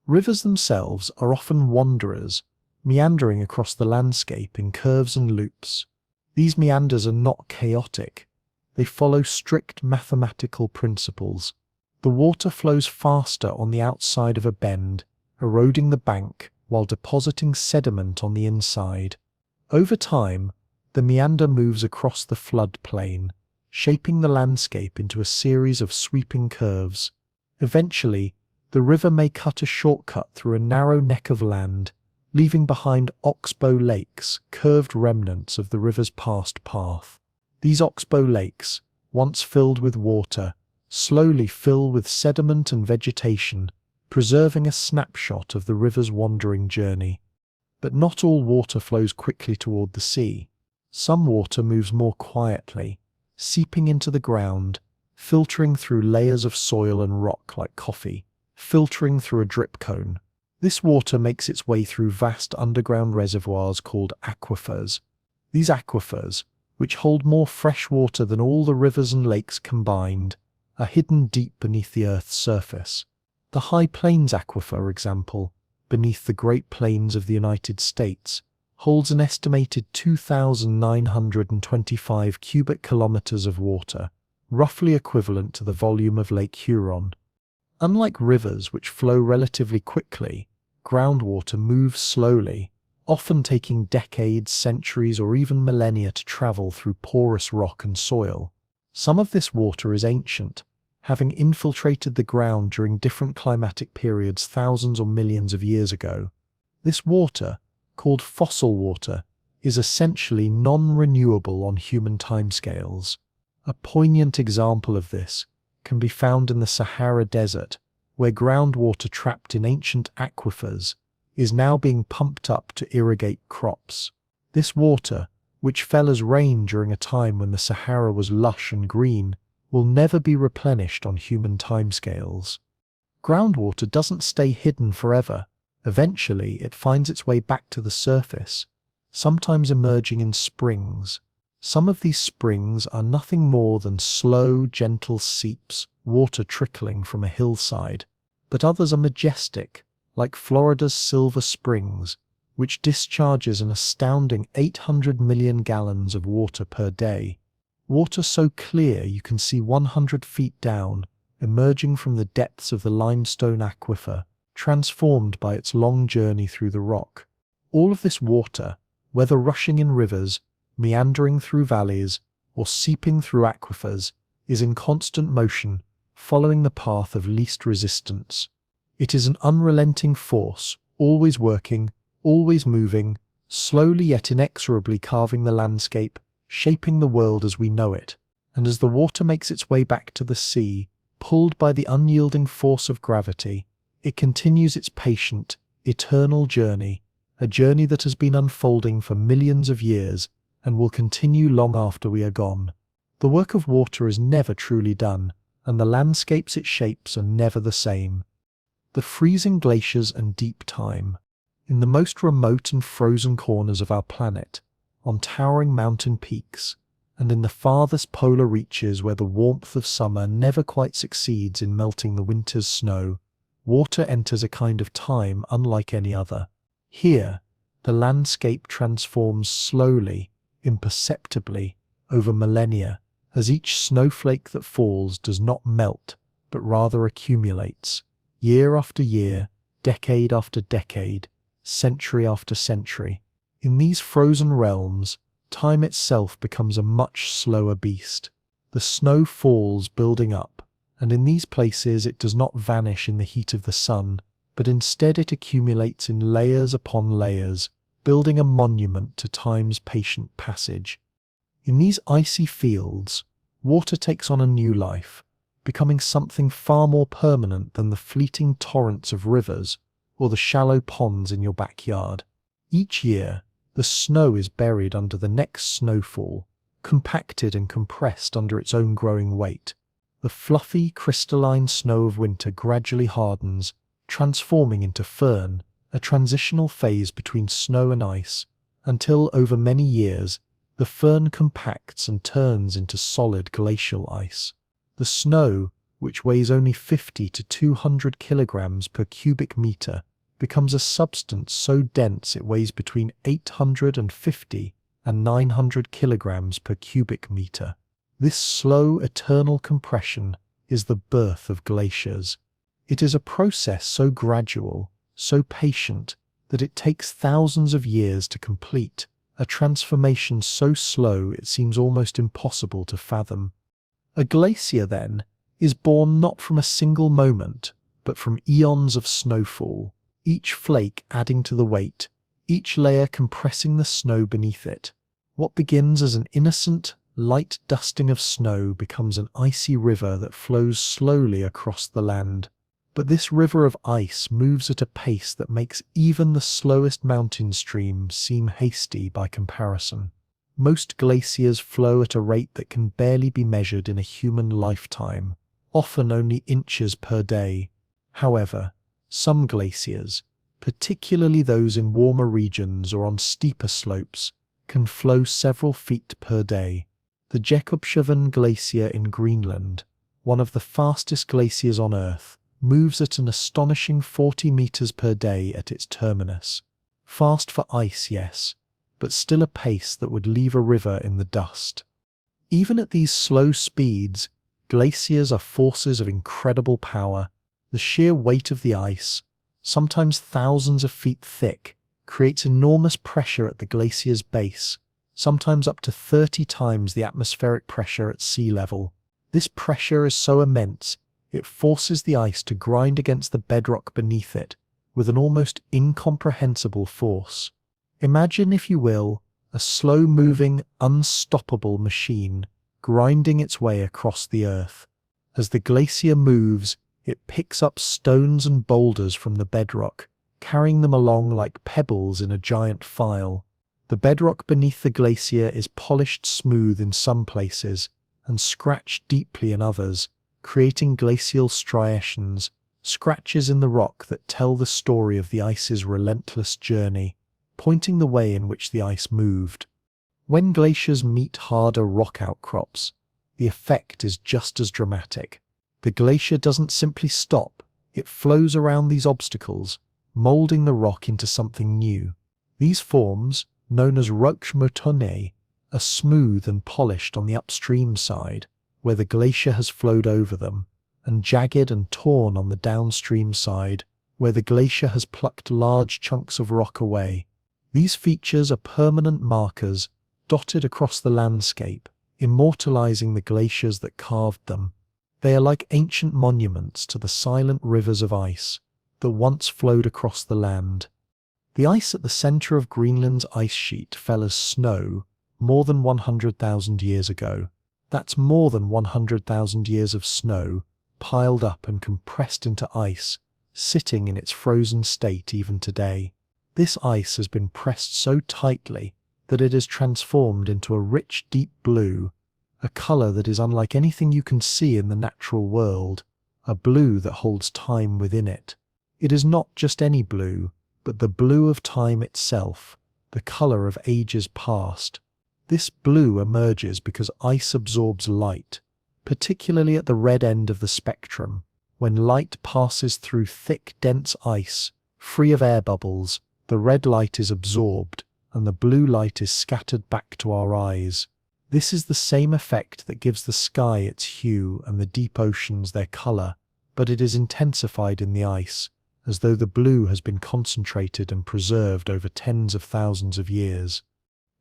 Rivers themselves are often wanderers, meandering across the landscape in curves and loops. These meanders are not chaotic. They follow strict mathematical principles. The water flows faster on the outside of a bend, eroding the bank while depositing sediment on the inside. Over time, the meander moves across the floodplain, shaping the landscape into a series of sweeping curves. Eventually, the river may cut a shortcut through a narrow neck of land, leaving behind oxbow lakes, curved remnants of the river's past path. These oxbow lakes, once filled with water, slowly fill with sediment and vegetation, preserving a snapshot of the river's wandering journey. But not all water flows quickly toward the sea. Some water moves more quietly, seeping into the ground, filtering through layers of soil and rock like coffee, filtering through a drip cone. This water makes its way through vast underground reservoirs called aquifers. These aquifers, which hold more fresh water than all the rivers and lakes combined, are hidden deep beneath the Earth's surface. The High Plains Aquifer, for example, beneath the Great Plains of the United States, holds an estimated 2,925 cubic kilometers of water, roughly equivalent to the volume of Lake Huron. Unlike rivers which flow relatively quickly, groundwater moves slowly, often taking decades, centuries, or even millennia to travel through porous rock and soil. Some of this water is ancient, having infiltrated the ground during different climatic periods thousands or millions of years ago. This water, called fossil water, is essentially non-renewable on human timescales. A poignant example of this can be found in the Sahara Desert, where groundwater trapped in ancient aquifers is now being pumped up to irrigate crops. This water, which fell as rain during a time when the Sahara was lush and green, will never be replenished on human timescales. Groundwater doesn't stay hidden forever. Eventually, it finds its way back to the surface, sometimes emerging in springs. Some of these springs are nothing more than slow, gentle seeps, water trickling from a hillside. But others are majestic, like Florida's Silver Springs, which discharges an astounding 800 million gallons of water per day. Water so clear you can see 100 feet down, emerging from the depths of the limestone aquifer, transformed by its long journey through the rock. All of this water, whether rushing in rivers, meandering through valleys, or seeping through aquifers, is in constant motion, following the path of least resistance. It is an unrelenting force, always working, always moving, slowly yet inexorably carving the landscape, shaping the world as we know it. And as the water makes its way back to the sea, pulled by the unyielding force of gravity, it continues its patient, eternal journey, a journey that has been unfolding for millions of years and will continue long after we are gone. The work of water is never truly done, and the landscapes it shapes are never the same. The freezing glaciers and deep time. In the most remote and frozen corners of our planet, on towering mountain peaks, and in the farthest polar reaches where the warmth of summer never quite succeeds in melting the winter's snow, water enters a kind of time unlike any other. Here, the landscape transforms slowly, imperceptibly, over millennia, as each snowflake that falls does not melt, but rather accumulates, year after year, decade after decade, century after century. In these frozen realms, time itself becomes a much slower beast. The snow falls building up, and in these places it does not vanish in the heat of the sun, but instead it accumulates in layers upon layers, building a monument to time's patient passage. In these icy fields, water takes on a new life, becoming something far more permanent than the fleeting torrents of rivers or the shallow ponds in your backyard. Each year, the snow is buried under the next snowfall, compacted and compressed under its own growing weight. The fluffy, crystalline snow of winter gradually hardens, transforming into firn, a transitional phase between snow and ice, until over many years, the firn compacts and turns into solid glacial ice. The snow, which weighs only 50 to 200 kilograms per cubic meter, becomes a substance so dense it weighs between 850 and 900 kilograms per cubic meter. This slow, eternal compression is the birth of glaciers. It is a process so gradual, so patient, that it takes thousands of years to complete, a transformation so slow it seems almost impossible to fathom. A glacier, then, is born not from a single moment, but from eons of snowfall, each flake adding to the weight, each layer compressing the snow beneath it. What begins as an innocent, light dusting of snow becomes an icy river that flows slowly across the land. But this river of ice moves at a pace that makes even the slowest mountain stream seem hasty by comparison. Most glaciers flow at a rate that can barely be measured in a human lifetime, often only inches per day. However, some glaciers, particularly those in warmer regions or on steeper slopes, can flow several feet per day. The Jakobshavn Glacier in Greenland, one of the fastest glaciers on Earth, moves at an astonishing 40 meters per day at its terminus. Fast for ice, yes, but still a pace that would leave a river in the dust. Even at these slow speeds, glaciers are forces of incredible power. The sheer weight of the ice, sometimes thousands of feet thick, creates enormous pressure at the glacier's base, sometimes up to 30 times the atmospheric pressure at sea level. This pressure is so immense, it forces the ice to grind against the bedrock beneath it with an almost incomprehensible force. Imagine, if you will, a slow-moving, unstoppable machine grinding its way across the earth. As the glacier moves, it picks up stones and boulders from the bedrock, carrying them along like pebbles in a giant file. The bedrock beneath the glacier is polished smooth in some places and scratched deeply in others, creating glacial striations, scratches in the rock that tell the story of the ice's relentless journey, pointing the way in which the ice moved. When glaciers meet harder rock outcrops, the effect is just as dramatic. The glacier doesn't simply stop, it flows around these obstacles, molding the rock into something new. These forms, known as roches-moutonnées, are smooth and polished on the upstream side, where the glacier has flowed over them, and jagged and torn on the downstream side, where the glacier has plucked large chunks of rock away. These features are permanent markers dotted across the landscape, immortalizing the glaciers that carved them. They are like ancient monuments to the silent rivers of ice that once flowed across the land. The ice at the center of Greenland's ice sheet fell as snow more than 100,000 years ago. That's more than 100,000 years of snow piled up and compressed into ice, sitting in its frozen state even today. This ice has been pressed so tightly that it is transformed into a rich deep blue, a color that is unlike anything you can see in the natural world, a blue that holds time within it. It is not just any blue, but the blue of time itself, the color of ages past. This blue emerges because ice absorbs light, particularly at the red end of the spectrum. When light passes through thick, dense ice, free of air bubbles, the red light is absorbed, and the blue light is scattered back to our eyes. This is the same effect that gives the sky its hue and the deep oceans their color, but it is intensified in the ice, as though the blue has been concentrated and preserved over tens of thousands of years.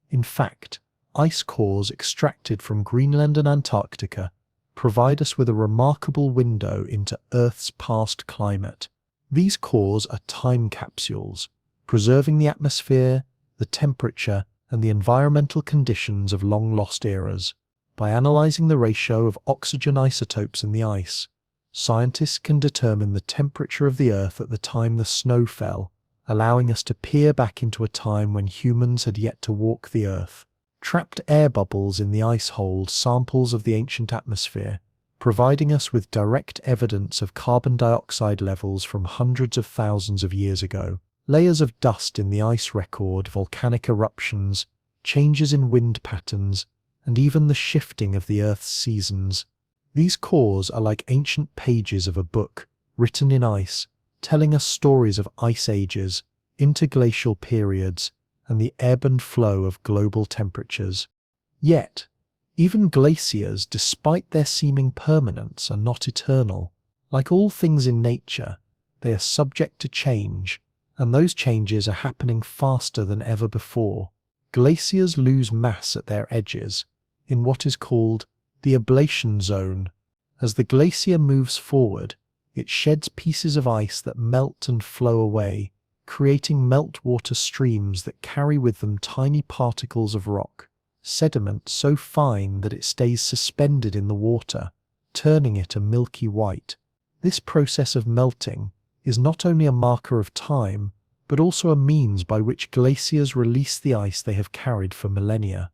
In fact, ice cores extracted from Greenland and Antarctica provide us with a remarkable window into Earth's past climate. These cores are time capsules, preserving the atmosphere, the temperature, and the environmental conditions of long-lost eras. By analyzing the ratio of oxygen isotopes in the ice, scientists can determine the temperature of the Earth at the time the snow fell, allowing us to peer back into a time when humans had yet to walk the Earth. Trapped air bubbles in the ice hold samples of the ancient atmosphere, providing us with direct evidence of carbon dioxide levels from hundreds of thousands of years ago. Layers of dust in the ice record volcanic eruptions, changes in wind patterns, and even the shifting of the Earth's seasons. These cores are like ancient pages of a book, written in ice, telling us stories of ice ages, interglacial periods, and the ebb and flow of global temperatures. Yet, even glaciers, despite their seeming permanence, are not eternal. Like all things in nature, they are subject to change, and those changes are happening faster than ever before. Glaciers lose mass at their edges, in what is called the ablation zone. As the glacier moves forward, it sheds pieces of ice that melt and flow away, creating meltwater streams that carry with them tiny particles of rock, sediment so fine that it stays suspended in the water, turning it a milky white. This process of melting is not only a marker of time, but also a means by which glaciers release the ice they have carried for millennia.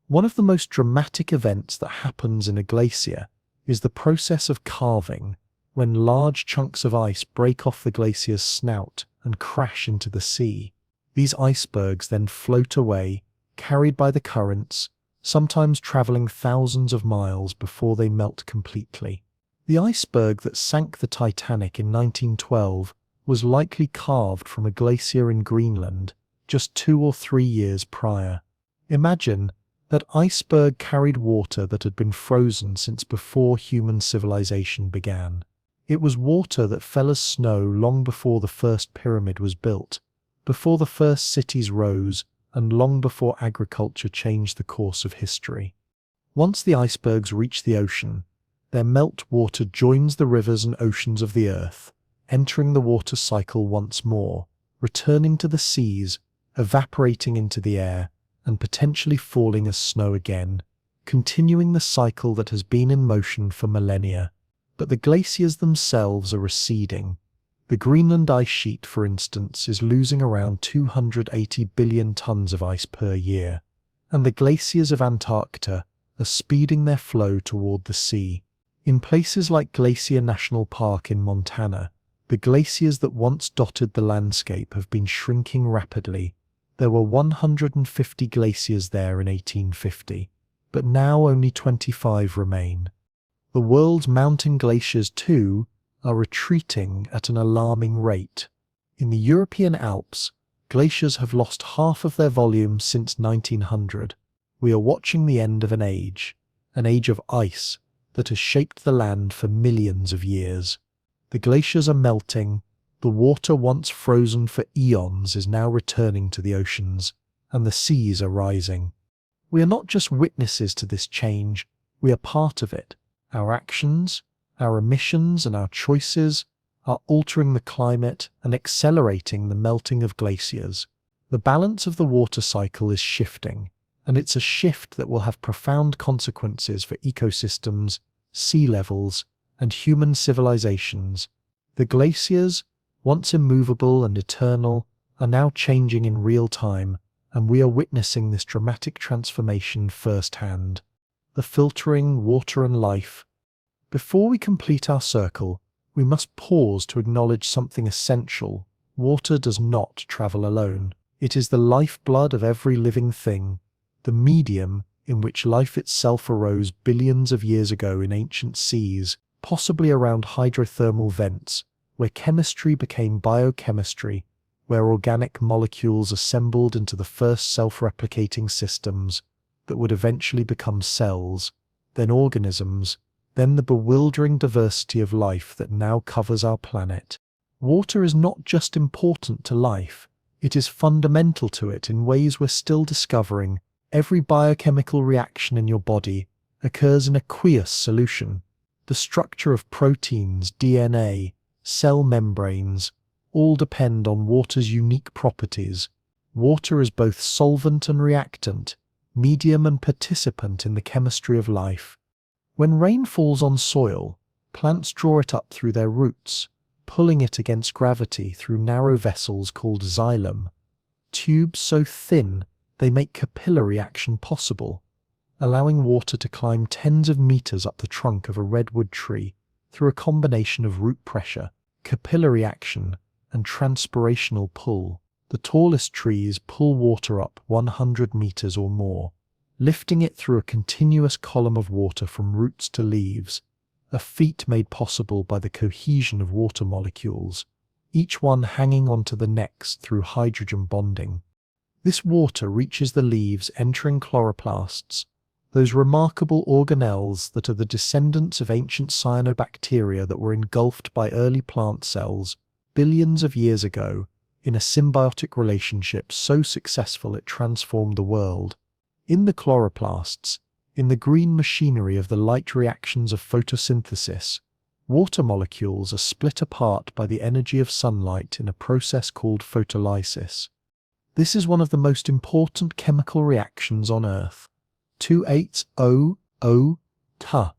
One of the most dramatic events that happens in a glacier is the process of calving, when large chunks of ice break off the glacier's snout and crash into the sea. These icebergs then float away, carried by the currents, sometimes traveling thousands of miles before they melt completely. The iceberg that sank the Titanic in 1912 was likely carved from a glacier in Greenland just 2 or 3 years prior. Imagine that iceberg carried water that had been frozen since before human civilization began. It was water that fell as snow long before the first pyramid was built, before the first cities rose, and long before agriculture changed the course of history. Once the icebergs reach the ocean, their meltwater joins the rivers and oceans of the Earth, entering the water cycle once more, returning to the seas, evaporating into the air, and potentially falling as snow again, continuing the cycle that has been in motion for millennia. But the glaciers themselves are receding. The Greenland ice sheet, for instance, is losing around 280 billion tons of ice per year, and the glaciers of Antarctica are speeding their flow toward the sea. In places like Glacier National Park in Montana, the glaciers that once dotted the landscape have been shrinking rapidly. There were 150 glaciers there in 1850, but now only 25 remain. The world's mountain glaciers, too, are retreating at an alarming rate. In the European Alps, glaciers have lost half of their volume since 1900. We are watching the end of an age of ice that has shaped the land for millions of years. The glaciers are melting, the water once frozen for eons is now returning to the oceans, and the seas are rising. We are not just witnesses to this change, we are part of it. Our actions, our emissions, and our choices are altering the climate and accelerating the melting of glaciers. The balance of the water cycle is shifting, and it's a shift that will have profound consequences for ecosystems, sea levels, and human civilizations. The glaciers, once immovable and eternal, are now changing in real time, and we are witnessing this dramatic transformation firsthand. The filtering, water and life. Before we complete our circle, we must pause to acknowledge something essential. Water does not travel alone. It is the lifeblood of every living thing, the medium in which life itself arose billions of years ago in ancient seas, possibly around hydrothermal vents, where chemistry became biochemistry, where organic molecules assembled into the first self-replicating systems that would eventually become cells, then organisms, then the bewildering diversity of life that now covers our planet. Water is not just important to life, it is fundamental to it in ways we're still discovering. Every biochemical reaction in your body occurs in aqueous solution. The structure of proteins, DNA, cell membranes, all depend on water's unique properties. Water is both solvent and reactant, medium and participant in the chemistry of life. When rain falls on soil, plants draw it up through their roots, pulling it against gravity through narrow vessels called xylem, tubes so thin they make capillary action possible, allowing water to climb tens of meters up the trunk of a redwood tree through a combination of root pressure, capillary action, and transpirational pull. The tallest trees pull water up 100 meters or more, lifting it through a continuous column of water from roots to leaves, a feat made possible by the cohesion of water molecules, each one hanging onto the next through hydrogen bonding. This water reaches the leaves, entering chloroplasts, those remarkable organelles that are the descendants of ancient cyanobacteria that were engulfed by early plant cells billions of years ago in a symbiotic relationship so successful it transformed the world. In the chloroplasts, in the green machinery of the light reactions of photosynthesis, water molecules are split apart by the energy of sunlight in a process called photolysis. This is one of the most important chemical reactions on Earth. 2 8 0 Ta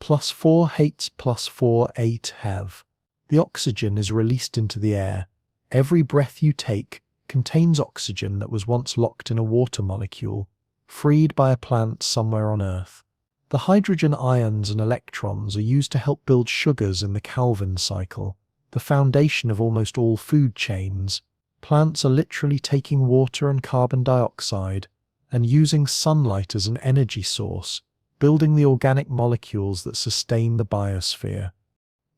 plus 4 H plus 4 8 have. The oxygen is released into the air. Every breath you take contains oxygen that was once locked in a water molecule, freed by a plant somewhere on Earth. The hydrogen ions and electrons are used to help build sugars in the Calvin cycle, the foundation of almost all food chains. Plants are literally taking water and carbon dioxide and using sunlight as an energy source, building the organic molecules that sustain the biosphere.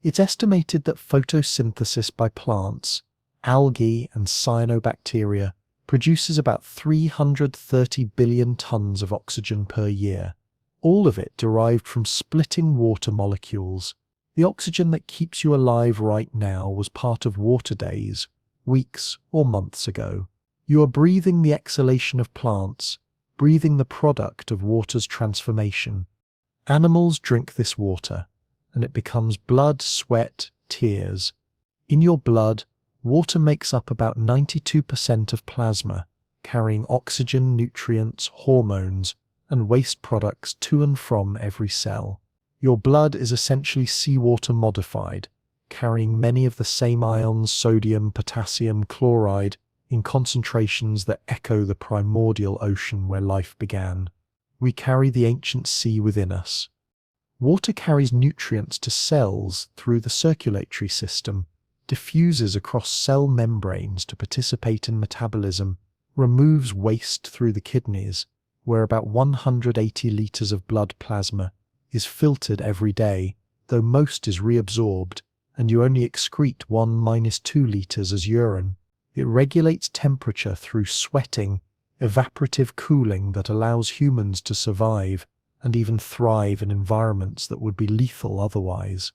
It's estimated that photosynthesis by plants, algae and cyanobacteria produces about 330 billion tons of oxygen per year, all of it derived from splitting water molecules. The oxygen that keeps you alive right now was part of water days, weeks or months ago. You are breathing the exhalation of plants, breathing the product of water's transformation. Animals drink this water, and it becomes blood, sweat, tears. In your blood, water makes up about 92% of plasma, carrying oxygen, nutrients, hormones, and waste products to and from every cell. Your blood is essentially seawater modified, carrying many of the same ions, sodium, potassium, chloride, in concentrations that echo the primordial ocean where life began. We carry the ancient sea within us. Water carries nutrients to cells through the circulatory system, diffuses across cell membranes to participate in metabolism, removes waste through the kidneys, where about 180 liters of blood plasma is filtered every day, though most is reabsorbed, and you only excrete 1-2 liters as urine. It regulates temperature through sweating, evaporative cooling that allows humans to survive and even thrive in environments that would be lethal otherwise.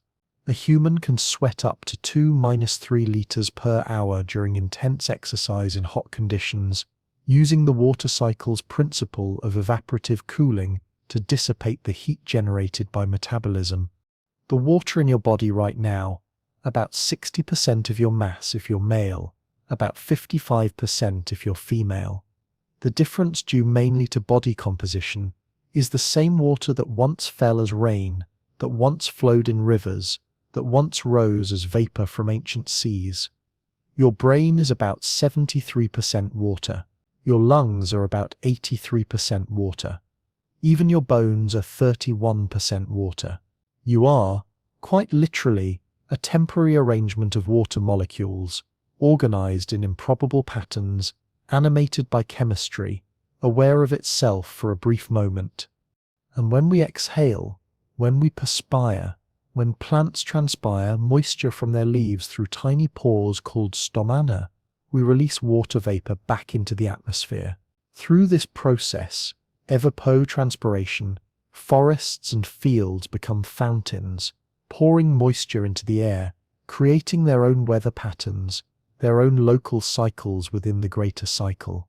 A human can sweat up to 2-3 liters per hour during intense exercise in hot conditions, using the water cycle's principle of evaporative cooling to dissipate the heat generated by metabolism. The water in your body right now, about 60% of your mass if you're male, about 55% if you're female. The difference, due mainly to body composition, is the same water that once fell as rain, that once flowed in rivers, that once rose as vapor from ancient seas. Your brain is about 73% water. Your lungs are about 83% water. Even your bones are 31% water. You are, quite literally, a temporary arrangement of water molecules, organized in improbable patterns, animated by chemistry, aware of itself for a brief moment. And when we exhale, when we perspire, when plants transpire moisture from their leaves through tiny pores called stomata, we release water vapor back into the atmosphere. Through this process, evapotranspiration, forests and fields become fountains, pouring moisture into the air, creating their own weather patterns, their own local cycles within the greater cycle.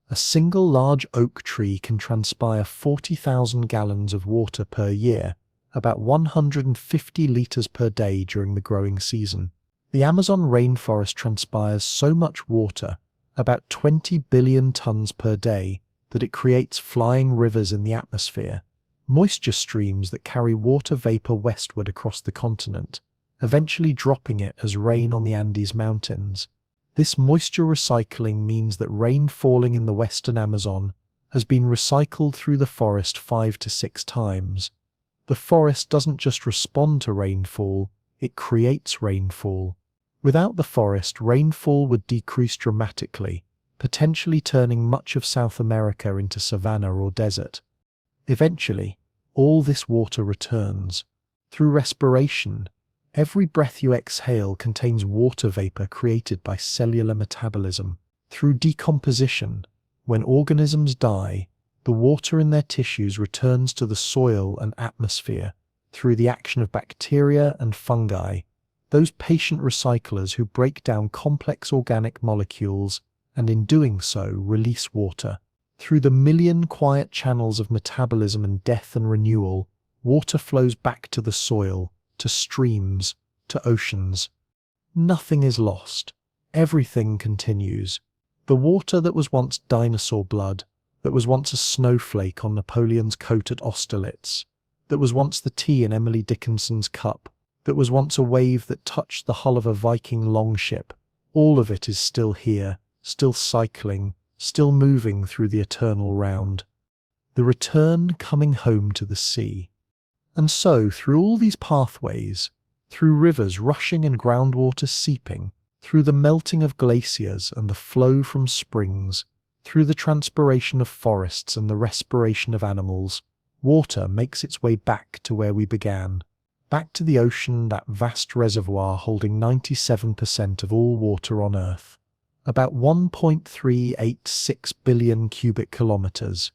A single large oak tree can transpire 40,000 gallons of water per year, about 150 litres per day during the growing season. The Amazon rainforest transpires so much water, about 20 billion tons per day, that it creates flying rivers in the atmosphere, moisture streams that carry water vapor westward across the continent, eventually dropping it as rain on the Andes Mountains. This moisture recycling means that rain falling in the western Amazon has been recycled through the forest 5 to 6 times. The forest doesn't just respond to rainfall, it creates rainfall. Without the forest, rainfall would decrease dramatically, potentially turning much of South America into savanna or desert. Eventually, all this water returns. Through respiration, every breath you exhale contains water vapor created by cellular metabolism. Through decomposition, when organisms die, the water in their tissues returns to the soil and atmosphere through the action of bacteria and fungi, those patient recyclers who break down complex organic molecules and in doing so release water. Through the million quiet channels of metabolism and death and renewal, water flows back to the soil, to streams, to oceans. Nothing is lost. Everything continues. The water that was once dinosaur blood, that was once a snowflake on Napoleon's coat at Austerlitz, that was once the tea in Emily Dickinson's cup, that was once a wave that touched the hull of a Viking longship, all of it is still here, still cycling, still moving through the eternal round. The return coming home to the sea. And so, through all these pathways, through rivers rushing and groundwater seeping, through the melting of glaciers and the flow from springs, through the transpiration of forests and the respiration of animals, water makes its way back to where we began, back to the ocean, that vast reservoir holding 97% of all water on Earth, about 1.386 billion cubic kilometers.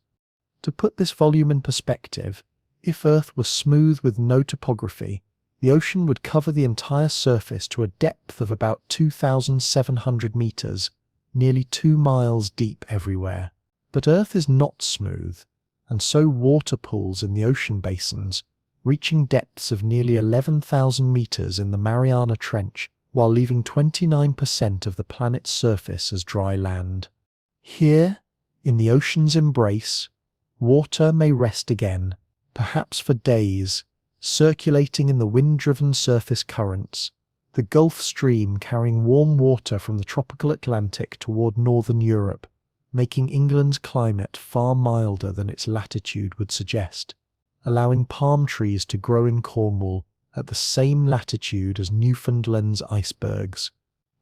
To put this volume in perspective, if Earth were smooth with no topography, the ocean would cover the entire surface to a depth of about 2,700 meters, nearly 2 miles deep everywhere. But Earth is not smooth, and so water pools in the ocean basins, reaching depths of nearly 11,000 meters in the Mariana Trench, while leaving 29% of the planet's surface as dry land. Here, in the ocean's embrace, water may rest again, perhaps for days, circulating in the wind-driven surface currents, the Gulf Stream carrying warm water from the tropical Atlantic toward northern Europe, making England's climate far milder than its latitude would suggest, allowing palm trees to grow in Cornwall at the same latitude as Newfoundland's icebergs,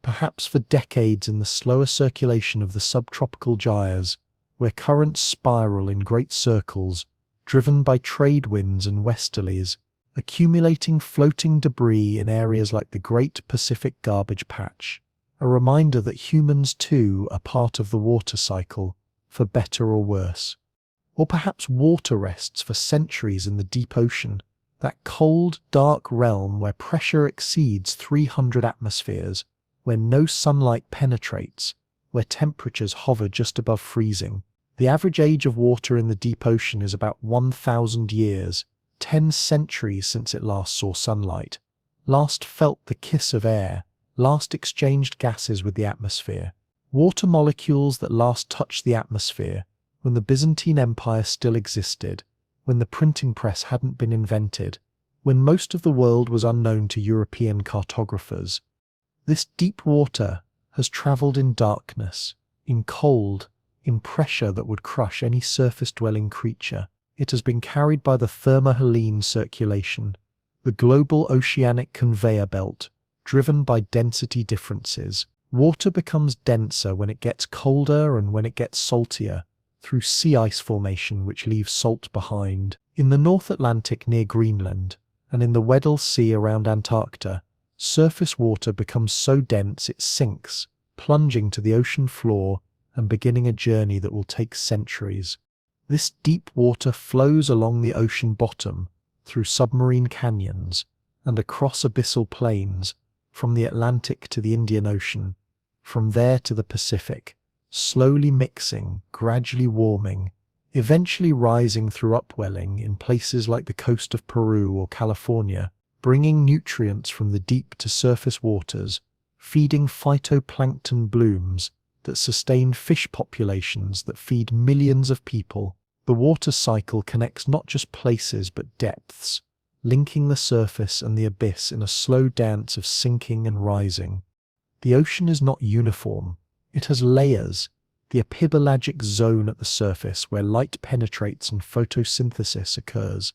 perhaps for decades in the slower circulation of the subtropical gyres, where currents spiral in great circles, driven by trade winds and westerlies, accumulating floating debris in areas like the Great Pacific Garbage Patch, a reminder that humans too are part of the water cycle, for better or worse. Or perhaps water rests for centuries in the deep ocean, that cold, dark realm where pressure exceeds 300 atmospheres, where no sunlight penetrates, where temperatures hover just above freezing. The average age of water in the deep ocean is about 1,000 years, 10 centuries since it last saw sunlight, last felt the kiss of air, last exchanged gases with the atmosphere. Water molecules that last touched the atmosphere when the Byzantine Empire still existed, when the printing press hadn't been invented, when most of the world was unknown to European cartographers. This deep water, has travelled in darkness, in cold, in pressure that would crush any surface-dwelling creature. It has been carried by the thermohaline circulation, the global oceanic conveyor belt, driven by density differences. Water becomes denser when it gets colder and when it gets saltier, through sea ice formation which leaves salt behind. In the North Atlantic near Greenland, and in the Weddell Sea around Antarctica, surface water becomes so dense it sinks, plunging to the ocean floor and beginning a journey that will take centuries. This deep water flows along the ocean bottom, through submarine canyons, and across abyssal plains, from the Atlantic to the Indian Ocean, from there to the Pacific, slowly mixing, gradually warming, eventually rising through upwelling in places like the coast of Peru or California, bringing nutrients from the deep to surface waters, feeding phytoplankton blooms that sustain fish populations that feed millions of people. The water cycle connects not just places but depths, linking the surface and the abyss in a slow dance of sinking and rising. The ocean is not uniform. It has layers, the epipelagic zone at the surface where light penetrates and photosynthesis occurs,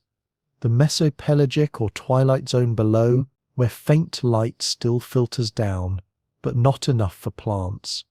the mesopelagic or twilight zone below, where faint light still filters down, but not enough for plants,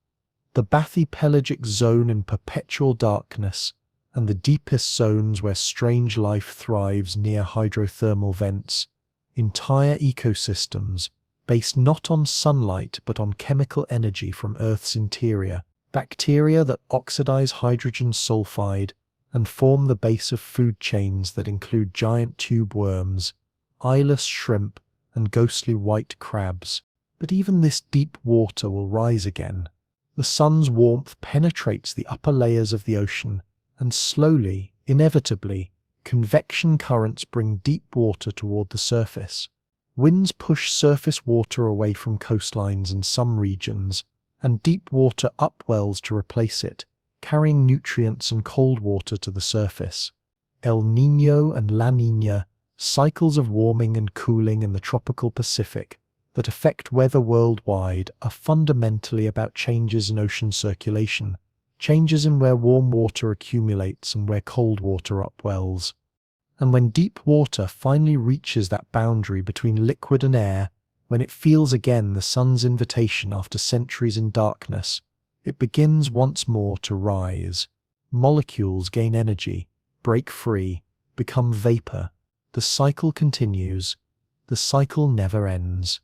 the bathypelagic zone in perpetual darkness, and the deepest zones where strange life thrives near hydrothermal vents, entire ecosystems based not on sunlight but on chemical energy from Earth's interior, bacteria that oxidize hydrogen sulfide and form the base of food chains that include giant tube worms, eyeless shrimp, and ghostly white crabs. But even this deep water will rise again. The sun's warmth penetrates the upper layers of the ocean, and slowly, inevitably, convection currents bring deep water toward the surface. Winds push surface water away from coastlines in some regions, and deep water upwells to replace it, carrying nutrients and cold water to the surface. El Niño and La Niña, cycles of warming and cooling in the tropical Pacific that affect weather worldwide, are fundamentally about changes in ocean circulation, changes in where warm water accumulates and where cold water upwells. And when deep water finally reaches that boundary between liquid and air, when it feels again the sun's invitation after centuries in darkness, it begins once more to rise. Molecules gain energy, break free, become vapor. The cycle continues. The cycle never ends.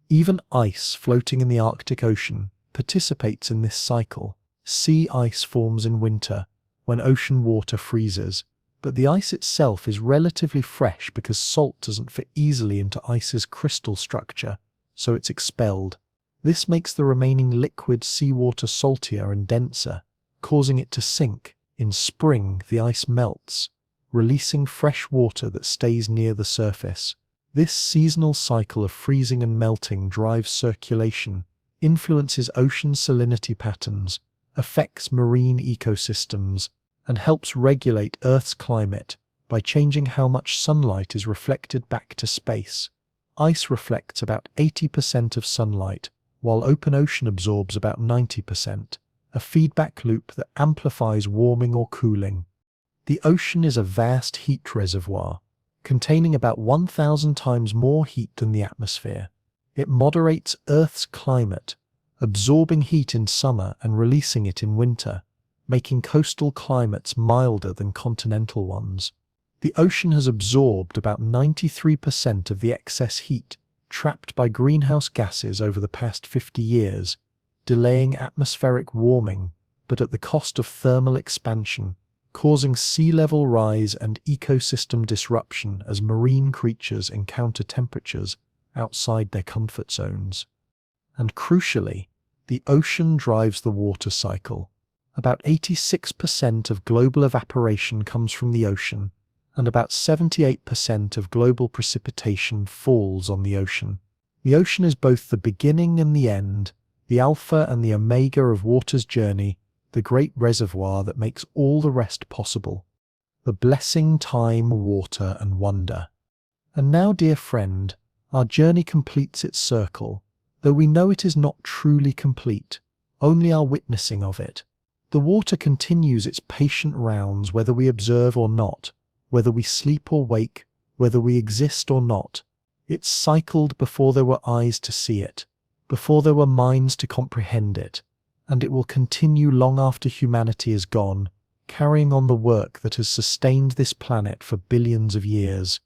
Even ice floating in the Arctic Ocean participates in this cycle. Sea ice forms in winter, when ocean water freezes, but the ice itself is relatively fresh because salt doesn't fit easily into ice's crystal structure, so it's expelled. This makes the remaining liquid seawater saltier and denser, causing it to sink. In spring, the ice melts, releasing fresh water that stays near the surface. This seasonal cycle of freezing and melting drives circulation, influences ocean salinity patterns, affects marine ecosystems, and helps regulate Earth's climate by changing how much sunlight is reflected back to space. Ice reflects about 80% of sunlight, while open ocean absorbs about 90%, a feedback loop that amplifies warming or cooling. The ocean is a vast heat reservoir, containing about 1,000 times more heat than the atmosphere. It moderates Earth's climate, absorbing heat in summer and releasing it in winter, making coastal climates milder than continental ones. The ocean has absorbed about 93% of the excess heat trapped by greenhouse gases over the past 50 years, delaying atmospheric warming, but at the cost of thermal expansion, causing sea level rise and ecosystem disruption as marine creatures encounter temperatures outside their comfort zones. And crucially, the ocean drives the water cycle. About 86% of global evaporation comes from the ocean, and about 78% of global precipitation falls on the ocean. The ocean is both the beginning and the end, the alpha and the omega of water's journey, the great reservoir that makes all the rest possible. The blessing, time, water, and wonder. And now, dear friend, our journey completes its circle. though we know it is not truly complete, only our witnessing of it. The water continues its patient rounds whether we observe or not, whether we sleep or wake, whether we exist or not. It cycled before there were eyes to see it, before there were minds to comprehend it, and it will continue long after humanity is gone, carrying on the work that has sustained this planet for billions of years.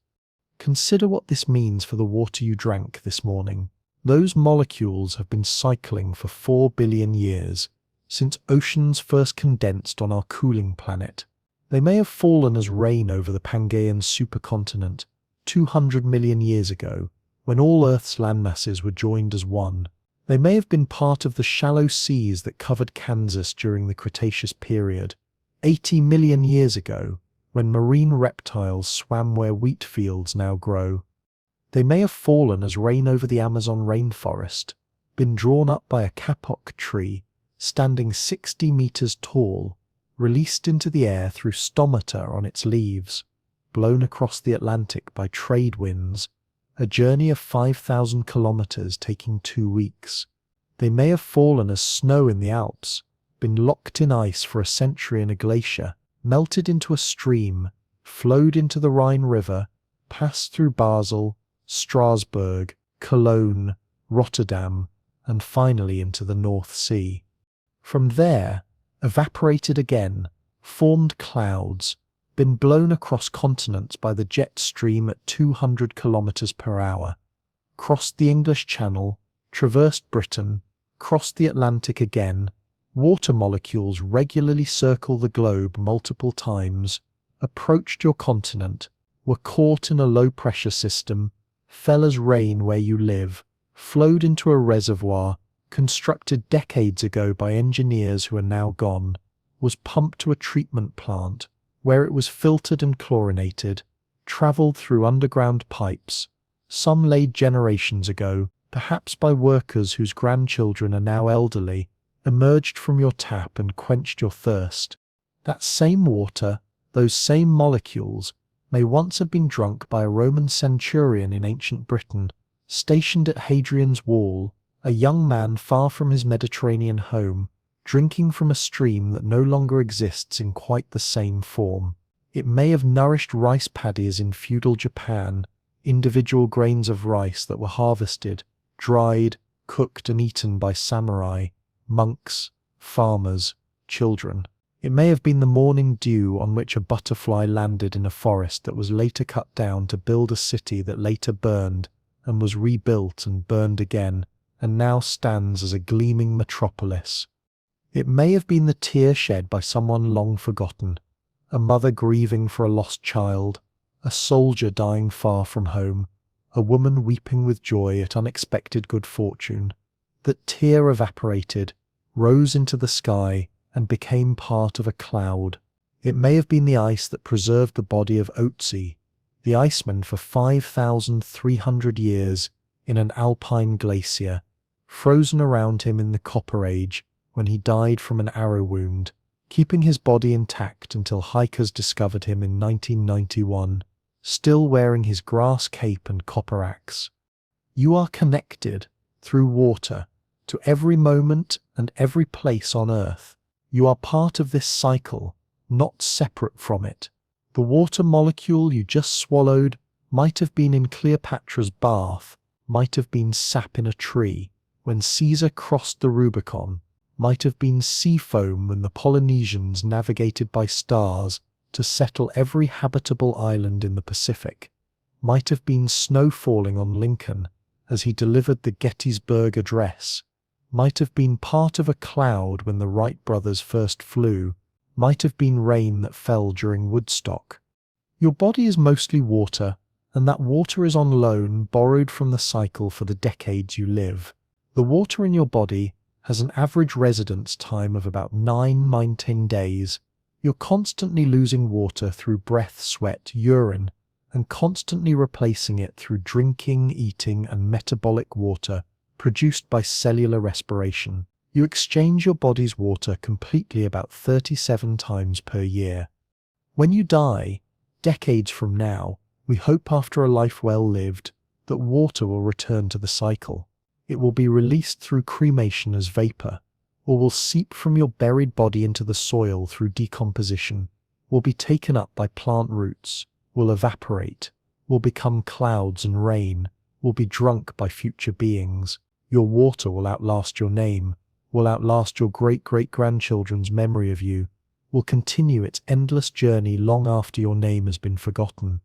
Consider what this means for the water you drank this morning. Those molecules have been cycling for 4 billion years, since oceans first condensed on our cooling planet. They may have fallen as rain over the Pangaean supercontinent 200 million years ago, when all Earth's landmasses were joined as one. They may have been part of the shallow seas that covered Kansas during the Cretaceous period, 80 million years ago, when marine reptiles swam where wheat fields now grow. They may have fallen as rain over the Amazon rainforest, been drawn up by a kapok tree, standing 60 meters tall, released into the air through stomata on its leaves, blown across the Atlantic by trade winds, a journey of 5,000 kilometers taking 2 weeks. They may have fallen as snow in the Alps, been locked in ice for a century in a glacier, melted into a stream, flowed into the Rhine River, passed through Basel, Strasbourg, Cologne, Rotterdam, and finally into the North Sea. From there, evaporated again, formed clouds, been blown across continents by the jet stream at 200 kilometers per hour, crossed the English Channel, traversed Britain, crossed the Atlantic again. Water molecules regularly circle the globe multiple times, approached your continent, were caught in a low-pressure system, fell as rain where you live, flowed into a reservoir, constructed decades ago by engineers who are now gone, was pumped to a treatment plant, where it was filtered and chlorinated, travelled through underground pipes, some laid generations ago, perhaps by workers whose grandchildren are now elderly, emerged from your tap and quenched your thirst. That same water, those same molecules, may once have been drunk by a Roman centurion in ancient Britain, stationed at Hadrian's Wall, a young man far from his Mediterranean home, drinking from a stream that no longer exists in quite the same form. It may have nourished rice paddies in feudal Japan, individual grains of rice that were harvested, dried, cooked and eaten by samurai, monks, farmers, children. It may have been the morning dew on which a butterfly landed in a forest that was later cut down to build a city that later burned and was rebuilt and burned again, and now stands as a gleaming metropolis. It may have been the tear shed by someone long forgotten, a mother grieving for a lost child, a soldier dying far from home, a woman weeping with joy at unexpected good fortune. That tear evaporated, rose into the sky, and became part of a cloud. It may have been the ice that preserved the body of Otzi, the iceman for 5,300 years in an alpine glacier, frozen around him in the Copper Age when he died from an arrow wound, keeping his body intact until hikers discovered him in 1991, still wearing his grass cape and copper axe. You are connected, through water, to every moment and every place on Earth. You are part of this cycle, not separate from it. The water molecule you just swallowed might have been in Cleopatra's bath, might have been sap in a tree when Caesar crossed the Rubicon, might have been sea foam when the Polynesians navigated by stars to settle every habitable island in the Pacific, might have been snow falling on Lincoln as he delivered the Gettysburg Address, might have been part of a cloud when the Wright brothers first flew, might have been rain that fell during Woodstock. Your body is mostly water, and that water is on loan, borrowed from the cycle for the decades you live. The water in your body has an average residence time of about 9–10 days. You're constantly losing water through breath, sweat, urine, and constantly replacing it through drinking, eating, and metabolic water produced by cellular respiration. You exchange your body's water completely about 37 times per year. When you die, decades from now, we hope after a life well lived, that water will return to the cycle. It will be released through cremation as vapor, or will seep from your buried body into the soil through decomposition, will be taken up by plant roots, will evaporate, will become clouds and rain, will be drunk by future beings. Your water will outlast your name, will outlast your great-great-grandchildren's memory of you, will continue its endless journey long after your name has been forgotten.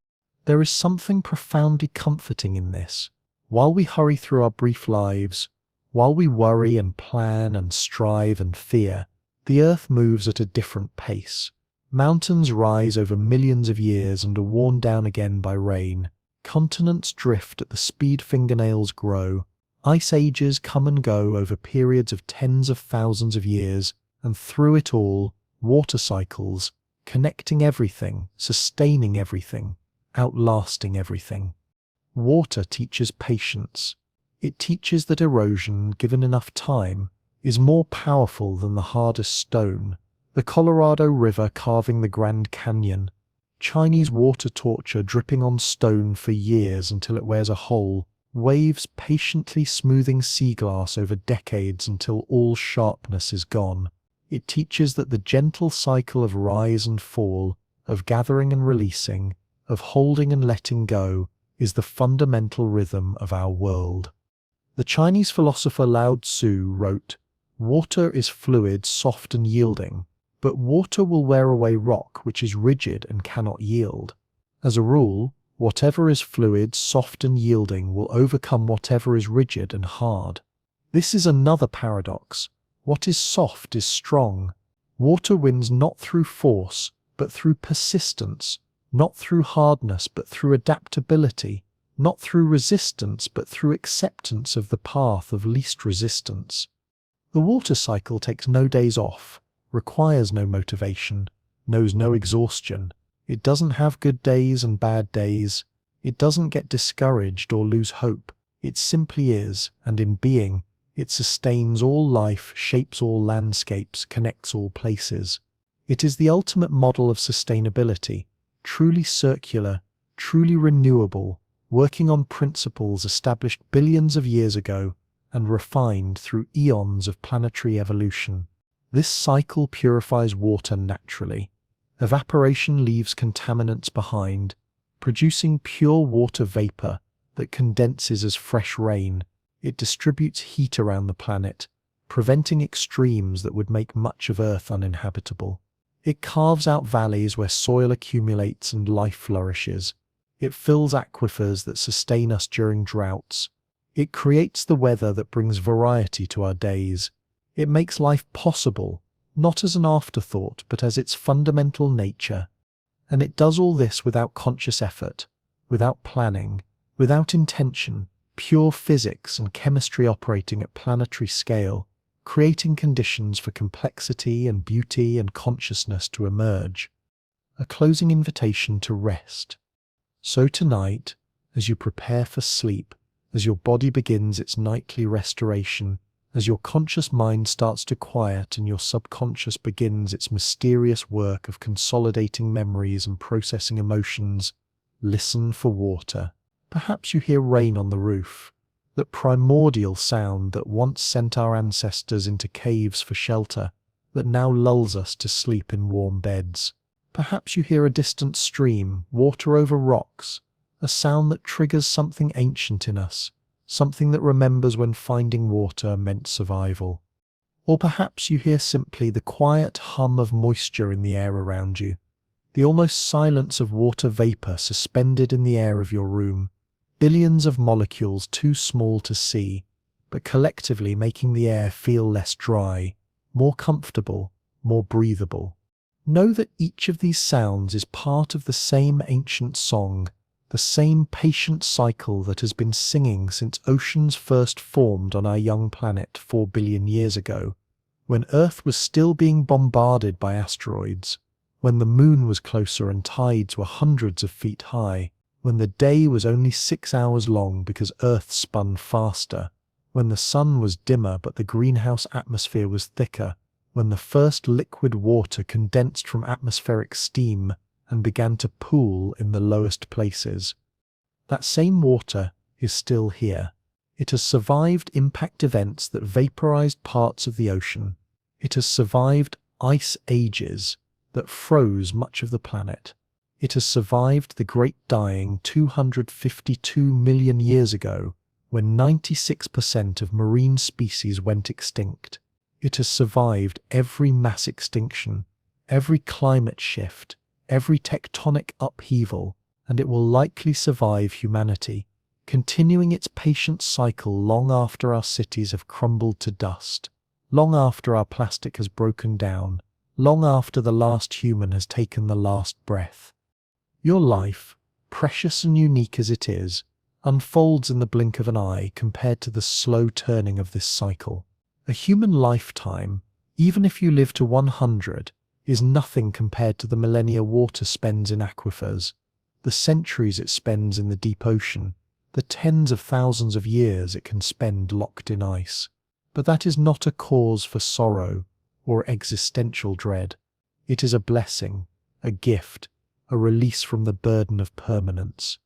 There is something profoundly comforting in this. While we hurry through our brief lives, while we worry and plan and strive and fear, the earth moves at a different pace. Mountains rise over millions of years and are worn down again by rain. Continents drift at the speed fingernails grow. Ice ages come and go over periods of tens of thousands of years, and through it all, water cycles, connecting everything, sustaining everything, outlasting everything. Water teaches patience. It teaches that erosion, given enough time, is more powerful than the hardest stone. The Colorado River carving the Grand Canyon, Chinese water torture dripping on stone for years until it wears a hole, waves patiently smoothing sea glass over decades until all sharpness is gone. It teaches that the gentle cycle of rise and fall, of gathering and releasing, of holding and letting go, is the fundamental rhythm of our world. The Chinese philosopher Lao Tzu wrote, "Water is fluid, soft and yielding, but water will wear away rock which is rigid and cannot yield. As a rule, whatever is fluid, soft and yielding will overcome whatever is rigid and hard." This is another paradox. What is soft is strong. Water wins not through force, but through persistence, not through hardness, but through adaptability, not through resistance, but through acceptance of the path of least resistance. The water cycle takes no days off, requires no motivation, knows no exhaustion. It doesn't have good days and bad days. It doesn't get discouraged or lose hope. It simply is, and in being, it sustains all life, shapes all landscapes, connects all places. It is the ultimate model of sustainability, truly circular, truly renewable, working on principles established billions of years ago and refined through eons of planetary evolution. This cycle purifies water naturally. Evaporation leaves contaminants behind, producing pure water vapor that condenses as fresh rain. It distributes heat around the planet, preventing extremes that would make much of Earth uninhabitable. It carves out valleys where soil accumulates and life flourishes. It fills aquifers that sustain us during droughts. It creates the weather that brings variety to our days. It makes life possible, not as an afterthought, but as its fundamental nature. And it does all this without conscious effort, without planning, without intention, pure physics and chemistry operating at planetary scale, creating conditions for complexity and beauty and consciousness to emerge. A closing invitation to rest. So tonight, as you prepare for sleep, as your body begins its nightly restoration, as your conscious mind starts to quiet and your subconscious begins its mysterious work of consolidating memories and processing emotions, listen for water. Perhaps you hear rain on the roof, that primordial sound that once sent our ancestors into caves for shelter, that now lulls us to sleep in warm beds. Perhaps you hear a distant stream, water over rocks, a sound that triggers something ancient in us, something that remembers when finding water meant survival. Or perhaps you hear simply the quiet hum of moisture in the air around you, the almost silence of water vapor suspended in the air of your room, billions of molecules too small to see, but collectively making the air feel less dry, more comfortable, more breathable. Know that each of these sounds is part of the same ancient song, the same patient cycle that has been singing since oceans first formed on our young planet 4 billion years ago, when Earth was still being bombarded by asteroids, when the moon was closer and tides were hundreds of feet high, when the day was only 6 hours long because Earth spun faster, when the sun was dimmer but the greenhouse atmosphere was thicker, when the first liquid water condensed from atmospheric steam and began to pool in the lowest places. That same water is still here. It has survived impact events that vaporized parts of the ocean. It has survived ice ages that froze much of the planet. It has survived the Great Dying 252 million years ago, when 96% of marine species went extinct. It has survived every mass extinction, every climate shift, every tectonic upheaval, and it will likely survive humanity, continuing its patient cycle long after our cities have crumbled to dust, long after our plastic has broken down, long after the last human has taken the last breath. Your life, precious and unique as it is, unfolds in the blink of an eye compared to the slow turning of this cycle. A human lifetime, even if you live to 100, is nothing compared to the millennia water spends in aquifers, the centuries it spends in the deep ocean, the tens of thousands of years it can spend locked in ice. But that is not a cause for sorrow or existential dread. It is a blessing, a gift, a release from the burden of permanence.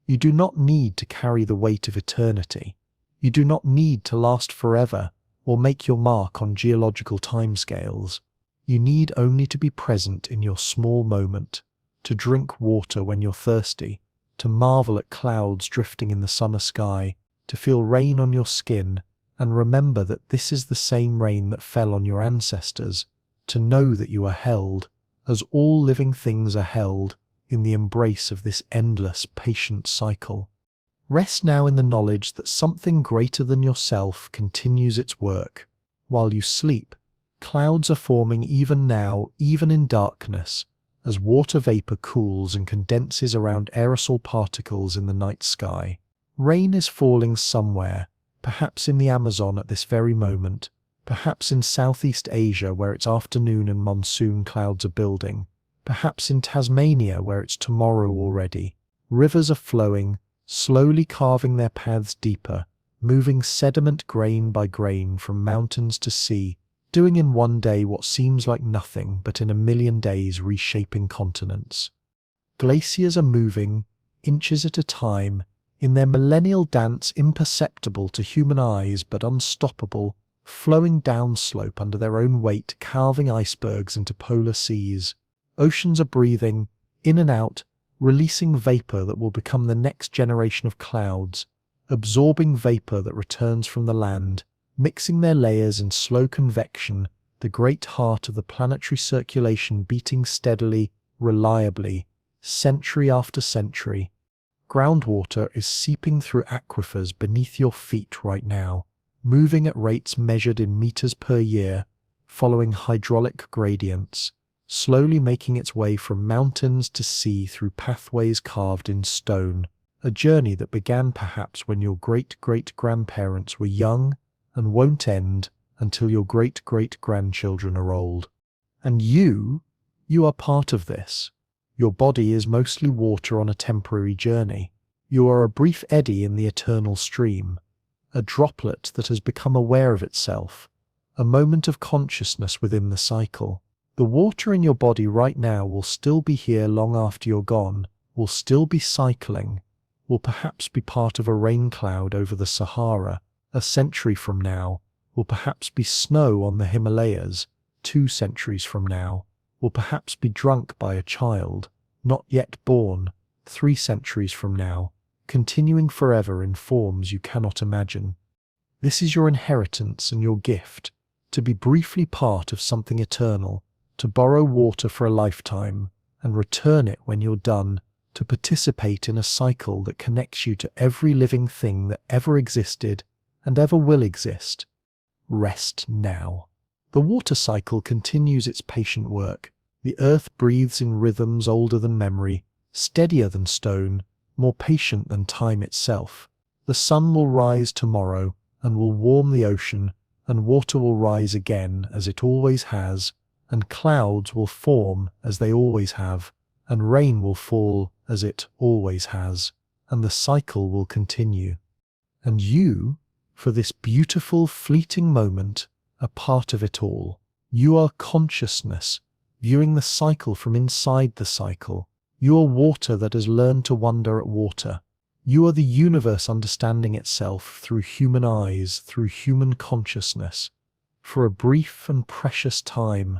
You do not need to carry the weight of eternity. You do not need to last forever or make your mark on geological timescales. You need only to be present in your small moment, to drink water when you're thirsty, to marvel at clouds drifting in the summer sky, to feel rain on your skin, and remember that this is the same rain that fell on your ancestors, to know that you are held, as all living things are held, in the embrace of this endless, patient cycle. Rest now in the knowledge that something greater than yourself continues its work. While you sleep, clouds are forming even now, even in darkness, as water vapor cools and condenses around aerosol particles in the night sky. Rain is falling somewhere, perhaps in the Amazon at this very moment, perhaps in Southeast Asia where it's afternoon and monsoon clouds are building, perhaps in Tasmania where it's tomorrow already. Rivers are flowing, slowly carving their paths deeper, moving sediment grain by grain from mountains to sea, doing in one day what seems like nothing but in a million days reshaping continents. Glaciers are moving, inches at a time, in their millennial dance imperceptible to human eyes but unstoppable, flowing downslope under their own weight, carving icebergs into polar seas. Oceans are breathing, in and out, releasing vapor that will become the next generation of clouds, absorbing vapor that returns from the land, mixing their layers in slow convection, the great heart of the planetary circulation beating steadily, reliably, century after century. Groundwater is seeping through aquifers beneath your feet right now, moving at rates measured in meters per year, following hydraulic gradients, slowly making its way from mountains to sea through pathways carved in stone, a journey that began perhaps when your great-great-grandparents were young and won't end until your great-great-grandchildren are old. And you are part of this. Your body is mostly water on a temporary journey. You are a brief eddy in the eternal stream, a droplet that has become aware of itself, a moment of consciousness within the cycle. The water in your body right now will still be here long after you're gone, will still be cycling, will perhaps be part of a rain cloud over the Sahara a century from now, will perhaps be snow on the Himalayas 2 centuries from now, will perhaps be drunk by a child, not yet born, 3 centuries from now, continuing forever in forms you cannot imagine. This is your inheritance and your gift, to be briefly part of something eternal, to borrow water for a lifetime and return it when you're done, to participate in a cycle that connects you to every living thing that ever existed and ever will exist. Rest now. The water cycle continues its patient work. The earth breathes in rhythms older than memory, steadier than stone, more patient than time itself. The sun will rise tomorrow and will warm the ocean, and water will rise again as it always has, and clouds will form as they always have, and rain will fall as it always has, and the cycle will continue. And you, for this beautiful, fleeting moment, are part of it all. You are consciousness, viewing the cycle from inside the cycle. You are water that has learned to wonder at water. You are the universe understanding itself through human eyes, through human consciousness. For a brief and precious time,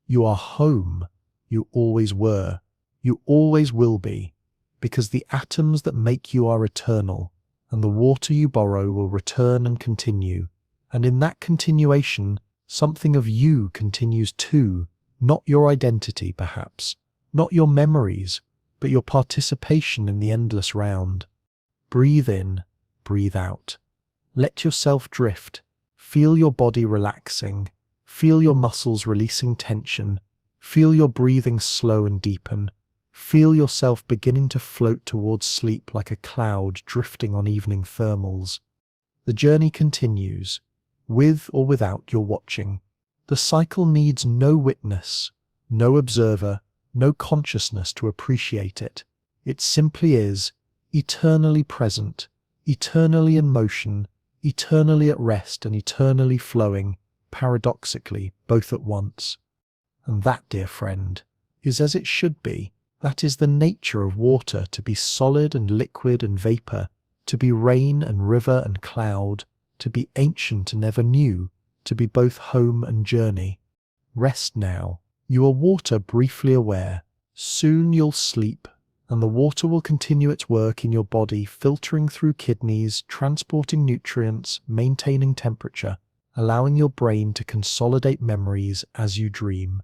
you are home. You always were. You always will be, because the atoms that make you are eternal, and the water you borrow will return and continue. And in that continuation, something of you continues too, not your identity perhaps, not your memories, but your participation in the endless round. Breathe in, breathe out. Let yourself drift. Feel your body relaxing. Feel your muscles releasing tension. Feel your breathing slow and deepen. Feel yourself beginning to float towards sleep like a cloud drifting on evening thermals. The journey continues, with or without your watching. The cycle needs no witness, no observer, no consciousness to appreciate it. It simply is, eternally present, eternally in motion, eternally at rest and eternally flowing, paradoxically, both at once. And that, dear friend, is as it should be. That is the nature of water, to be solid and liquid and vapour, to be rain and river and cloud, to be ancient and ever new, to be both home and journey. Rest now. You are water briefly aware. Soon you'll sleep, and the water will continue its work in your body, filtering through kidneys, transporting nutrients, maintaining temperature, allowing your brain to consolidate memories as you dream.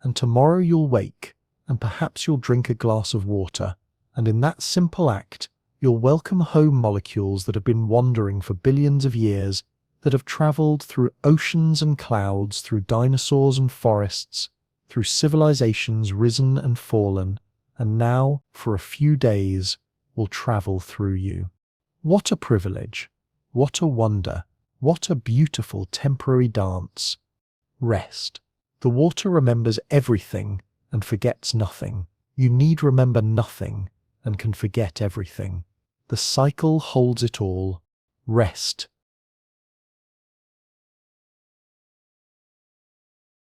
And tomorrow you'll wake, and perhaps you'll drink a glass of water, and in that simple act, you'll welcome home molecules that have been wandering for billions of years, that have travelled through oceans and clouds, through dinosaurs and forests, through civilizations risen and fallen, and now, for a few days, will travel through you. What a privilege! What a wonder! What a beautiful temporary dance! Rest. The water remembers everything and forgets nothing. You need remember nothing and can forget everything. The cycle holds it all. Rest.